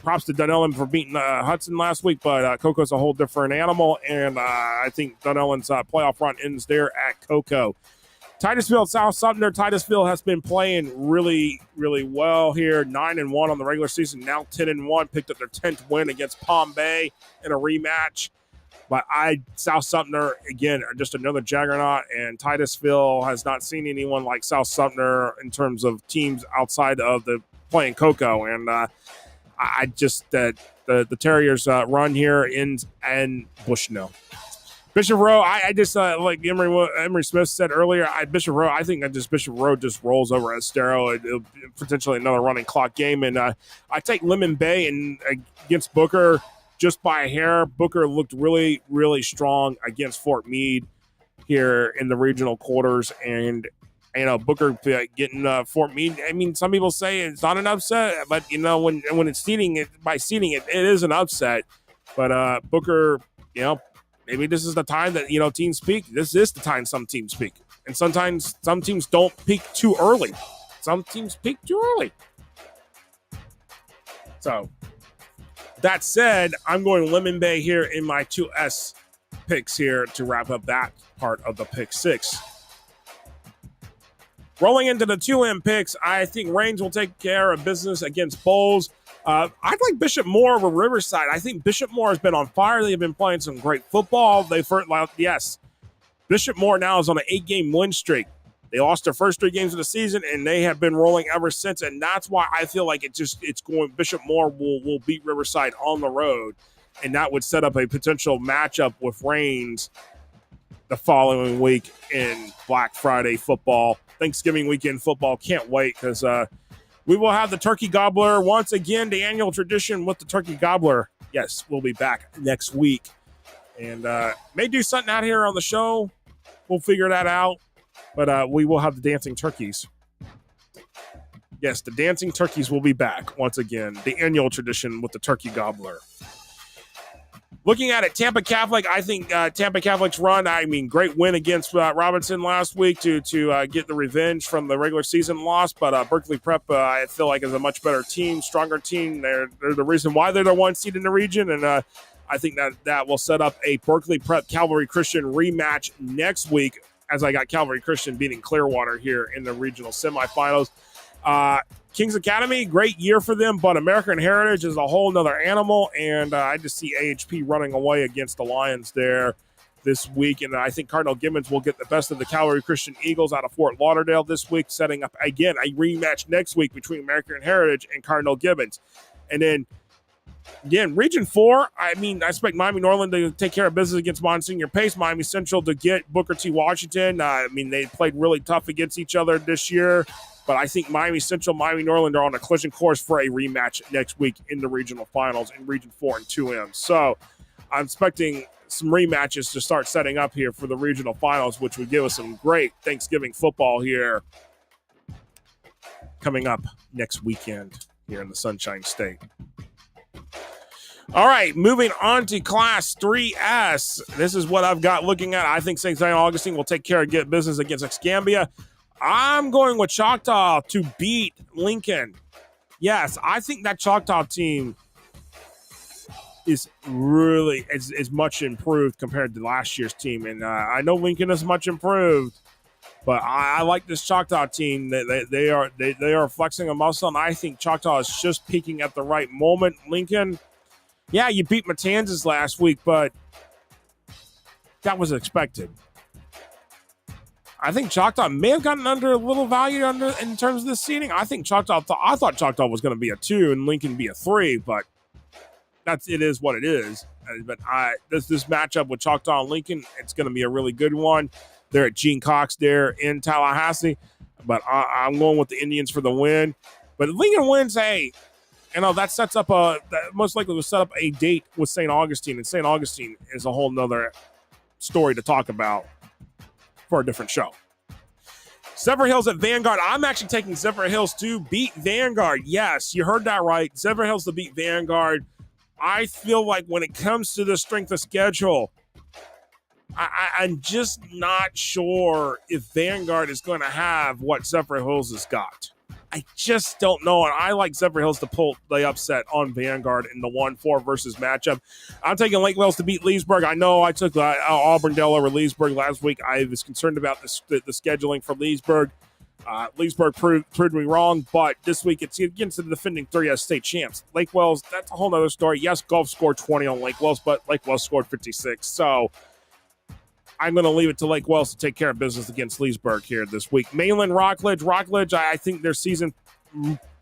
props to Dunellen for beating Hudson last week, but Coco's a whole different animal, and I think Dunellen's playoff run ends there at Coco. Titusville, South Sumter. Titusville has been playing really, really well here. 9-1 on the regular season, now 10-1. Picked up their 10th win against Palm Bay in a rematch. But South Sumter, again, are just another juggernaut, and Titusville has not seen anyone like South Sumter in terms of teams outside of the playing Coco. And I just the Terriers run here in Bushnell. Bishop Rowe, I just like Emery Smith said earlier. Bishop Rowe, I think that Bishop Rowe just rolls over Estero. It'll potentially another running clock game, and I take Lemon Bay and against Booker just by a hair. Booker looked really, really strong against Fort Meade here in the regional quarters, and Booker getting Fort Meade. I mean, some people say it's not an upset, but when it's seeding it it is an upset. But Booker, maybe this is the time that, teams peak. This is the time some teams peak. And sometimes some teams don't peak too early. Some teams peak too early. So, that said, I'm going Lemon Bay here in my 2S picks here to wrap up that part of the pick 6. Rolling into the 2M picks, I think Reigns will take care of business against Bowles. I'd like Bishop Moore over Riverside. I think Bishop Moore has been on fire. They've been playing some great football. Yes, Bishop Moore now is on an 8-game win streak. They lost their first 3 games of the season, and they have been rolling ever since. And that's why I feel like it's going. Bishop Moore will beat Riverside on the road, and that would set up a potential matchup with Reigns the following week in Black Friday football, Thanksgiving weekend football. Can't wait because we will have the Turkey Gobbler once again, the annual tradition with the Turkey Gobbler. Yes, we'll be back next week. And may do something out here on the show. We'll figure that out. But we will have the dancing turkeys. Yes, the dancing turkeys will be back once again. The annual tradition with the Turkey Gobbler. Looking at it, Tampa Catholic, I think Tampa Catholic's run, great win against Robinson last week to get the revenge from the regular season loss. But Berkeley Prep, I feel like, is a much better team, stronger team. They're the reason why they're the 1 seed in the region. And I think that will set up a Berkeley Prep Calvary Christian rematch next week, as I got Calvary Christian beating Clearwater here in the regional semifinals. Kings Academy, great year for them, but American Heritage is a whole nother animal, and I just see AHP running away against the Lions there this week, and I think Cardinal Gibbons will get the best of the Calvary Christian Eagles out of Fort Lauderdale this week, setting up, again, a rematch next week between American Heritage and Cardinal Gibbons. And then, again, Region 4, I expect Miami Northland to take care of business against Monsignor Pace, Miami Central to get Booker T. Washington. They played really tough against each other this year. But I think Miami Central, Miami Northland are on a collision course for a rematch next week in the regional finals in Region 4 and 2M. So I'm expecting some rematches to start setting up here for the regional finals, which would give us some great Thanksgiving football here coming up next weekend here in the Sunshine State. All right, moving on to Class 3S. This is what I've got looking at. I think St. Augustine will take care of get business against Escambia. I'm going with Choctaw to beat Lincoln. Yes, I think that Choctaw team is really is much improved compared to last year's team. And I know Lincoln is much improved, but I like this Choctaw team. They are flexing a muscle, and I think Choctaw is just peaking at the right moment. Lincoln, yeah, you beat Matanzas last week, but that was expected. I think Choctaw may have gotten under a little value in terms of the seeding. I think I thought Choctaw was going to be a 2 and Lincoln be a 3, but it is what it is. But this matchup with Choctaw and Lincoln, it's going to be a really good one. They're at Gene Cox there in Tallahassee, but I'm going with the Indians for the win. But if Lincoln wins, hey, that sets up that most likely will set up a date with St. Augustine, and St. Augustine is a whole nother story to talk about for a different show. Zephyr Hills at Vanguard. I'm actually taking Zephyr Hills to beat Vanguard. Yes, you heard that right. Zephyr Hills to beat Vanguard. I feel like when it comes to the strength of schedule, I'm just not sure if Vanguard is going to have what Zephyr Hills has got. I just don't know. And I like Zephyr Hills to pull the upset on Vanguard in the 1-4 versus matchup. I'm taking Lake Wales to beat Leesburg. I know I took Auburndale over Leesburg last week. I was concerned about the scheduling for Leesburg. Leesburg proved me wrong, but this week it's against the defending 3S state champs. Lake Wales, that's a whole other story. Yes, Gulf scored 20 on Lake Wales, but Lake Wales scored 56. So I'm going to leave it to Lake Wales to take care of business against Leesburg here this week. Mainland Rockledge. I think their season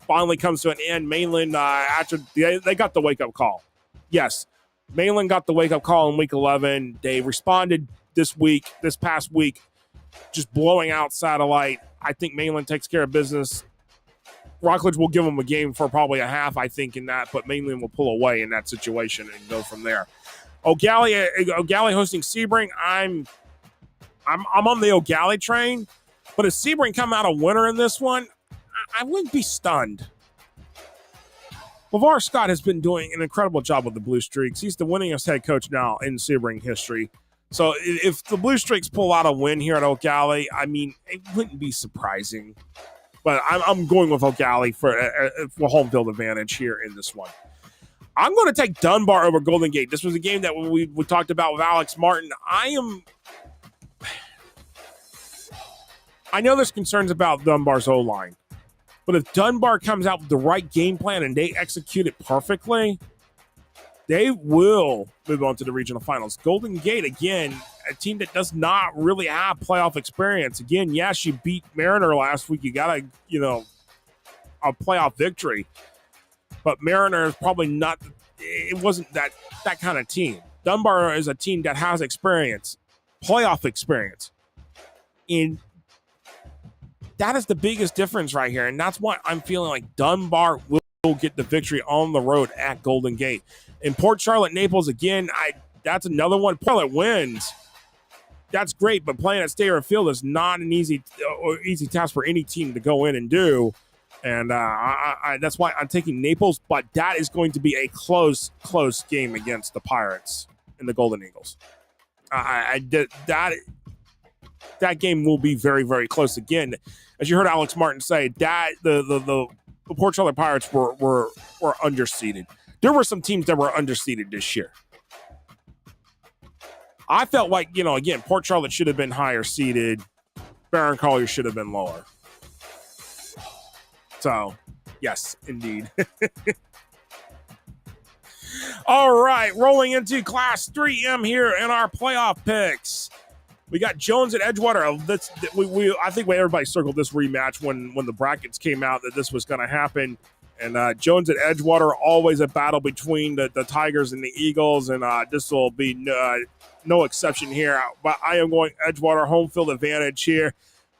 finally comes to an end. Mainland, after they got the wake-up call. Yes, Mainland got the wake-up call in Week 11. They responded this past week, just blowing out Satellite. I think Mainland takes care of business. Rockledge will give them a game for probably a half, I think, in that, but Mainland will pull away in that situation and go from there. O'Galley hosting Sebring. I'm on the O'Galley train, but if Sebring come out a winner in this one, I wouldn't be stunned. LeVar Scott has been doing an incredible job with the Blue Streaks. He's the winningest head coach now in Sebring history. So if the Blue Streaks pull out a win here at O'Galley, I mean, it wouldn't be surprising. But I'm going with O'Galley for home field advantage here in this one. I'm going to take Dunbar over Golden Gate. This was a game that we talked about with Alex Martin. I know there's concerns about Dunbar's O-line. But if Dunbar comes out with the right game plan and they execute it perfectly, they will move on to the regional finals. Golden Gate, again, a team that does not really have playoff experience. Again, yes, you beat Mariner last week. You got a playoff victory. But Mariner is probably not – it wasn't that kind of team. Dunbar is a team that has experience, playoff experience. And that is the biggest difference right here. And that's why I'm feeling like Dunbar will get the victory on the road at Golden Gate. In Port Charlotte, Naples, again, that's another one. Port Charlotte wins. That's great, but playing at Stayer Field is not an easy task for any team to go in and do. And that's why I'm taking Naples, but that is going to be a close game against the Pirates and the Golden Eagles. That game will be very, very close. Again, as you heard Alex Martin say, that the Port Charlotte Pirates were underseeded. There were some teams that were underseeded this year. I felt like, again, Port Charlotte should have been higher seeded. Barron Collier should have been lower. So, yes, indeed. All right, rolling into Class 3M here in our playoff picks. We got Jones at Edgewater. I think everybody circled this rematch when the brackets came out that this was going to happen. And Jones at Edgewater, always a battle between the Tigers and the Eagles, and this will be no exception here. But I am going Edgewater, home field advantage here.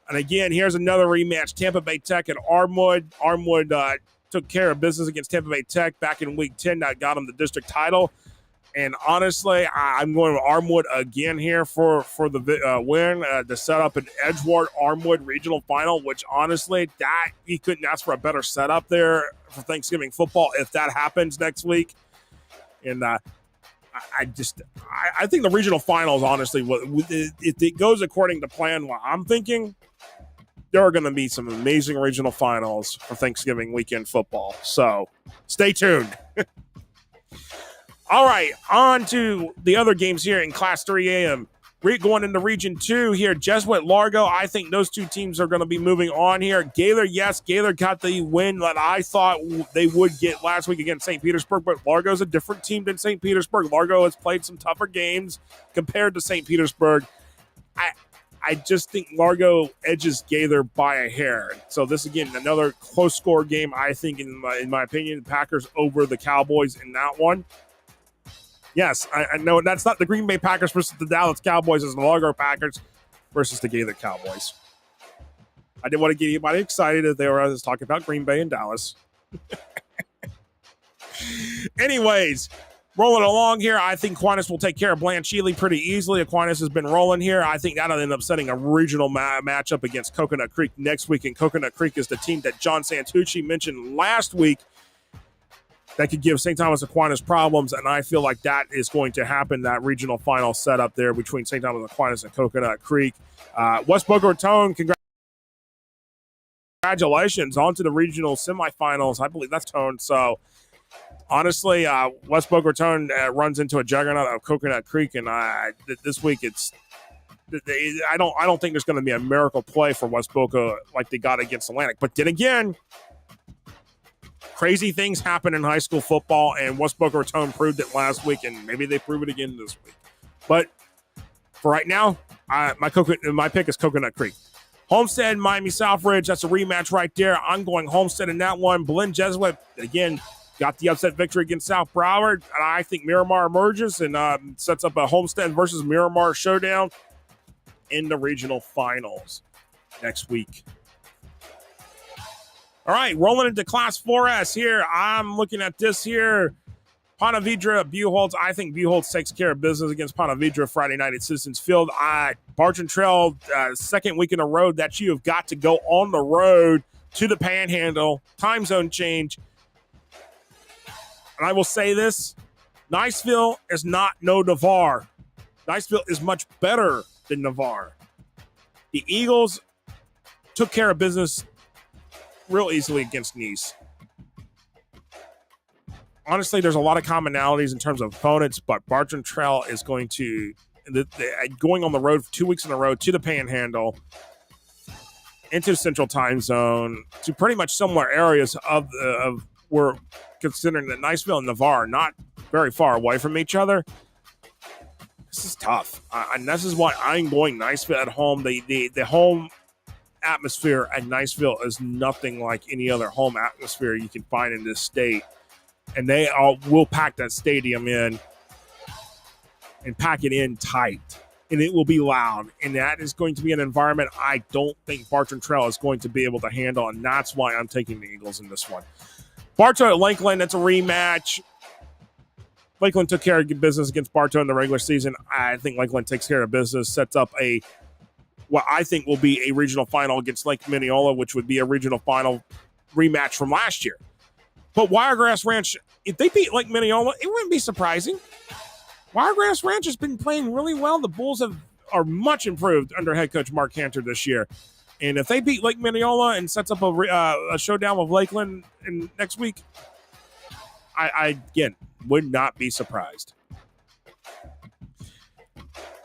And again, here's another rematch, Tampa Bay Tech and Armwood. Armwood took care of business against Tampa Bay Tech back in Week 10. That got them the district title. And honestly, I'm going with Armwood again here for the win to set up an Edgewater-Armwood regional final, which honestly, that you couldn't ask for a better setup there for Thanksgiving football if that happens next week. And I think the regional finals, honestly, if it goes according to plan, what I'm thinking, there are going to be some amazing regional finals for Thanksgiving weekend football. So stay tuned. All right, on to the other games here in Class 3A. We're going into Region 2 here. Jesuit, Largo, I think those two teams are going to be moving on here. Gaylor, yes, Gaylor got the win that I thought they would get last week against St. Petersburg, but Largo's a different team than St. Petersburg. Largo has played some tougher games compared to St. Petersburg. I just think Largo edges Gaylor by a hair. So this, again, another close score game, I think, in my opinion. The Packers over the Cowboys in that one. Yes, I know that's not the Green Bay Packers versus the Dallas Cowboys. It's the Largo Packers versus the Gaylor Cowboys. I didn't want to get anybody excited if they were talking about Green Bay and Dallas. Anyways, rolling along here, I think Aquinas will take care of Blanchely pretty easily. Aquinas has been rolling here. I think that'll end up setting a regional matchup against Coconut Creek next week. And Coconut Creek is the team that John Santucci mentioned last week that could give St. Thomas Aquinas problems, and I feel like that is going to happen, that regional final setup there between St. Thomas Aquinas and Coconut Creek. West Boca Raton, Congratulations on to the regional semifinals. I believe that's Tone. So, honestly, West Boca Raton runs into a juggernaut of Coconut Creek, and this week I don't think there's going to be a miracle play for West Boca like they got against Atlantic. But then again, crazy things happen in high school football, and West Boca Raton proved it last week, and maybe they prove it again this week. But for right now, my pick is Coconut Creek. Homestead, Miami Southridge, that's a rematch right there. I'm going Homestead in that one. Blinn Jesuit, again, got the upset victory against South Broward. And I think Miramar emerges and sets up a Homestead versus Miramar showdown in the regional finals next week. All right, rolling into Class 4S here. I'm looking at this here. Ponte Vedra, Buchholz. I think Buchholz takes care of business against Ponte Vedra Friday night at Citizens Field. Bartram Trail, second week in a row that you have got to go on the road to the Panhandle. Time zone change. And I will say this, Niceville is not no Navarre. Niceville is much better than Navarre. The Eagles took care of business real easily against Nice. Honestly, there's a lot of commonalities in terms of opponents, but Bartram Trail is going on the road for 2 weeks in a row to the Panhandle, into the Central Time Zone, to pretty much similar areas of we're considering that Niceville and Navarre are not very far away from each other. This is tough, and this is why I'm going Niceville at home. The home atmosphere at Niceville is nothing like any other home atmosphere you can find in this state. And they will pack that stadium in and pack it in tight. And it will be loud. And that is going to be an environment I don't think Bartram Trail is going to be able to handle. And that's why I'm taking the Eagles in this one. Bartow at Lakeland, that's a rematch. Lakeland took care of business against Bartow in the regular season. I think Lakeland takes care of business, sets up what I think will be a regional final against Lake Mineola, which would be a regional final rematch from last year. But Wiregrass Ranch, if they beat Lake Mineola, it wouldn't be surprising. Wiregrass Ranch has been playing really well. The Bulls are much improved under head coach Mark Cantor this year. And if they beat Lake Mineola and sets up a showdown with Lakeland next week, I again, would not be surprised.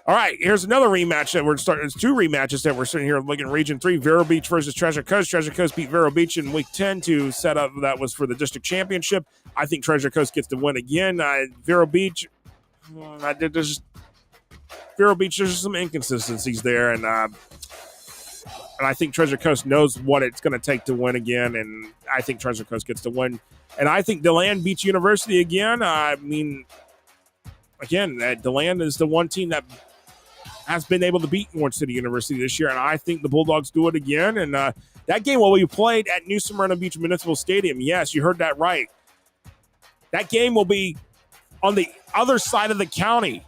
All right, here's another rematch that we're starting. There's two rematches that we're sitting here looking at Region 3. Vero Beach versus Treasure Coast. Treasure Coast beat Vero Beach in Week 10 to set up. That was for the district championship. I think Treasure Coast gets the win again. Vero Beach, there's some inconsistencies there, and I think Treasure Coast knows what it's going to take to win again, and I think Treasure Coast gets the win. And I think DeLand beats University again. Again, DeLand is the one team that has been able to beat Orange City University this year, and I think the Bulldogs do it again. And that game will be played at New Smyrna Beach Municipal Stadium. Yes, you heard that right. That game will be on the other side of the county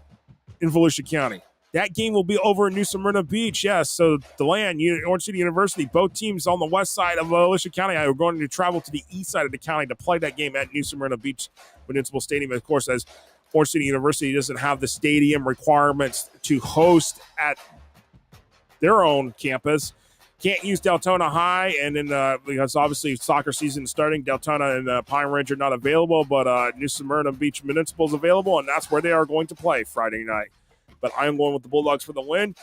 in Volusia County. That game will be over in New Smyrna Beach, yes. So DeLand, Orange City University, both teams on the west side of Volusia County are going to travel to the east side of the county to play that game at New Smyrna Beach Municipal Stadium. Of course, as Orange City University doesn't have the stadium requirements to host at their own campus. Can't use Deltona High, and then because obviously soccer season is starting, Deltona and Pine Ridge are not available, but New Smyrna Beach Municipal is available, and that's where they are going to play Friday night. But I am going with the Bulldogs for the win.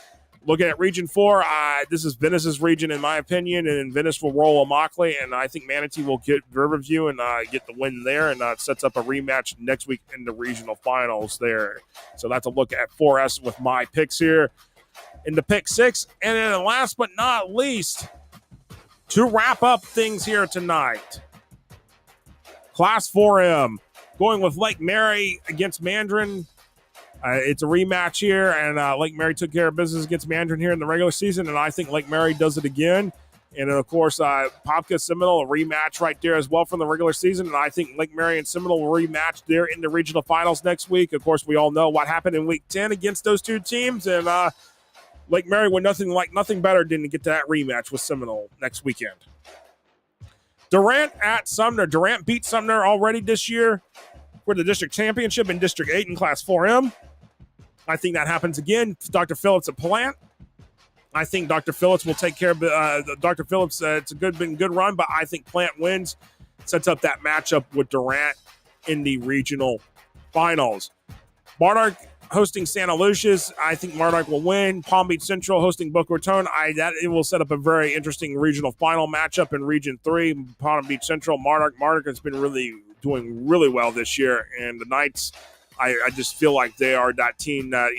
Looking at Region 4, this is Venice's region, in my opinion, and Venice will roll Immokalee, and I think Manatee will get Riverview and get the win there, and sets up a rematch next week in the regional finals there. So that's a look at 4S with my picks here in the pick 6. And then last but not least, to wrap up things here tonight, Class 4M, going with Lake Mary against Mandarin. It's a rematch here, and Lake Mary took care of business against Mandarin here in the regular season, and I think Lake Mary does it again. And, of course, Popka Seminole, a rematch right there as well from the regular season, and I think Lake Mary and Seminole will rematch there in the regional finals next week. Of course, we all know what happened in Week 10 against those two teams, and Lake Mary would nothing better than to get to that rematch with Seminole next weekend. Durant at Sumner. Durant beat Sumner already this year for the district championship in District 8 in Class 4M. I think that happens again. Dr. Phillips at Plant. I think Dr. Phillips will take care of Dr. Phillips. It's been a good run, but I think Plant wins, sets up that matchup with Durant in the regional finals. Monarch hosting Santa Lucia's. I think Monarch will win. Palm Beach Central hosting Boca Raton. It will set up a very interesting regional final matchup in Region 3. Palm Beach Central, Monarch. Monarch has been doing really well this year, and the Knights, I just feel like they are that team that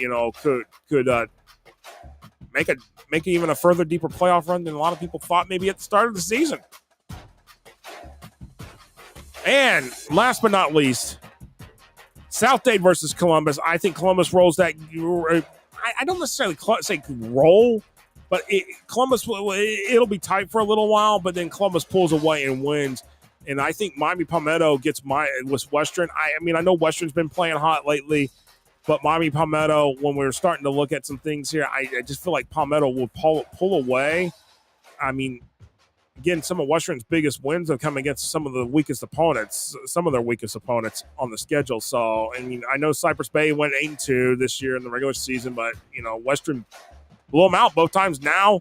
could make even a further deeper playoff run than a lot of people thought maybe at the start of the season. And last but not least, South Dade versus Columbus. I think Columbus rolls that. I don't necessarily say roll, but Columbus, it'll be tight for a little while, but then Columbus pulls away and wins. And I think Miami Palmetto gets with Western. I know Western's been playing hot lately, but Miami Palmetto, when we're starting to look at some things here, I just feel like Palmetto will pull away. I mean, again, some of Western's biggest wins have come against some of their weakest opponents on the schedule. So, I know Cypress Bay went 8-2 this year in the regular season, but, Western blew them out both times now,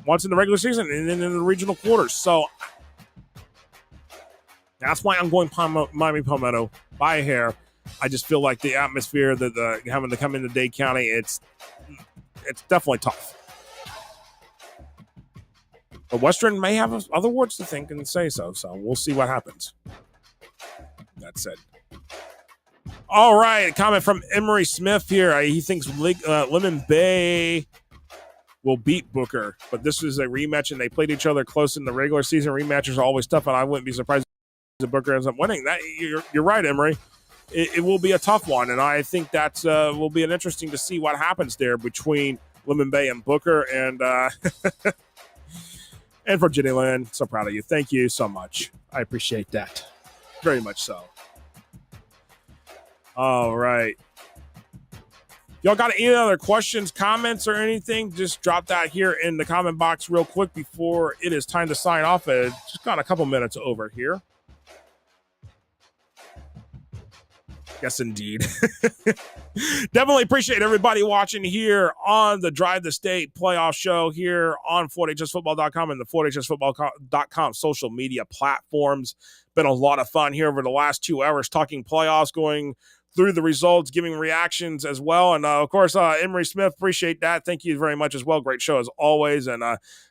once in the regular season and then in the regional quarters. So, that's why I'm going Miami Palmetto by a hair. I just feel like the atmosphere that having to come into Dade County, it's definitely tough. But Western may have other words to think and say so we'll see what happens. That said. All right, a comment from Emery Smith here. He thinks Lemon Bay will beat Booker, but this is a rematch, and they played each other close in the regular season. Rematches are always tough, and I wouldn't be surprised if Booker ends up winning. That you're right, Emery. It will be a tough one, and I think that will be interesting to see what happens there between Lemon Bay and Booker, and and Virginia Lynn. So proud of you. Thank you so much. I appreciate that very much so. All right. Y'all got any other questions, comments, or anything? Just drop that here in the comment box real quick before it is time to sign off. Just got a couple minutes over here. Yes, indeed. Definitely appreciate everybody watching here on the Drive the State playoff show here on FortHSFootball.com and the FortHSFootball.com social media platforms. Been a lot of fun here over the last 2 hours talking playoffs, going through the results, giving reactions as well. And, of course, Emery Smith, appreciate that. Thank you very much as well. Great show as always. And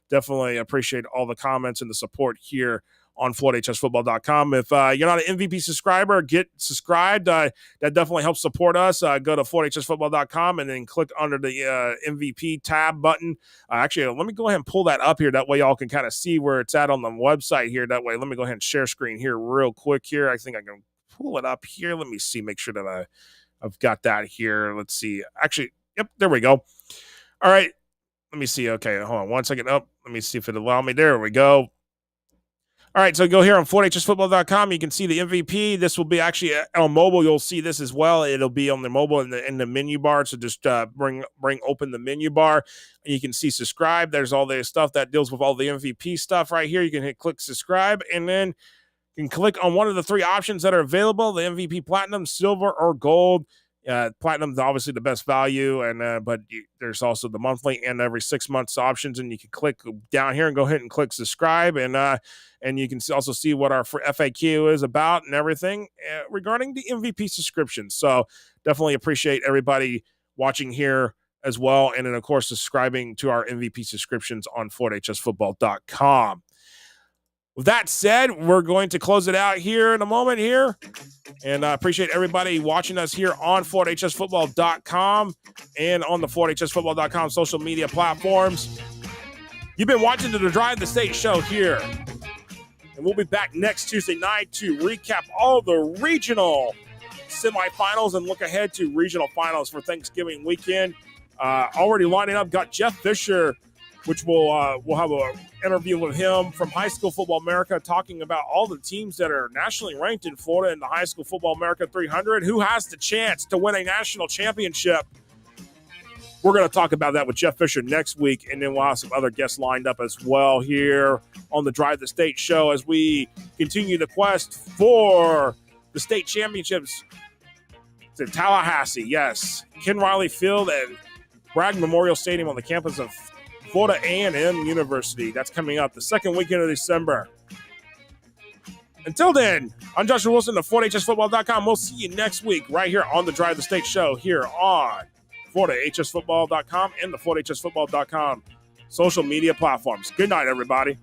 definitely appreciate all the comments and the support here on FloydHSFootball.com. If you're not an MVP subscriber, get subscribed. That definitely helps support us. Go to FloydHSFootball.com and then click under the MVP tab button. Actually, let me go ahead and pull that up here. That way y'all can kind of see where it's at on the website here. That way, let me go ahead and share screen here real quick here. I think I can pull it up here. Let me see, make sure that I've got that here. Let's see. Actually, yep, there we go. All right. Let me see. Okay, hold on 1 second. Let me see if it'll allow me. There we go. All right, so go here on FortHSFootball.com. You can see the MVP. This will be actually on mobile. You'll see this as well. It'll be on the mobile in the menu bar. So just bring open the menu bar, and you can see subscribe. There's all the stuff that deals with all the MVP stuff right here. You can click subscribe, and then you can click on one of the 3 options that are available: the MVP Platinum, Silver, or Gold. Platinum is obviously the best value, and but there's also the monthly and every 6 months options, and you can click down here and go ahead and click subscribe, and you can also see what our FAQ is about and everything regarding the MVP subscription. So definitely appreciate everybody watching here as well, and then of course subscribing to our MVP subscriptions on FortHSFootball.com. With that said, we're going to close it out here in a moment here. And I appreciate everybody watching us here on FortHSFootball.com and on the FortHSFootball.com social media platforms. You've been watching the Drive the State show here. And we'll be back next Tuesday night to recap all the regional semifinals and look ahead to regional finals for Thanksgiving weekend. Already lining up, got Jeff Fisher, which we'll have an interview with him from High School Football America, talking about all the teams that are nationally ranked in Florida in the High School Football America 300. Who has the chance to win a national championship? We're going to talk about that with Jeff Fisher next week, and then we'll have some other guests lined up as well here on the Drive the State show as we continue the quest for the state championships to Tallahassee. Yes, Ken Riley Field and Bragg Memorial Stadium on the campus of Florida A&M University. That's coming up the second weekend of December. Until then, I'm Joshua Wilson of FloridaHSFootball.com. We'll see you next week right here on the Drive the State show here on FloridaHSFootball.com and the FloridaHSFootball.com social media platforms. Good night, everybody.